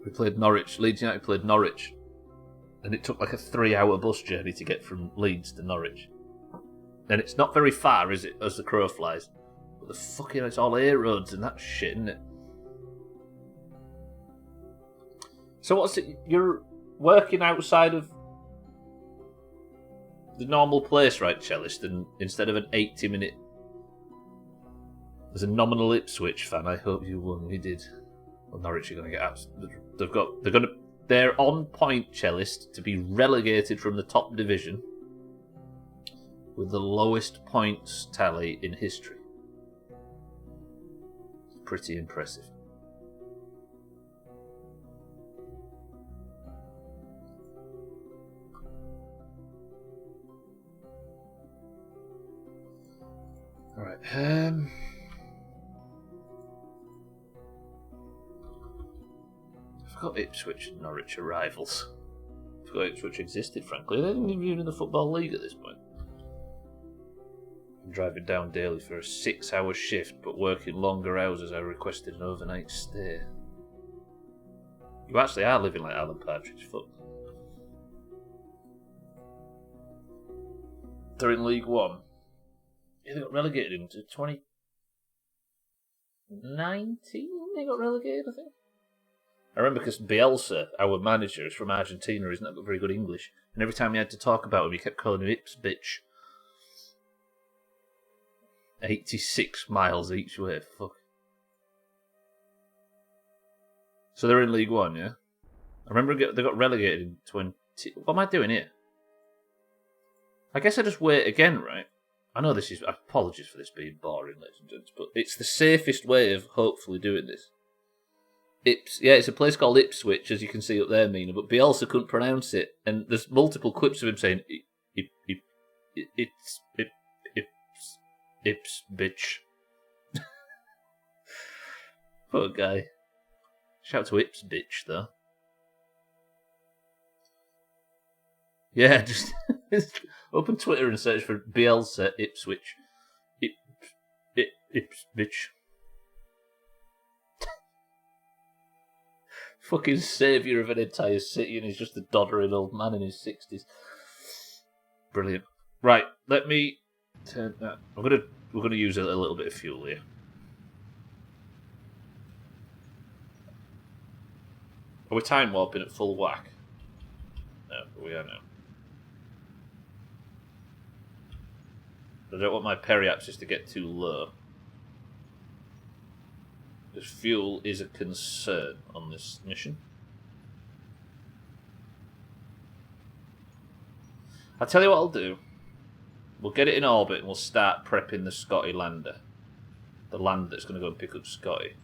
We played Norwich. Leeds United played Norwich. And it took like a 3-hour bus journey to get from Leeds to Norwich. And it's not very far, is it, as the crow flies? But it's all air roads and that shit, isn't it? So what's it? You're working outside of the normal place, right, Cellist? And instead of an 80-minute... As a nominal Ipswich fan, I hope you won. We did. Well, Norwich are going to get they're on point, Cellist, to be relegated from the top division with the lowest points tally in history. It's pretty impressive. Alright, I forgot Ipswich and Norwich are rivals. I forgot Ipswich existed, frankly. They're not even in the Football League at this point. I'm driving down daily for a 6-hour shift, but working longer hours as I requested an overnight stay. You actually are living like Alan Partridge. Fuck. They're in League One. Yeah, they got relegated into 2019. They got relegated, I think. I remember because Bielsa, our manager, is from Argentina. He's not got very good English, and every time he had to talk about him, he kept calling him Ips bitch. 86 miles each way. Fuck. So they're in League One, yeah. I remember they got relegated in 20. What am I doing here? I guess I just wait again, right? I know this is... Apologies for this being boring, ladies and gents, but it's the safest way of hopefully doing this. It's a place called Ipswich, as you can see up there, Mina, but Bielsa couldn't pronounce it, and there's multiple clips of him saying, Ips, bitch. Poor guy. Shout to Ips, bitch, though. Yeah, just open Twitter and search for Bielsa Ipswich. Ips, bitch. Fucking saviour of an entire city, and he's just a doddering old man in his 60s. Brilliant. Right, let me turn that. We're gonna use a little bit of fuel here. Are we time warping at full whack? No, but we are now. I don't want my periapsis to get too low. Because fuel is a concern on this mission. I'll tell you what I'll do. We'll get it in orbit and we'll start prepping the Scotty lander. The lander that's going to go and pick up Scotty.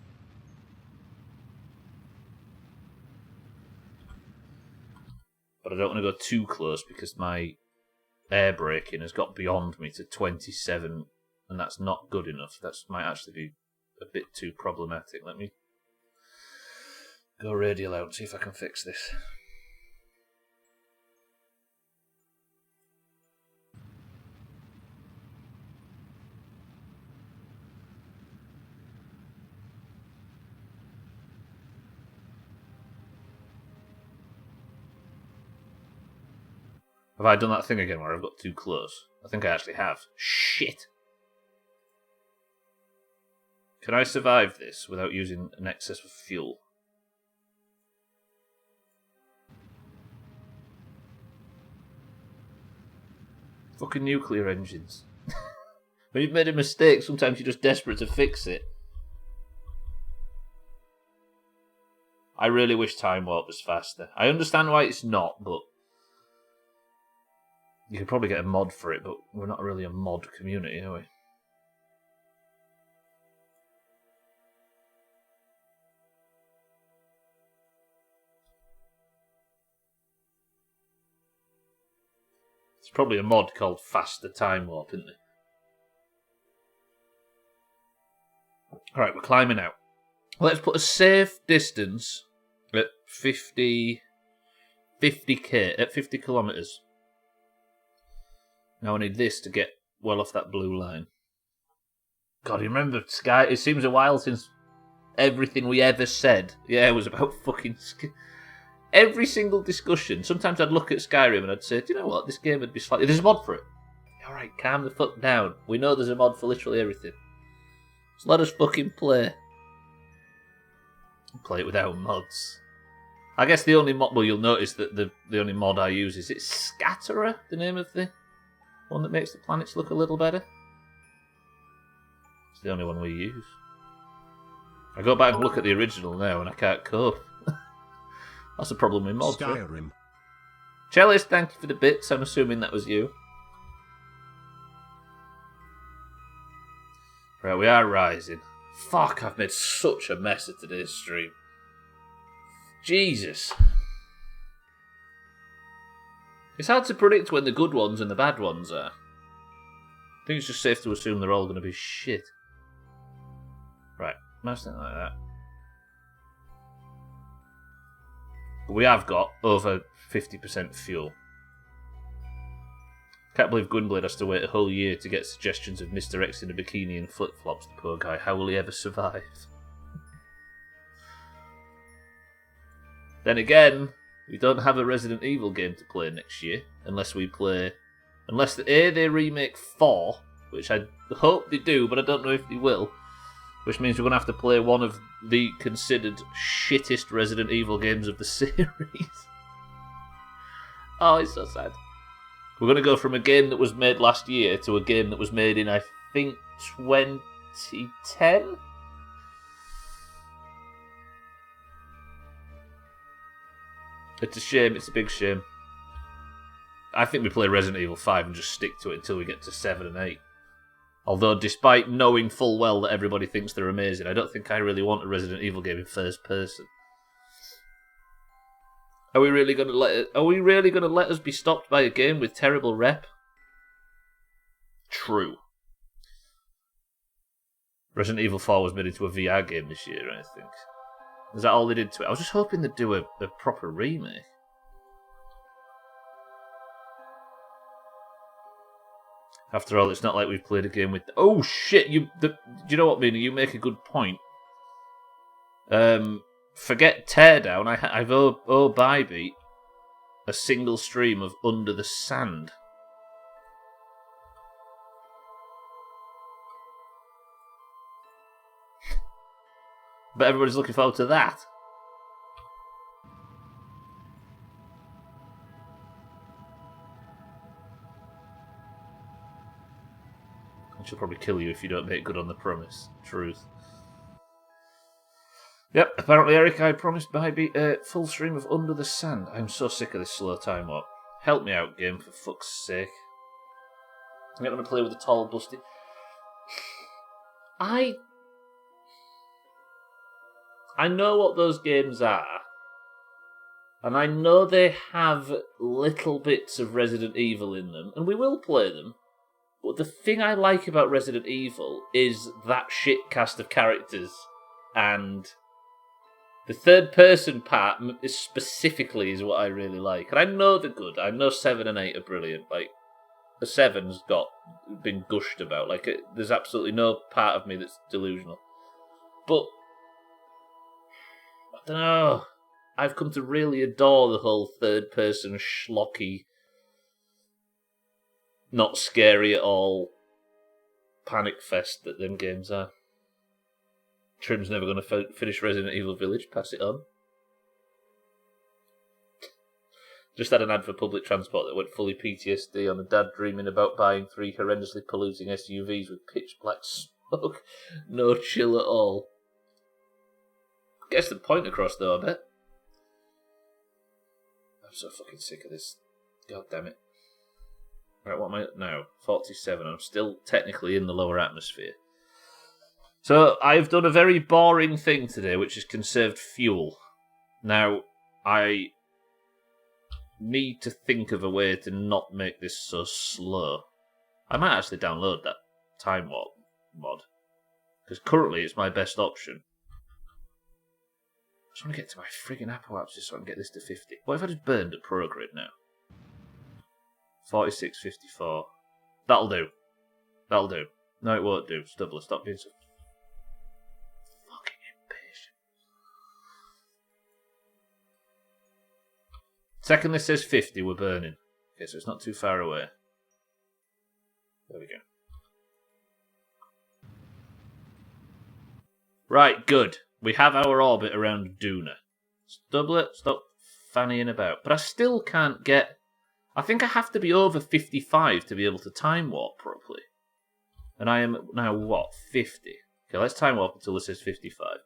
But I don't want to go too close because my air braking has got beyond me to 27, and that's not good enough. That might actually be a bit too problematic. Let me go radial out and see if I can fix this. Have I done that thing again where I've got too close? I think I actually have. Shit! Can I survive this without using an excess of fuel? Fucking nuclear engines. When you've made a mistake, sometimes you're just desperate to fix it. I really wish Time Warp was faster. I understand why it's not, but you could probably get a mod for it, but we're not really a mod community, are we? It's probably a mod called Faster Time Warp, isn't it? Alright, we're climbing out. Let's put a safe distance at 50 kilometres. Now I need this to get well off that blue line. God, you remember Sky? It seems a while since everything we ever said, was about fucking every single discussion. Sometimes I'd look at Skyrim and I'd say, do you know what? This game would be slightly... There's a mod for it. Alright, calm the fuck down. We know there's a mod for literally everything. So let us fucking play. Play it without mods. I guess the only mod... Well, you'll notice that the only mod I use is... It's Scatterer, the name of the one that makes the planets look a little better. It's the only one we use. I go back and look at the original now and I can't cope. That's the problem with mods. Skyrim. Right? Cellist, thank you for the bits. I'm assuming that was you. Right, we are rising. Fuck, I've made such a mess of today's stream. Jesus. It's hard to predict when the good ones and the bad ones are. I think it's just safe to assume they're all going to be shit. Right, nice thing like that. But we have got over 50% fuel. Can't believe Gunblade has to wait a whole year to get suggestions of Mr. X in a bikini and flip-flops, the poor guy. How will he ever survive? Then again, we don't have a Resident Evil game to play next year, unless we play... Unless they remake 4, which I hope they do, but I don't know if they will, which means we're going to have to play one of the considered shittest Resident Evil games of the series. Oh, it's so sad. We're going to go from a game that was made last year to a game that was made in, I think, 2010? It's a shame, it's a big shame. I think we play Resident Evil 5 and just stick to it until we get to 7 and 8. Although, despite knowing full well that everybody thinks they're amazing, I don't think I really want a Resident Evil game in first person. Are we really going to let us be stopped by a game with terrible rep? True. Resident Evil 4 was made into a VR game this year, I think. Is that all they did to it? I was just hoping they'd do a proper remake. After all, it's not like we've played a game with... Oh, shit! Do you know what, Mina? You make a good point. Forget Teardown. I've Bybeat a single stream of Under the Sand. But everybody's looking forward to that. I she'll probably kill you if you don't make good on the promise. Truth. Yep, apparently, Eric, I promised Bybeat a full stream of Under the Sand. I'm so sick of this slow time warp. Help me out, game, for fuck's sake. I'm not going to play with the tall, busty. I know what those games are. And I know they have little bits of Resident Evil in them, and we will play them. But the thing I like about Resident Evil is that shit cast of characters, and the third-person part specifically is what I really like. And I know they're good. I know 7 and 8 are brilliant. Like, the 7's been gushed about. Like, there's absolutely no part of me that's delusional. But I don't know. I've come to really adore the whole third-person schlocky, not scary at all panic fest that them games are. Trim's never going to finish Resident Evil Village. Pass it on. Just had an ad for public transport that went fully PTSD on a dad dreaming about buying 3 horrendously polluting SUVs with pitch black smoke. No chill at all. Gets the point across though, I bet. I'm so fucking sick of this. God damn it. Right, what am I at now? 47. I'm still technically in the lower atmosphere. So, I've done a very boring thing today, which is conserved fuel. Now, I need to think of a way to not make this so slow. I might actually download that time warp mod, because currently it's my best option. I just want to get to my friggin' Apple apps just so I can get this to 50. What if I just burned at ProGrid now? 46.54. That'll do. That'll do. No, it won't do. Stubbler, stop being so fucking impatient. Second this says 50, we're burning. Okay, so it's not too far away. There we go. Right, good. We have our orbit around Duna. Stubbler, stop fannying about. But I still can't get... I think I have to be over 55 to be able to time warp properly. And I am now, what, 50? Okay, let's time warp until it says 55.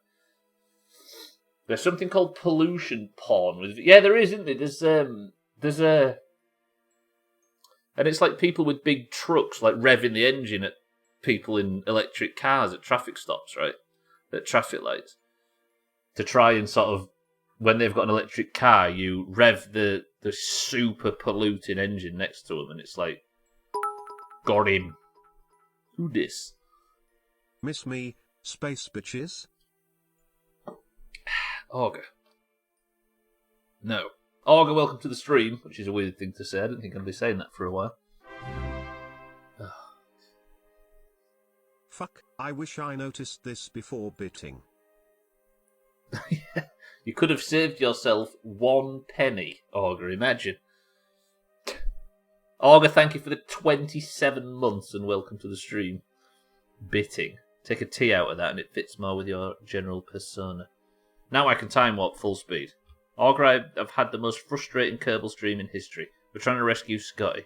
There's something called pollution porn. Yeah, there is, isn't there? There's a... And it's like people with big trucks, like revving the engine at people in electric cars at traffic stops, right? At traffic lights. To try and sort of, when they've got an electric car, you rev the super polluting engine next to them, and it's like, got him. Who dis? Miss me, space bitches? Augur. No. Augur, welcome to the stream, which is a weird thing to say. I don't think I'll be saying that for a while. Fuck, I wish I noticed this before bidding. You could have saved yourself 1 penny, Augur, imagine. Augur, thank you for the 27 months and welcome to the stream. Bitting. Take a T out of that and it fits more with your general persona. Now I can time warp full speed. Augur, I've had the most frustrating Kerbal stream in history. We're trying to rescue Scotty.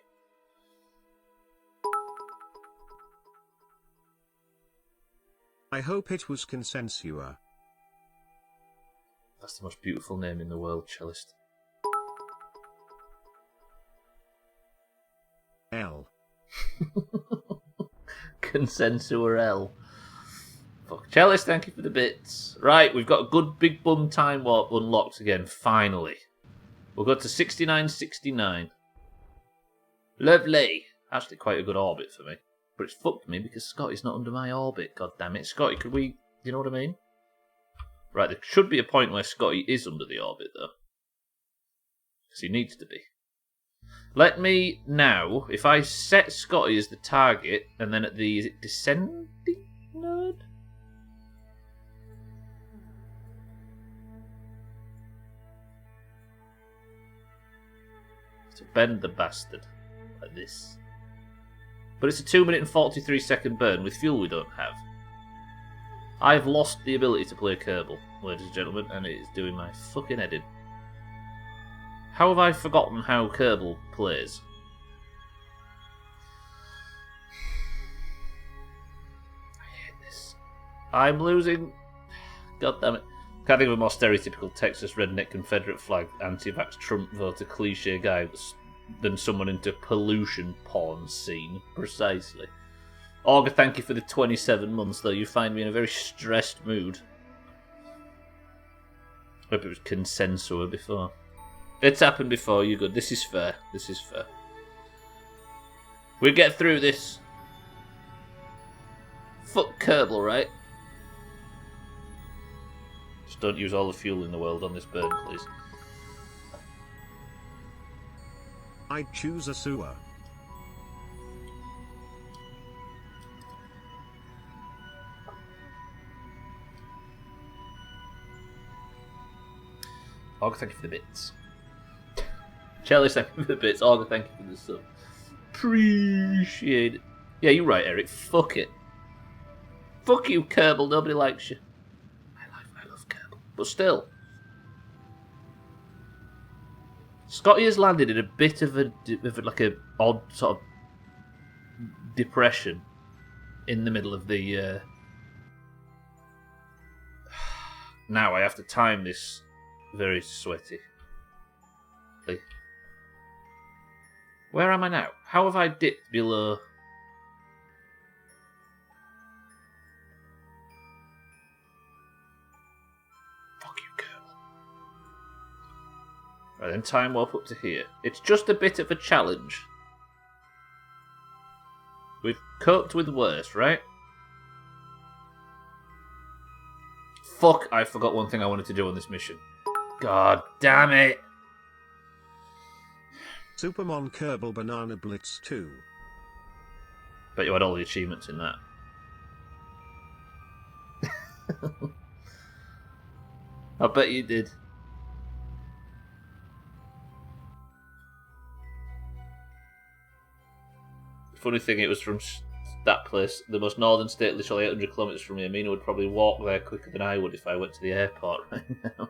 I hope it was Consensua. That's the most beautiful name in the world, cellist. L. Consensua L. Fuck. Cellist, thank you for the bits. Right, we've got a good big bum time warp unlocked again, finally. We'll go to 6969. Lovely. Actually quite a good orbit for me. But it's fucked me because Scotty's not under my orbit, god damn it. Scotty, could we... You know what I mean? Right, there should be a point where Scotty is under the orbit, though. Because he needs to be. Let me now, if I set Scotty as the target, and then at the... Is it descending node? To bend the bastard. Like this. But it's a 2 minute and 43 second burn with fuel we don't have. I've lost the ability to play Kerbal, ladies and gentlemen, and it is doing my fucking head in. How have I forgotten how Kerbal plays? I hate this. I'm losing. God damn it. Can't think of a more stereotypical Texas redneck Confederate flag, anti-vax Trump voter cliche guy than someone into pollution porn scene. Precisely. Augur, thank you for the 27 months, though. You find me in a very stressed mood. Hope it was Consensua before. It's happened before, you're good. This is fair. This is fair. We'll get through this. Fuck Kerbal, right? Just don't use all the fuel in the world on this burn, please. I'd choose a sewer. Augur, thank you for the bits. Chalice, thank you for the bits. Augur, thank you for the sub. Appreciate it. Yeah, you're right, Eric. Fuck it. Fuck you, Kerbal. Nobody likes you. I love Kerbal. But still. Scotty has landed in a bit of a odd sort of depression in the middle of the. Now I have to time this very sweaty. Where am I now? How have I dipped below? Fuck you, Kerbal. Right then, time warp up to here. It's just a bit of a challenge. We've coped with worse, right? Fuck, I forgot one thing I wanted to do on this mission. God damn it! Supermon Kerbal Banana Blitz 2. Bet you had all the achievements in that. I bet you did. Funny thing, it was from that place, the most northern state, literally 800 kilometres from here. Mina would probably walk there quicker than I would if I went to the airport right now.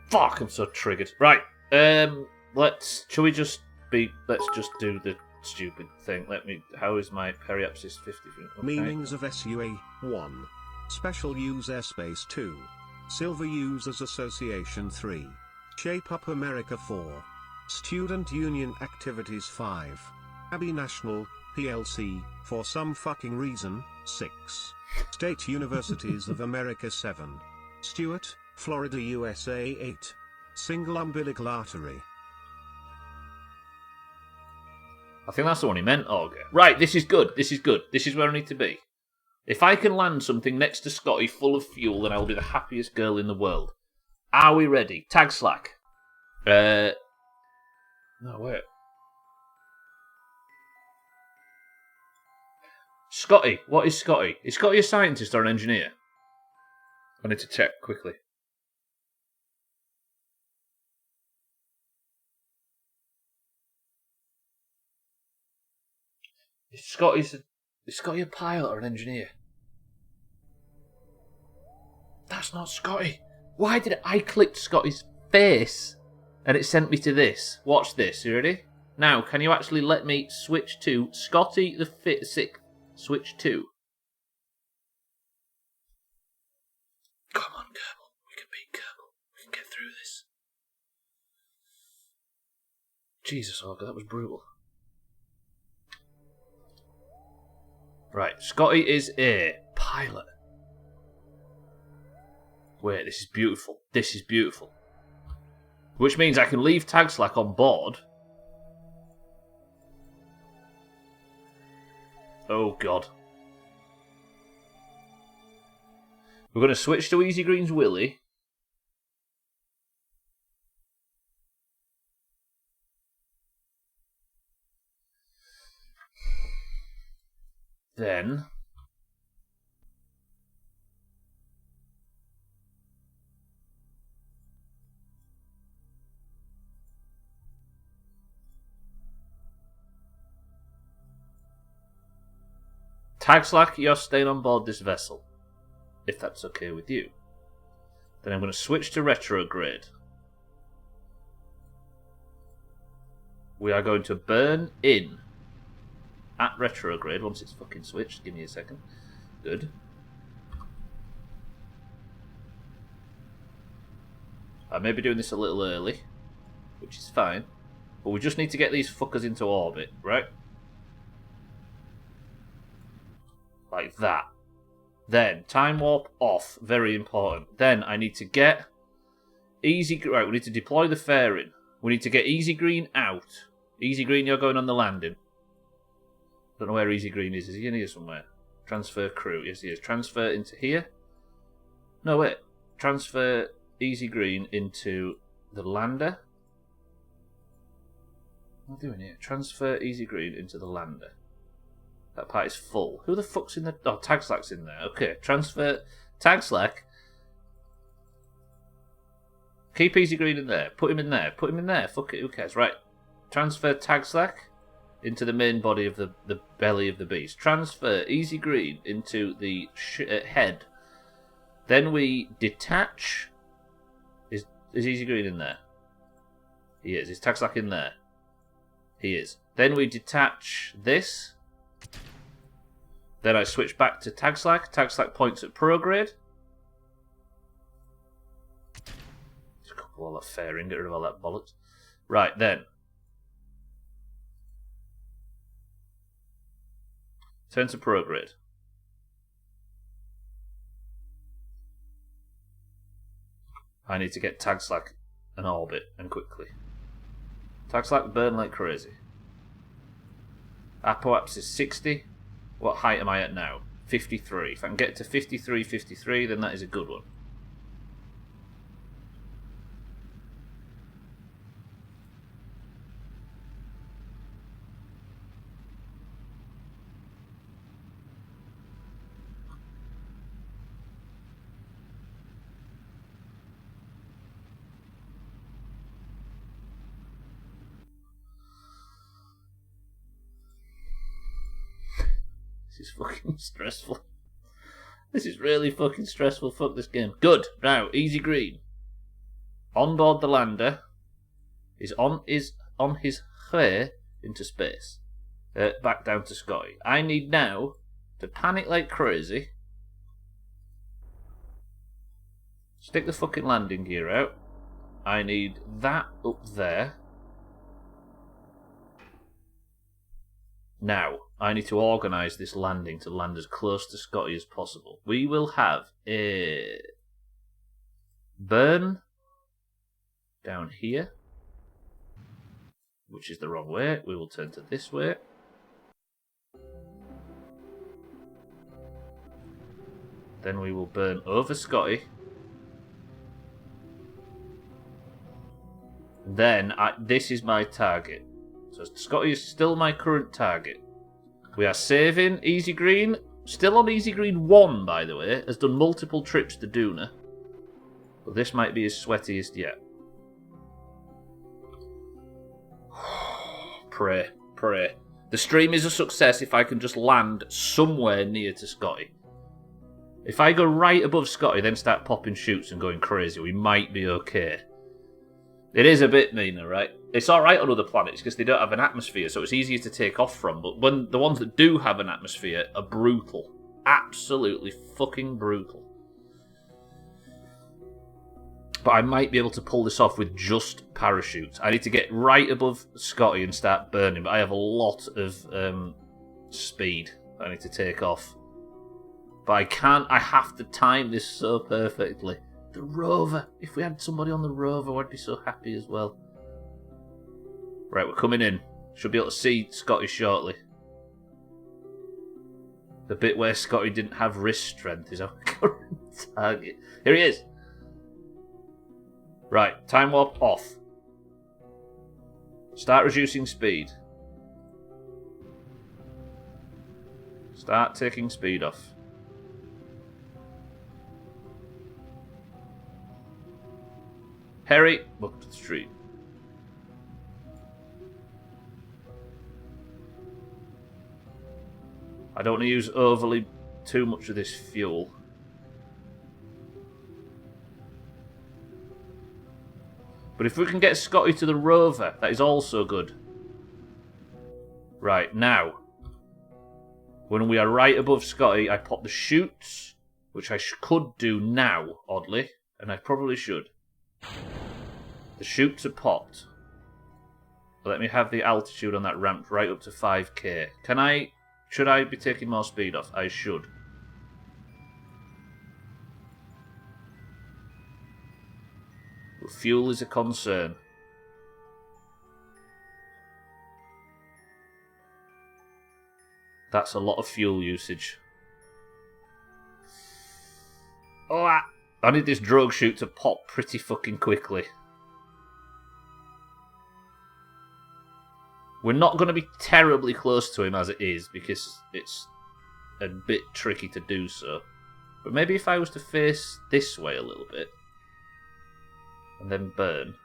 Fuck, I'm so triggered. Right, let's do the stupid thing. How is my periapsis 50? Okay. Meanings of SUA 1. Special Use Airspace 2. Silver Users Association 3. Shape Up America 4. Student Union Activities 5. Abbey National, PLC, for some fucking reason, 6. State Universities of America 7. Stewart, Florida, USA 8. Single umbilical artery. I think that's the one he meant, Auger. Right, this is good. This is good. This is where I need to be. If I can land something next to Scotty full of fuel, then I will be the happiest girl in the world. Are we ready? Tag slack. No, wait. Scotty. What is Scotty? Is Scotty a scientist or an engineer? I need to check quickly. Is Scotty a pilot or an engineer? That's not Scotty. Why did I click Scotty's face and it sent me to this? Watch this. You ready? Now, can you actually let me switch to Scotty the Sick? Switch to. Come on, Kerbal. We can beat Kerbal. We can get through this. Jesus, Olga, that was brutal. Right, Scotty is a pilot. Wait, this is beautiful. This is beautiful. Which means I can leave Tag Slack on board. Oh, God. We're going to switch to Easy Green's Willy. Then... Tag Slack, you're staying on board this vessel, if that's okay with you. Then I'm going to switch to retrograde. We are going to burn in at retrograde once it's fucking switched. Give me a second. Good. I may be doing this a little early, which is fine. But we just need to get these fuckers into orbit, right? Like that. Then, time warp off. Very important. Then, I need to get Easy... Right, we need to deploy the fairing. We need to get Easy Green out. Easy Green, you're going on the landing. Don't know where Easy Green is. Is he in here somewhere? Transfer crew. Yes, he is. Transfer into here. No, wait. Transfer Easy Green into the lander. What am I doing here? Transfer Easy Green into the lander. That part is full. Who the fuck's in the... Oh, Tag Slack's in there. Okay, transfer Tag Slack. Keep Easy Green in there. Put him in there. Put him in there. Fuck it, who cares? Right. Transfer Tag Slack into the main body of the belly of the beast. Transfer Easy Green into the head. Then we detach Is Easy Green in there? He is. Is Tagslack in there? He is. Then we detach this. Then I switch back to Tagslack. Tagslack points at prograde. Just couple all that fairing, get rid of all that bollocks. Right, then. Turn to prograde. I need to get Tagslack an orbit, and quickly. Tagslack burn like crazy. Apoaps is 60. What height am I at now? 53. If I can get to 53, 53, then that is a good one. This is fucking stressful. This is really fucking stressful. Fuck this game. Good. Now, Easy Green. On board the lander. Is on his way into space. Back down to Scotty. I need now to panic like crazy. Stick the fucking landing gear out. I need that up there. Now, I need to organise this landing to land as close to Scotty as possible. We will have a burn down here, which is the wrong way. We will turn to this way. Then we will burn over Scotty. Then, this is my target. So Scotty is still my current target. We are saving Easy Green. Still on Easy Green 1, by the way. Has done multiple trips to Duna. But this might be his sweatiest yet. Pray. Pray. The stream is a success if I can just land somewhere near to Scotty. If I go right above Scotty, then start popping shoots and going crazy, we might be okay. It is a bit meaner, right? It's alright on other planets because they don't have an atmosphere, so it's easier to take off from. But when the ones that do have an atmosphere are brutal. Absolutely fucking brutal. But I might be able to pull this off with just parachutes. I need to get right above Scotty and start burning, but I have a lot of speed I need to take off. But I can't, I have to time this so perfectly. The rover. If we had somebody on the rover, I'd be so happy as well. Right, we're coming in. Should be able to see Scotty shortly. The bit where Scotty didn't have wrist strength is our current target. Here he is. Right, time warp off. Start reducing speed. Start taking speed off. Harry, welcome to the stream. I don't want to use overly too much of this fuel. But if we can get Scotty to the rover, that is also good. Right, now. When we are right above Scotty, I pop the chutes, which I could do now, oddly. And I probably should. The chutes are popped. Let me have the altitude on that ramp right up to 5k. Can I... Should I be taking more speed off? I should. But fuel is a concern. That's a lot of fuel usage. Oh, I need this drogue chute to pop pretty fucking quickly. We're not going to be terribly close to him as it is, because it's a bit tricky to do so. But maybe if I was to face this way a little bit, and then burn.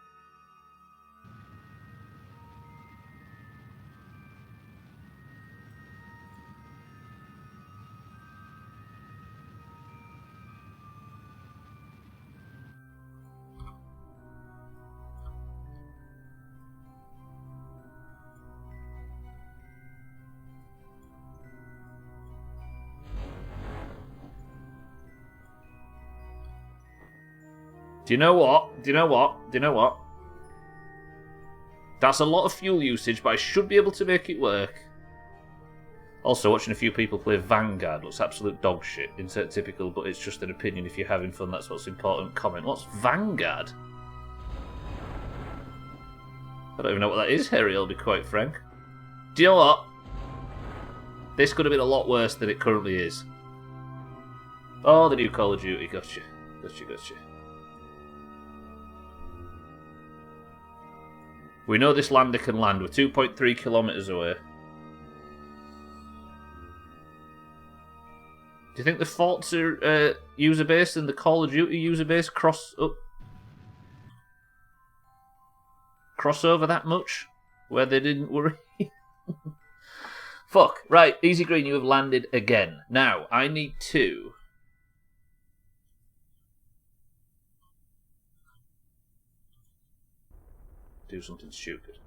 Do you know what? Do you know what? Do you know what? That's a lot of fuel usage, but I should be able to make it work. Also, watching a few people play Vanguard looks absolute dog shit. Insert typical, but it's just an opinion. If you're having fun, that's what's important. Comment. What's Vanguard? I don't even know what that is, Harry, I'll be quite frank. Do you know what? This could have been a lot worse than it currently is. Oh, the new Call of Duty. Gotcha. Gotcha, gotcha. We know this lander can land. We're 2.3 kilometres away. Do you think the Forza user base and the Call of Duty user base cross over that much? Where they didn't worry? Fuck. Right, Easy Green, you have landed again. Now, I need to... do something stupid.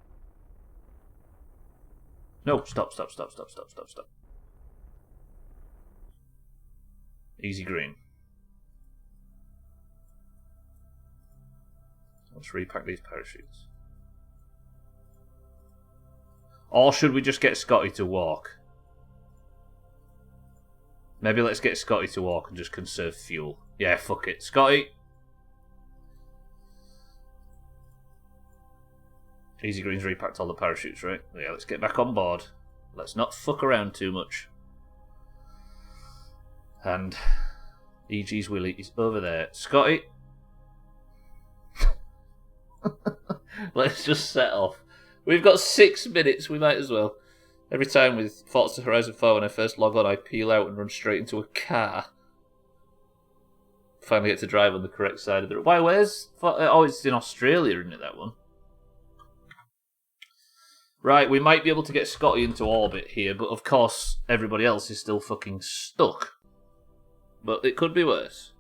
No, stop. Easy Green. Let's repack these parachutes. Or should we just get Scotty to walk? Maybe let's get Scotty to walk and just conserve fuel. Yeah, fuck it. Scotty! Easy Green's repacked all the parachutes, right? Yeah, let's get back on board. Let's not fuck around too much. And EG's Willie is over there. Scotty! Let's just set off. We've got 6 minutes, we might as well. Every time with Forza Horizon 4 when I first log on, I peel out and run straight into a car. Finally get to drive on the correct side of the road. Why, where's... Oh, it's in Australia, isn't it, that one? Right, we might be able to get Scotty into orbit here, but of course everybody else is still fucking stuck. But it could be worse.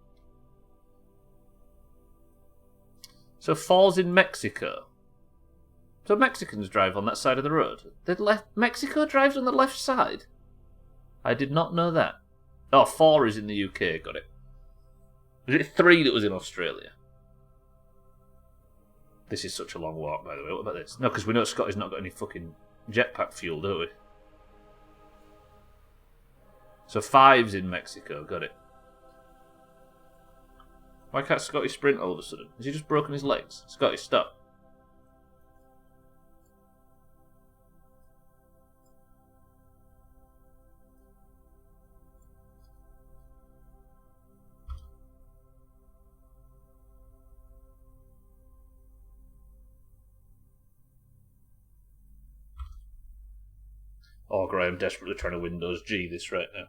So Falls in Mexico. So Mexicans drive on that side of the road. Mexico drives on the left side? I did not know that. Oh, 4 is in the UK, got it. Was it 3 that was in Australia? This is such a long walk, by the way. What about this? No, because we know Scotty's not got any fucking jetpack fuel, do we? So 5's in Mexico, got it. Why can't Scotty sprint all of a sudden? Has he just broken his legs? Scotty, stop. Oh, Graham, I'm desperately trying to Windows G this right now.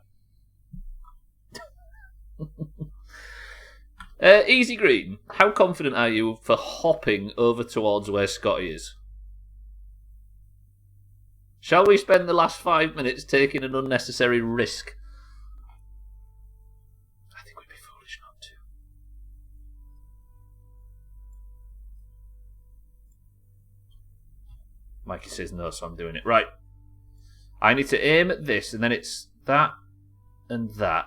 Easy Green, how confident are you for hopping over towards where Scotty is? Shall we spend the last 5 minutes taking an unnecessary risk? I think we'd be foolish not to. Mikey says no, so I'm doing it. Right. I need to aim at this, and then it's that and that.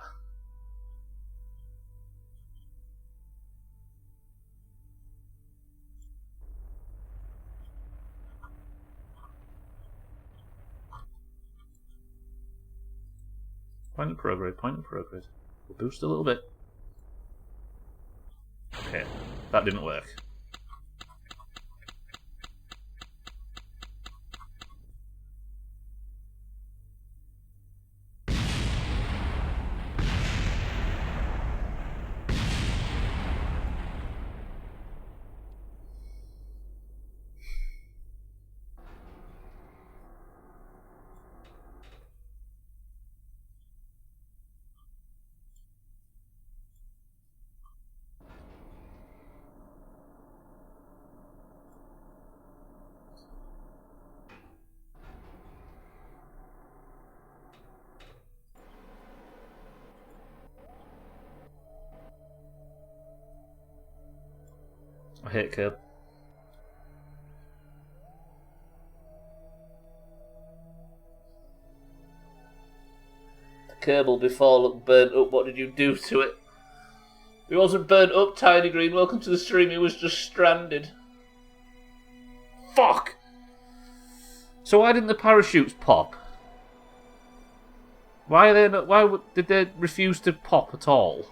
Point of progress, point of progress. We'll boost a little bit. Okay, that didn't work. I hate Kerb. The Kerbal before looked burnt up. What did you do to it? He wasn't burnt up, Tiny Green. Welcome to the stream. He was just stranded. Fuck! So why didn't the parachutes pop? Why are they not, did they refuse to pop at all?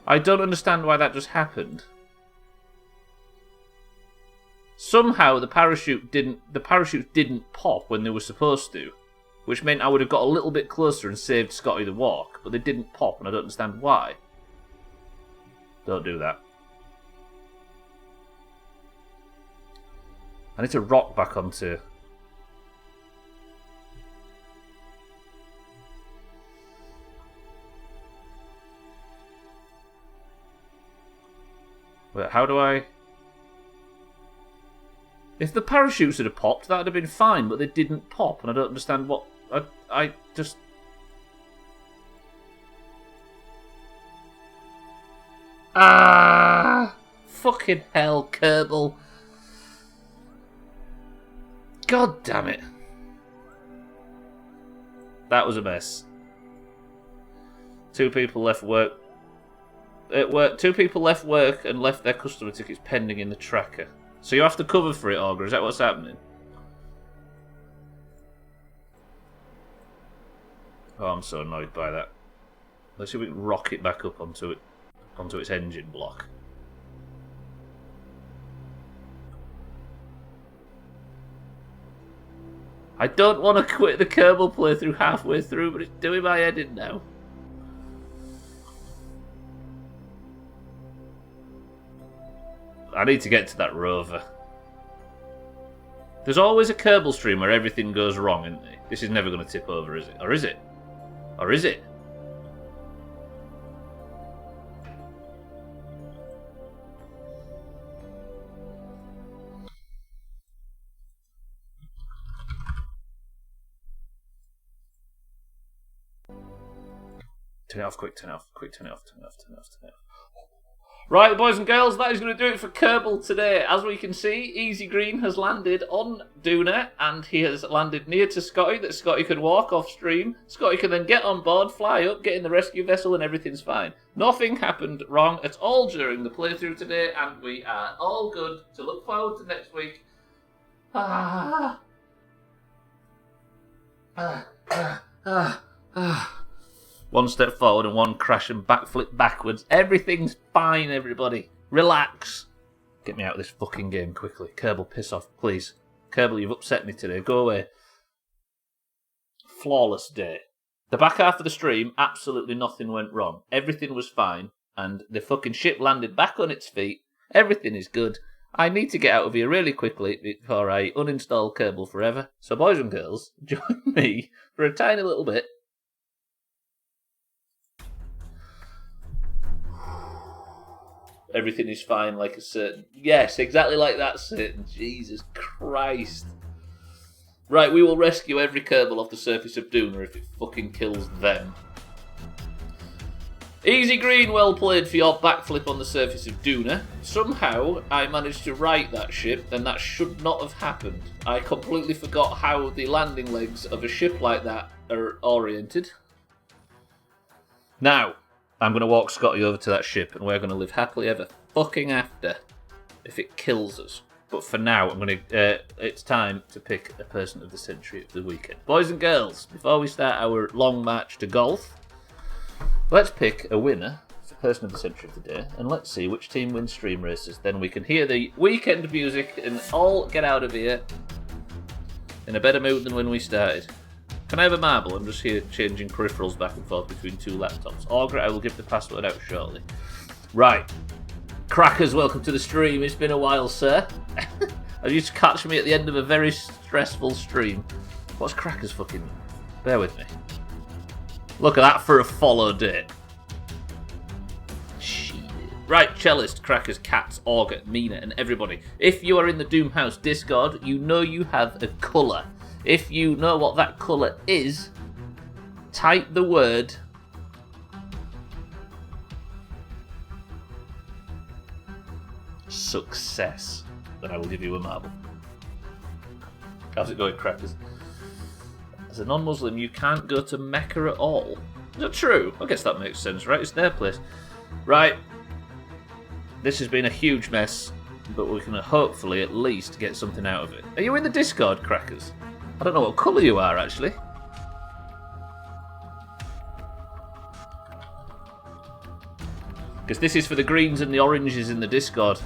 I don't understand why that just happened. Somehow the parachutes didn't pop when they were supposed to, which meant I would have got a little bit closer and saved Scotty the walk, but they didn't pop, and I don't understand why. Don't do that. I need to rock back onto... Wait, how do I... If the parachutes had popped, that would have been fine, but they didn't pop, and I don't understand what... I just... Ah! Fucking hell, Kerbal. God damn it. That was a mess. 2 people left work. At work, 2 people left work and left their customer tickets pending in the tracker. So you have to cover for it, Augur. Is that what's happening? Oh, I'm so annoyed by that. Let's see if we can rock it back up onto its engine block. I don't want to quit the Kerbal playthrough halfway through, but it's doing my head in now. I need to get to that rover. There's always a Kerbal stream where everything goes wrong, isn't there? This is never going to tip over, is it? Or is it? Or is it? Turn it off, quick, turn it off, quick, turn it off, turn it off, turn it off, turn it off. Right, boys and girls, that is going to do it for Kerbal today. As we can see, Easy Green has landed on Duna, and he has landed near to Scotty, that Scotty can walk off stream. Scotty can then get on board, fly up, get in the rescue vessel, and everything's fine. Nothing happened wrong at all during the playthrough today, and we are all good to look forward to next week. One step forward and one crash and backflip backwards. Everything's fine, everybody. Relax. Get me out of this fucking game quickly. Kerbal, piss off, please. Kerbal, you've upset me today. Go away. Flawless day. The back half of the stream, absolutely nothing went wrong. Everything was fine, and the fucking ship landed back on its feet. Everything is good. I need to get out of here really quickly before I uninstall Kerbal forever. So, boys and girls, join me for a tiny little bit. Everything is fine like a certain... Yes, exactly like that certain. Jesus Christ. Right, we will rescue every Kerbal off the surface of Duna if it fucking kills them. Easy Green, well played for your backflip on the surface of Duna. Somehow, I managed to right that ship, and that should not have happened. I completely forgot how the landing legs of a ship like that are oriented. Now... I'm going to walk Scotty over to that ship, and we're going to live happily ever fucking after if it kills us. But for now, it's time to pick a person of the century of the weekend. Boys and girls, before we start our long march to golf, let's pick a winner for person of the century of the day, and let's see which team wins stream races. Then we can hear the weekend music and all get out of here in a better mood than when we started. Can I have a marble? I'm just here changing peripherals back and forth between 2 laptops. Augur, I will give the password out shortly. Right. Crackers, welcome to the stream. It's been a while, sir. You used to catch me at the end of a very stressful stream. What's Crackers fucking... Bear with me. Look at that for a follow date. Shit. Right, Cellist, Crackers, Cats, Augur, Mina, and everybody. If you are in the Doomhaus Discord, you know you have a colour. If you know what that colour is, type the word success, then I will give you a marble. How's it going, Crackers? As a non-Muslim, you can't go to Mecca at all. Is that true? I guess that makes sense, right? It's their place. Right. This has been a huge mess, but we can hopefully at least get something out of it. Are you in the Discord, Crackers? I don't know what colour you are, actually. Because this is for the greens and the oranges in the Discord.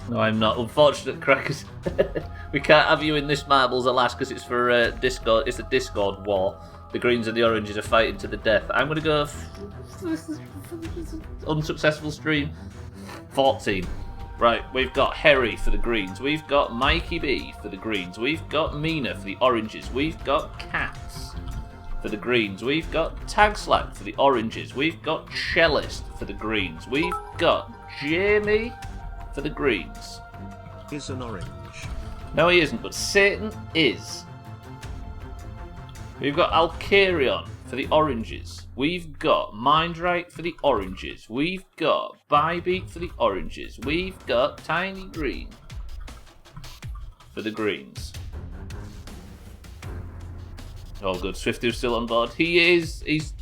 No, I'm not. Unfortunate, Crackers. We can't have you in this marbles, alas, because it's for Discord. It's a Discord war. The greens and the oranges are fighting to the death. I'm going to go unsuccessful stream. 14. Right, we've got Harry for the greens. We've got Mikey B for the greens. We've got Mina for the oranges. We've got Cats for the greens. We've got Tag Slack for the oranges. We've got Cellist for the greens. We've got Jamie for the greens. Is an orange. No, he isn't, but Satan is. We've got Alcarion for the oranges. We've got Mindrite for the oranges. We've got Bybeak for the oranges. We've got Tiny Green for the greens. All good. Swifty's still on board. He is. He's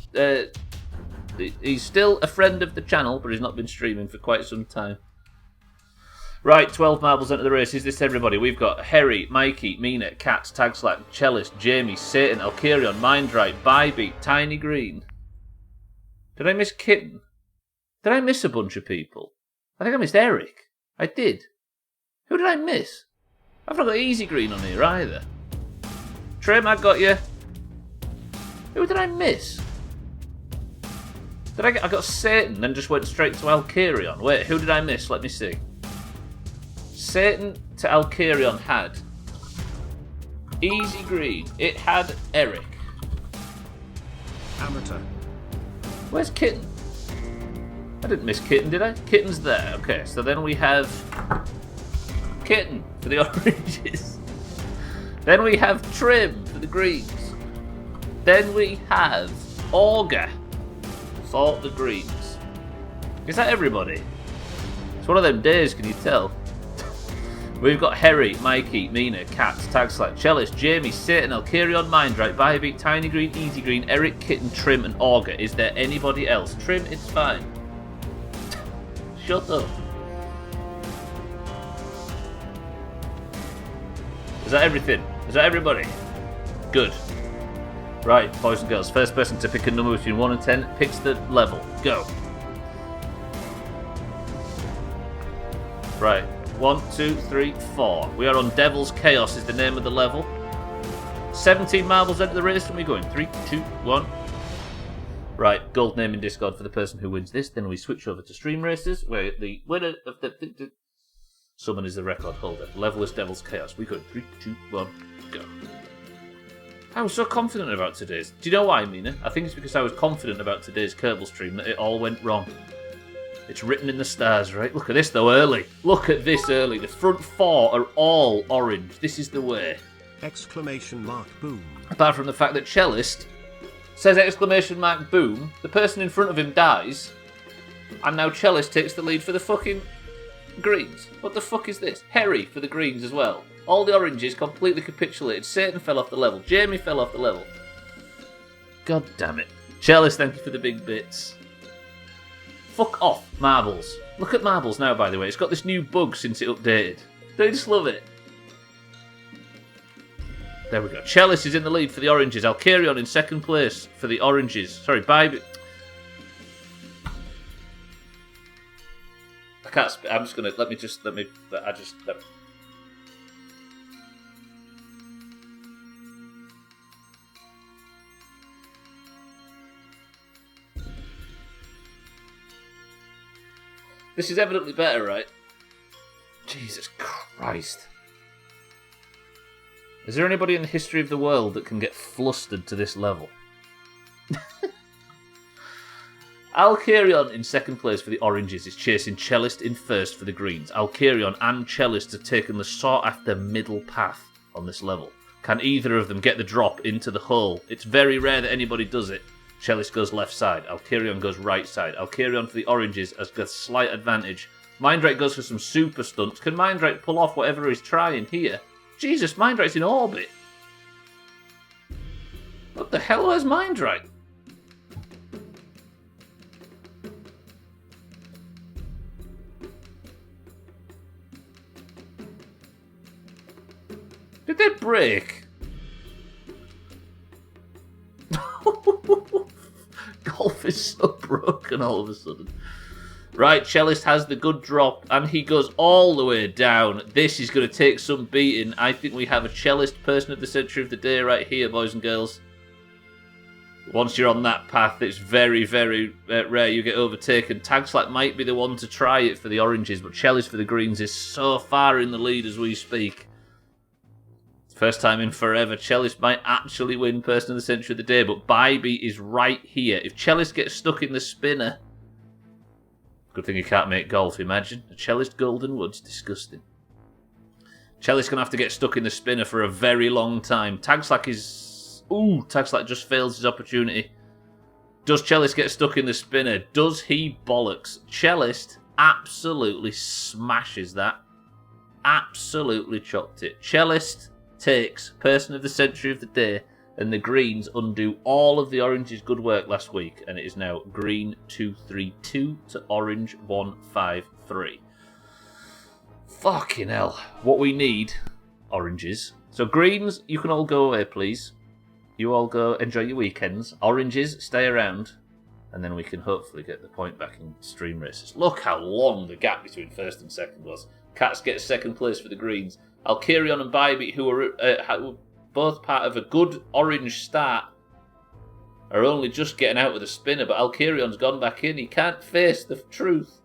still a friend of the channel, but he's not been streaming for quite some time. Right, 12 marbles into the race. Is this everybody? We've got Harry, Mikey, Mina, Cat, Tagslack, Cellist, Jamie, Satan, Alcarion, Mindrite, Bybeat, Tiny Green. Did I miss Kitten? Did I miss a bunch of people? I think I missed Eric. I did. Who did I miss? I've not got Easy Green on here either. Trim, I got you. Who did I miss? I got Satan, then just went straight to Alcarion. Wait, who did I miss? Let me see. Satan to Alcarion had Easy Green. It had Eric. Amateur. Where's Kitten? I didn't miss Kitten, did I? Kitten's there. Okay, so then we have Kitten for the oranges. Then we have Trim for the greens. Then we have Auger for the greens. Is that everybody? It's one of them days, can you tell? We've got Harry, Mikey, Mina, Cat, Tagslack, Cellist, Jamie, Satan, Alcarion, Mindrite, Bybeat, Tiny Green, Easy Green, Eric, Kitten, Trim, and Auger. Is there anybody else? Trim, it's fine. Shut up. Is that everything? Is that everybody? Good. Right, boys and girls. First person to pick a number between 1 and 10 picks the level. Go. Right. 1, 2, 3, 4. We are on Devil's Chaos is the name of the level. 17 marbles into the race and we're going. 3, 2, 1. Right, gold name in Discord for the person who wins this. Then we switch over to Stream Races, where the winner of the someone is the record holder. Level is Devil's Chaos. We're going. 3, 2, 1, go. I was so confident about today's. Do you know why, Mina? I think it's because I was confident about today's Kerbal stream that it all went wrong. It's written in the stars, right? Look at this, though, early. Look at this early. The front 4 are all orange. This is the way. Exclamation mark boom. Apart from the fact that Cellist says exclamation mark boom, the person in front of him dies, and now Cellist takes the lead for the fucking greens. What the fuck is this? Harry for the greens as well. All the oranges completely capitulated. Satan fell off the level. Jamie fell off the level. God damn it. Cellist, thank you for the big bits. Fuck off, Marbles. Look at Marbles now, by the way. It's got this new bug since it updated. Don't you just love it? There we go. Cellist is in the lead for the oranges. Alcarion in second place for the oranges. Sorry, Bybeat. I can't. I'm just gonna. Let me. This is evidently better, right? Jesus Christ. Is there anybody in the history of the world that can get flustered to this level? Alcarion in second place for the oranges is chasing Cellist in first for the greens. Alcarion and Cellist have taken the sought-after middle path on this level. Can either of them get the drop into the hole? It's very rare that anybody does it. Cellist goes left side. Alcarion goes right side. Alcarion for the oranges has got slight advantage. Mindrite goes for some super stunts. Can Mindrite pull off whatever he's trying here? Jesus, Mindrite's in orbit. What the hell was Mindrite? Did they break? Golf is so broken all of a sudden. Right, Cellist has the good drop, and he goes all the way down. This is going to take some beating. I think we have a Cellist person of the century of the day right here, boys and girls. Once you're on that path, it's very, very rare you get overtaken. Tagslack might be the one to try it for the oranges, but Cellist for the greens is so far in the lead as we speak. First time in forever. Cellist might actually win person of the century of the day, but Bybee is right here. If Cellist gets stuck in the spinner... Good thing you can't make golf, imagine. A Cellist Golden Woods, disgusting. Cellist going to have to get stuck in the spinner for a very long time. Tagslack is... Ooh, Tagslack just fails his opportunity. Does Cellist get stuck in the spinner? Does he bollocks? Cellist absolutely smashes that. Absolutely chopped it. Cellist takes person of the century of the day, and the greens undo all of the orange's good work last week, and it is now green 2-3-2 to orange 1-5-3. Fucking hell. What we need, oranges. So greens, you can all go away, please. You all go enjoy your weekends. Oranges, stay around. And then we can hopefully get the point back in stream races. Look how long the gap between first and second was. Cats get second place for the greens. Alkirion and Bybee, who are both part of a good orange start, are only just getting out of the spinner. But Alkirion's gone back in. He can't face the truth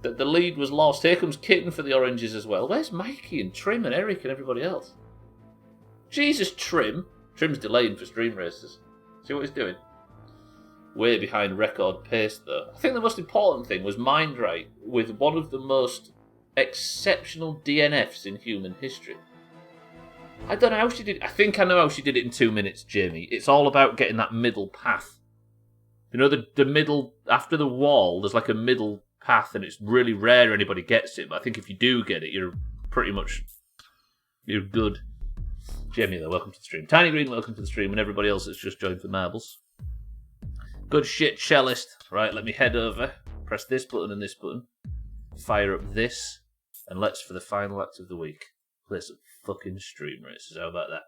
that the lead was lost. Here comes Kitten for the oranges as well. Where's Mikey and Trim and Eric and everybody else? Jesus, Trim. Trim's delaying for stream races. See what he's doing? Way behind record pace, though. I think the most important thing was Mindright with one of the most exceptional DNFs in human history. I don't know how she did it. I think I know how she did it in 2 minutes, Jamie. It's all about getting that middle path. You know, the middle, after the wall, there's like a middle path, and it's really rare anybody gets it. But I think if you do get it, you're pretty much, you're good. Jamie, though, welcome to the stream. Tiny Green, welcome to the stream, and everybody else that's just joined for marbles. Good shit, Cellist. Right, let me head over, press this button and this button, fire up this, and let's, for the final act of the week, play some fucking stream races. How about that?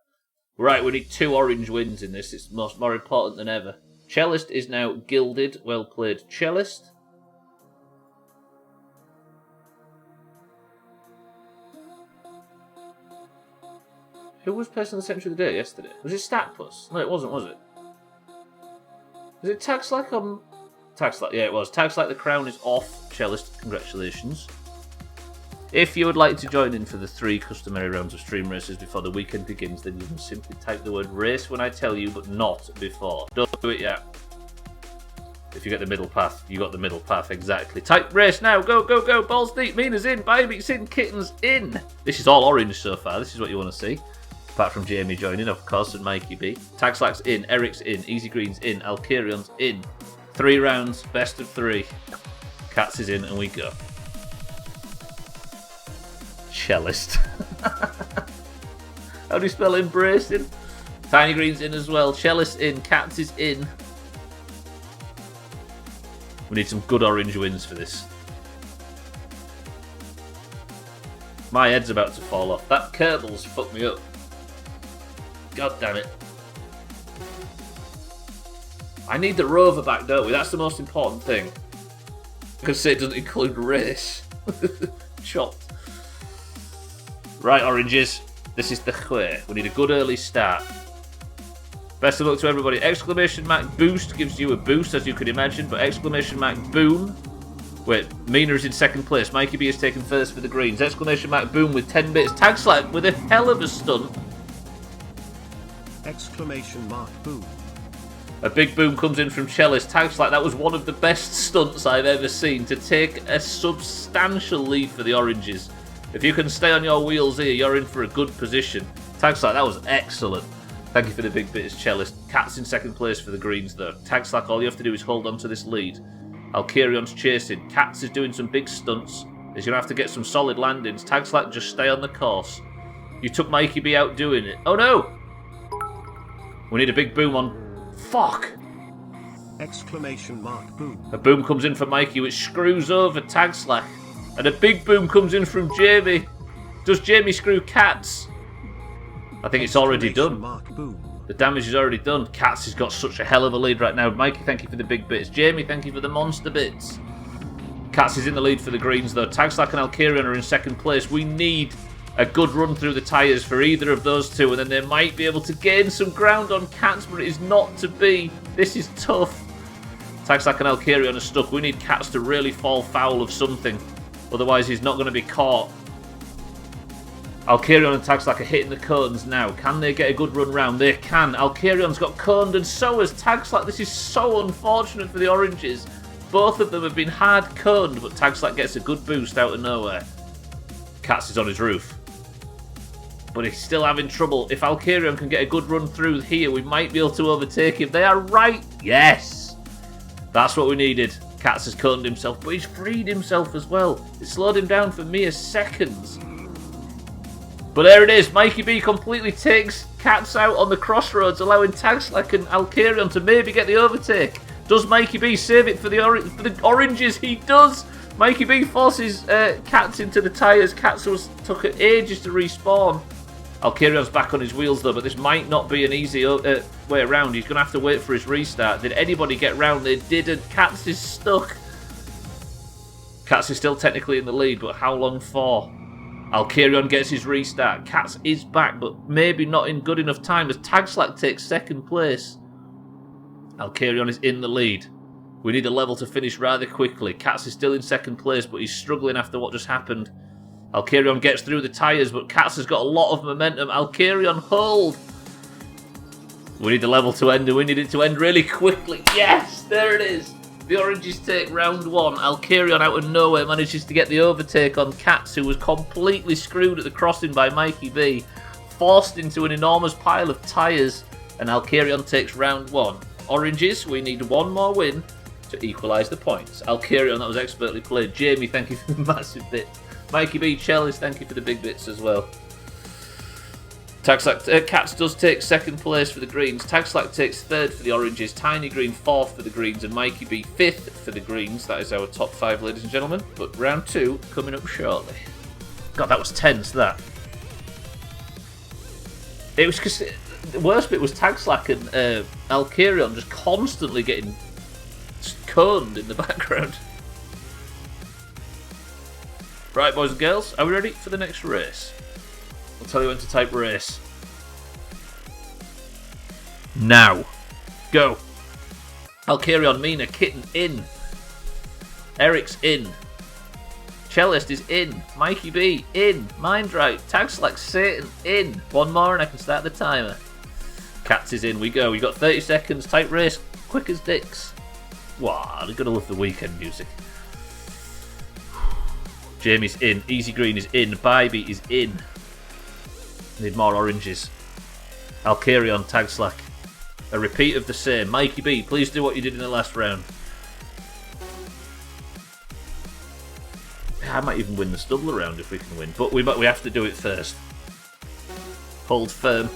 Right, we need 2 orange wins in this. It's more important than ever. Cellist is now gilded. Well played, Cellist. Who was person of the century of the day yesterday? Was it Statpuss? No, it wasn't, was it? Was it Tagslack? Tagslack, yeah, it was. Tagslack, the crown is off. Cellist, congratulations. If you would like to join in for the 3 customary rounds of stream races before the weekend begins, then you can simply type the word race when I tell you, but not before. Don't do it yet. If you get the middle path, you got the middle path, exactly. Type race now, go, go, go, balls deep, Mina's in, Bybee's in, Kitten's in. This is all orange so far, this is what you want to see. Apart from Jamie joining, of course, and Mikey B. Tagslack's in, Eric's in, Easy Green's in, Alkirion's in. 3 rounds, best of 3. Cats is in, and we go. Cellist. How do you spell embracing? Tiny Green's in as well. Cellist in, Cats is in. We need some good orange wins for this. My head's about to fall off. That Kerbal's fucked me up. God damn it. I need the rover back, don't we? That's the most important thing. Because it doesn't include race. Chopped. Right, oranges. This is the way. We need a good early start. Best of luck to everybody. Exclamation mark boost gives you a boost, as you could imagine, but exclamation mark boom. Wait, Mina is in second place. Mikey B is taken first for the greens. Exclamation mark boom with 10 bits. Tagslack with a hell of a stunt. Exclamation mark boom. A big boom comes in from Cellist. Tagslack, that was one of the best stunts I've ever seen to take a substantial lead for the oranges. If you can stay on your wheels here, you're in for a good position. Tagslack, that was excellent. Thank you for the big bits, Cellist. Cat's in second place for the greens, though. Tagslack, all you have to do is hold on to this lead. Alkirion's chasing. Cats is doing some big stunts. He's going to have to get some solid landings. Tagslack, just stay on the course. You took Mikey B out doing it. Oh, no! We need a big boom on... Fuck! Exclamation mark boom. A boom comes in for Mikey, which screws over Tagslack. And a big boom comes in from Jamie. Does Jamie screw Cats? I think it's already done. Mark boom. The damage is already done. Cats has got such a hell of a lead right now. Mikey, thank you for the big bits. Jamie, thank you for the monster bits. Cats is in the lead for the greens though. Tagslack and Alkarion are in second place. We need a good run through the tyres for either of those two, and then they might be able to gain some ground on Cats, but it is not to be. This is tough. Tagslack and Alkarion are stuck. We need Cats to really fall foul of something. Otherwise, he's not going to be caught. Alkarion and Tagslack are hitting the cones now. Can they get a good run round? They can. Alkarion's got coned and so has Tagslack. This is so unfortunate for the oranges. Both of them have been hard coned, but Tagslack gets a good boost out of nowhere. Cats is on his roof. But he's still having trouble. If Alkarion can get a good run through here, we might be able to overtake him. They are right. Yes. That's what we needed. Cats has coned himself, but he's freed himself as well. It slowed him down for mere seconds. But there it is. Mikey B completely takes Cats out on the crossroads, allowing Tagslack and Alkarion to maybe get the overtake. Does Mikey B save it for the oranges? He does. Mikey B forces Cats into the tyres. Cats took ages to respawn. Alkarion's back on his wheels though, but this might not be an easy way around. He's going to have to wait for his restart. Did anybody get round? They didn't. Cats is stuck. Cats is still technically in the lead, but how long for? Alkarion gets his restart. Cats is back, but maybe not in good enough time as Tagslack takes second place. Alkarion is in the lead. We need a level to finish rather quickly. Cats is still in second place, but he's struggling after what just happened. Alkarion gets through the tyres, but Cats has got a lot of momentum. Alkarion, hold! We need the level to end, and we need it to end really quickly. Yes! There it is! The oranges take round one. Alkarion out of nowhere manages to get the overtake on Cats, who was completely screwed at the crossing by Mikey B. Forced into an enormous pile of tyres, and Alkarion takes round one. Oranges, we need one more win to equalise the points. Alkarion, that was expertly played. Jamie, thank you for the massive bit. Mikey B, Chellis, thank you for the big bits as well. Cats does take second place for the greens. Tagslack takes third for the oranges. Tiny Green fourth for the greens, and Mikey B fifth for the greens. That is our top five, ladies and gentlemen. But round two coming up shortly. God, that was tense. That. It was because the worst bit was Tagslack and Alkarion just constantly getting coned in the background. Right, boys and girls, are we ready for the next race? I'll tell you when to type race. Now. Go. Alkarion, Mina, Kitten, in. Eric's in. Cellist is in. Mikey B, in. Mindright, Tagslack, Satan, in. One more and I can start the timer. Cats is in, we go. We got 30 seconds, type race, quick as dicks. Wow, they're gonna love the weekend music. Jamie's in. Easy Green is in. Bybee is in. Need more oranges. Alkarion, Tagslack. A repeat of the same. Mikey B, please do what you did in the last round. I might even win the Stubbler round if we can win, but we have to do it first. Hold firm.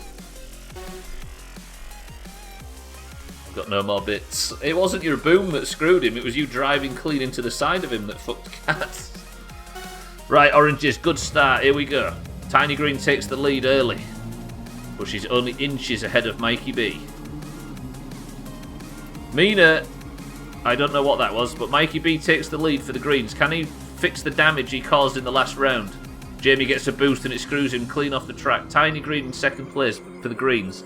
I've got no more bits. It wasn't your boom that screwed him, it was you driving clean into the side of him that fucked Cats. Right, oranges, good start, here we go. Tiny Green takes the lead early, but she's only inches ahead of Mikey B. Mina, I don't know what that was, but Mikey B takes the lead for the greens. Can he fix the damage he caused in the last round? Jamie gets a boost and it screws him clean off the track. Tiny Green in second place for the greens.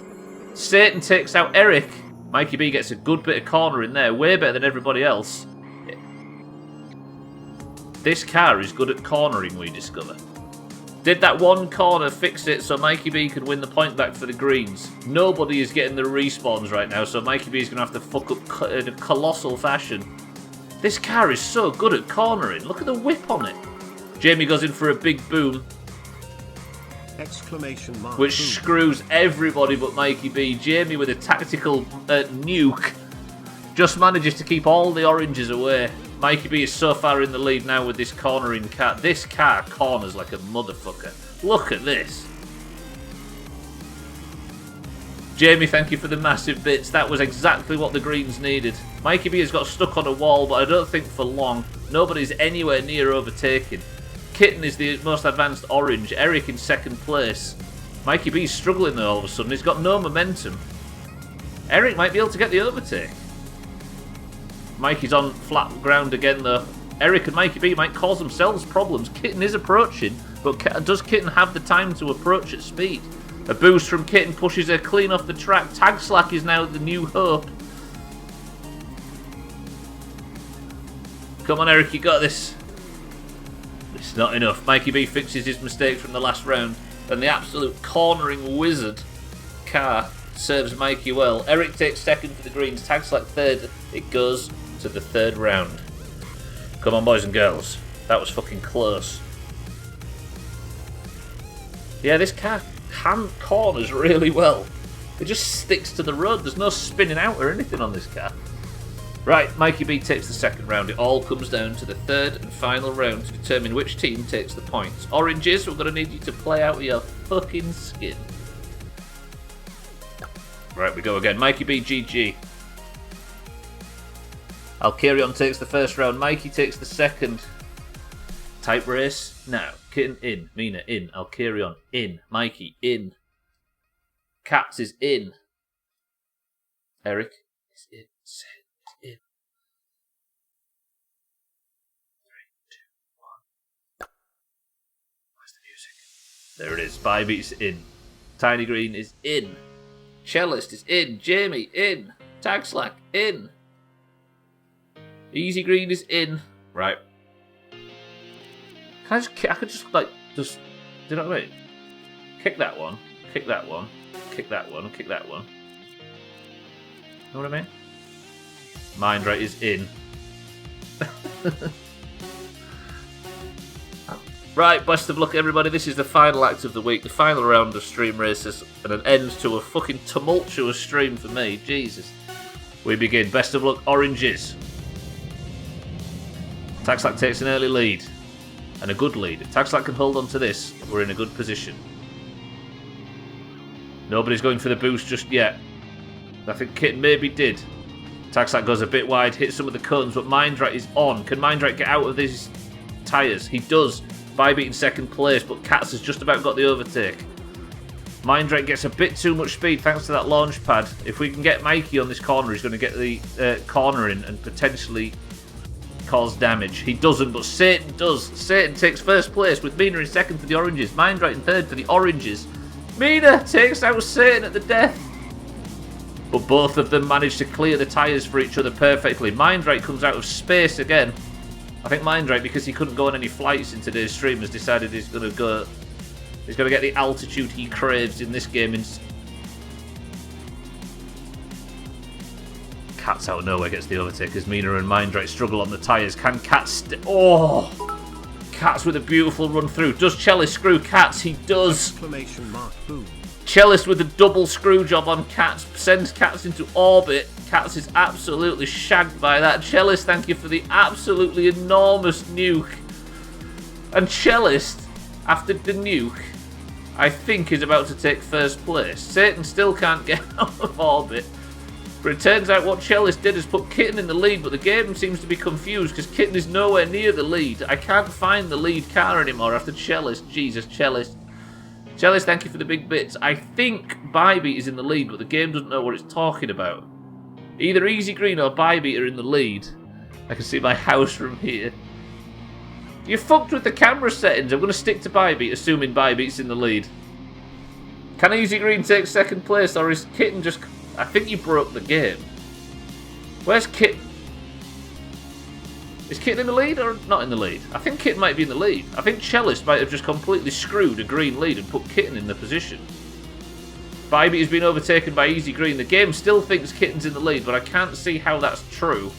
Satan takes out Eric. Mikey B gets a good bit of corner in there, way better than everybody else. This car is good at cornering, we discover. Did that one corner fix it so Mikey B could win the point back for the greens? Nobody is getting the respawns right now, so Mikey B is going to have to fuck up in a colossal fashion. This car is so good at cornering. Look at the whip on it. Jamie goes in for a big boom. Exclamation mark. Which screws everybody but Mikey B. Jamie with a tactical nuke just manages to keep all the oranges away. Mikey B is so far in the lead now with this cornering car. This car corners like a motherfucker. Look at this. Jamie, thank you for the massive bits. That was exactly what the greens needed. Mikey B has got stuck on a wall, but I don't think for long. Nobody's anywhere near overtaking. Kitten is the most advanced orange. Eric in second place. Mikey B's struggling though all of a sudden. He's got no momentum. Eric might be able to get the overtake. Mikey's on flat ground again though. Eric and Mikey B might cause themselves problems. Kitten is approaching, but does Kitten have the time to approach at speed? A boost from Kitten pushes her clean off the track. Tag Slack is now the new hope. Come on, Eric, you got this. It's not enough. Mikey B fixes his mistake from the last round, and the absolute cornering wizard car serves Mikey well. Eric takes second for the Greens. Tag Slack third. It goes to the third round. Come on, boys and girls. That was fucking close. Yeah, this car hand corners really well. It just sticks to the road. There's no spinning out or anything on this car. Right, Mikey B takes the second round. It all comes down to the third and final round to determine which team takes the points. Oranges, we're going to need you to play out your fucking skin. Right, we go again. Mikey B, GG. Alkirion takes the first round. Mikey takes the second. Type race now. Kitten in. Mina in. Alkirion in. Mikey in. Cats is in. Eric is in. Sid is in. 3, 2, 1. Where's the music? There it is. Bybeat's in. Tiny Green is in. Cellist is in. Jamie in. Tag Slack in. Easy Green is in. Right. I could just, do you know what I mean? Kick that one. Kick that one. Kick that one. Kick that one. Know what I mean? Mindrate is in. Right, best of luck everybody. This is the final act of the week. The final round of stream races. And an end to a fucking tumultuous stream for me. Jesus. We begin. Best of luck, Oranges. Taxlack takes an early lead, and a good lead. If Taxlack can hold on to this, we're in a good position. Nobody's going for the boost just yet. I think Kitten maybe did. Taxlack goes a bit wide, hits some of the cones, but Mindrat is on. Can Mindrat get out of these tyres? He does. Bybeat in second place, but Cats has just about got the overtake. Mindrat gets a bit too much speed thanks to that launch pad. If we can get Mikey on this corner, he's going to get the corner in and potentially cause damage. He doesn't, but Satan does. Satan takes first place with Mina in second for the Oranges. Mindrat in third for the Oranges. Mina takes out Satan at the death. But both of them manage to clear the tyres for each other perfectly. Mindrat comes out of space again. I think Mindrat, because he couldn't go on any flights in today's stream, has decided he's going to get the altitude he craves in this game. Cats out of nowhere gets the overtake as Mina and Mindrat struggle on the tyres. Can Cats... Oh! Cats with a beautiful run through. Does Cellist screw Cats? He does. Exclamation mark, boom. Cellist with a double screw job on Cats. Sends Cats into orbit. Cats is absolutely shagged by that. Cellist, thank you for the absolutely enormous nuke. And Cellist, after the nuke, I think is about to take first place. Satan still can't get out of orbit. But it turns out what Cellist did is put Kitten in the lead, but the game seems to be confused because Kitten is nowhere near the lead. I can't find the lead car anymore after Cellist. Jesus, Cellist. Cellist, thank you for the big bits. I think Bybeat is in the lead, but the game doesn't know what it's talking about. Either Easy Green or Bybeat are in the lead. I can see my house from here. You fucked with the camera settings. I'm going to stick to Bybeat, assuming Bybeat's in the lead. Can Easy Green take second place, or is Kitten just... I think you broke the game. Where's Kitten? Is Kitten in the lead or not in the lead? I think Kitten might be in the lead. I think Cellist might have just completely screwed a green lead and put Kitten in the position. Bybeat has been overtaken by Easy Green. The game still thinks Kitten's in the lead, but I can't see how that's true.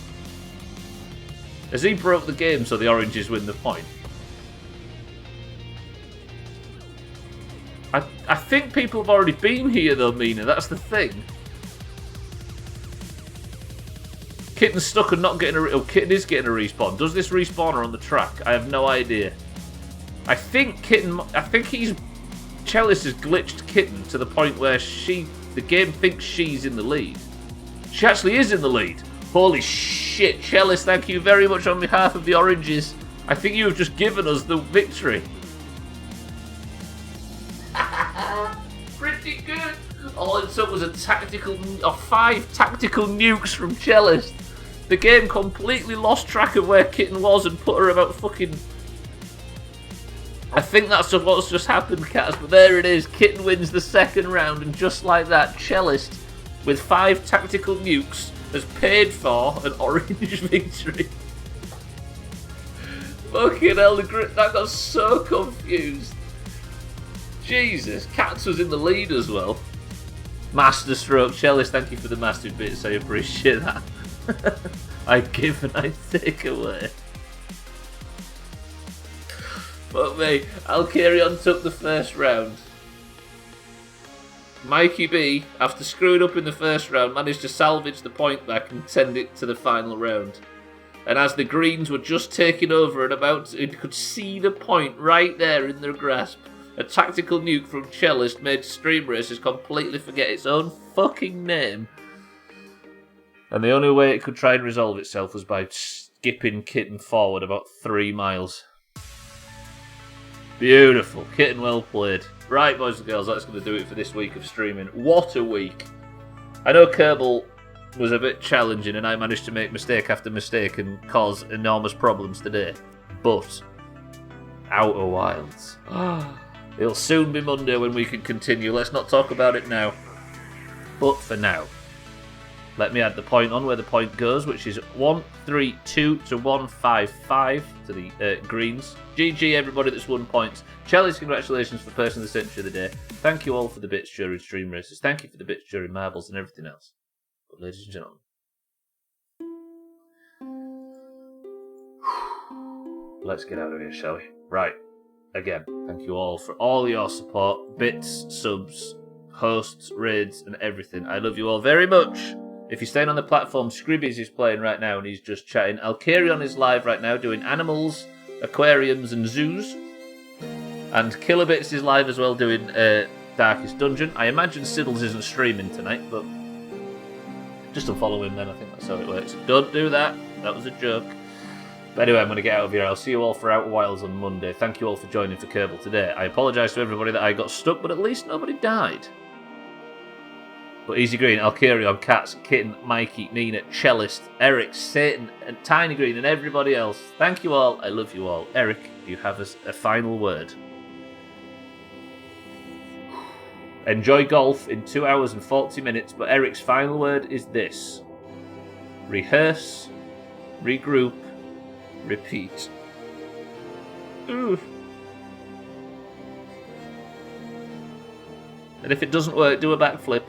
As he broke the game so the Oranges win the point. I think people have already been here though, Mina. That's the thing. Kitten's stuck and not getting a... Oh, Kitten is getting a respawn. Does this respawner on the track? I have no idea. I think Kitten... I think he's... Cellist has glitched Kitten to the point where the game thinks she's in the lead. She actually is in the lead. Holy shit, Cellist, thank you very much on behalf of the Oranges. I think you have just given us the victory. Pretty good. All it took was a tactical, or 5 tactical nukes from Cellist. The game completely lost track of where Kitten was and put her about fucking... I think that's what's just happened, Cats, but there it is. Kitten wins the second round, and just like that, Cellist, with 5 tactical nukes, has paid for an orange victory. Fucking hell, that got so confused. Jesus, Cats was in the lead as well. Master stroke, Cellist, thank you for the mastered bits, I appreciate that. I give and I take away. Fuck me, Alcarion took the first round. Mikey B, after screwing up in the first round, managed to salvage the point back and send it to the final round. And as the Greens were just taking over and about to, you could see the point right there in their grasp. A tactical nuke from Cellist made Stream Racers completely forget its own fucking name. And the only way it could try and resolve itself was by skipping Kitten forward about 3 miles. Beautiful. Kitten, well played. Right, boys and girls, that's going to do it for this week of streaming. What a week. I know Kerbal was a bit challenging and I managed to make mistake after mistake and cause enormous problems today. But, Outer Wilds. It'll soon be Monday when we can continue. Let's not talk about it now. But for now, let me add the point on where the point goes, which is 132 to 155 to the Greens. GG, everybody that's won points. Cellist, congratulations for Person of the Century of the Day. Thank you all for the bits during Stream Races. Thank you for the bits during Marbles and everything else. But ladies and gentlemen, let's get out of here, shall we? Right. Again, thank you all for all your support, bits, subs, hosts, raids, and everything. I love you all very much. If you're staying on the platform, Scribbies is playing right now and he's just chatting. Alcarion is live right now doing animals, aquariums, and zoos. And Kilobits is live as well doing Darkest Dungeon. I imagine Siddles isn't streaming tonight, but just unfollow him then. I think that's how it works. Don't do that. That was a joke. But anyway, I'm going to get out of here. I'll see you all for Outer Wilds on Monday. Thank you all for joining for Kerbal today. I apologise to everybody that I got stuck, but at least nobody died. But Easy Green, Alcarion, Cats, Kitten, Mikey, Nina, Cellist, Eric, Satan, and Tiny Green, and everybody else. Thank you all. I love you all. Eric, do you have a final word? Enjoy golf in 2 hours and 40 minutes, but Eric's final word is this. Rehearse, regroup, repeat. Ooh. And if it doesn't work, do a backflip.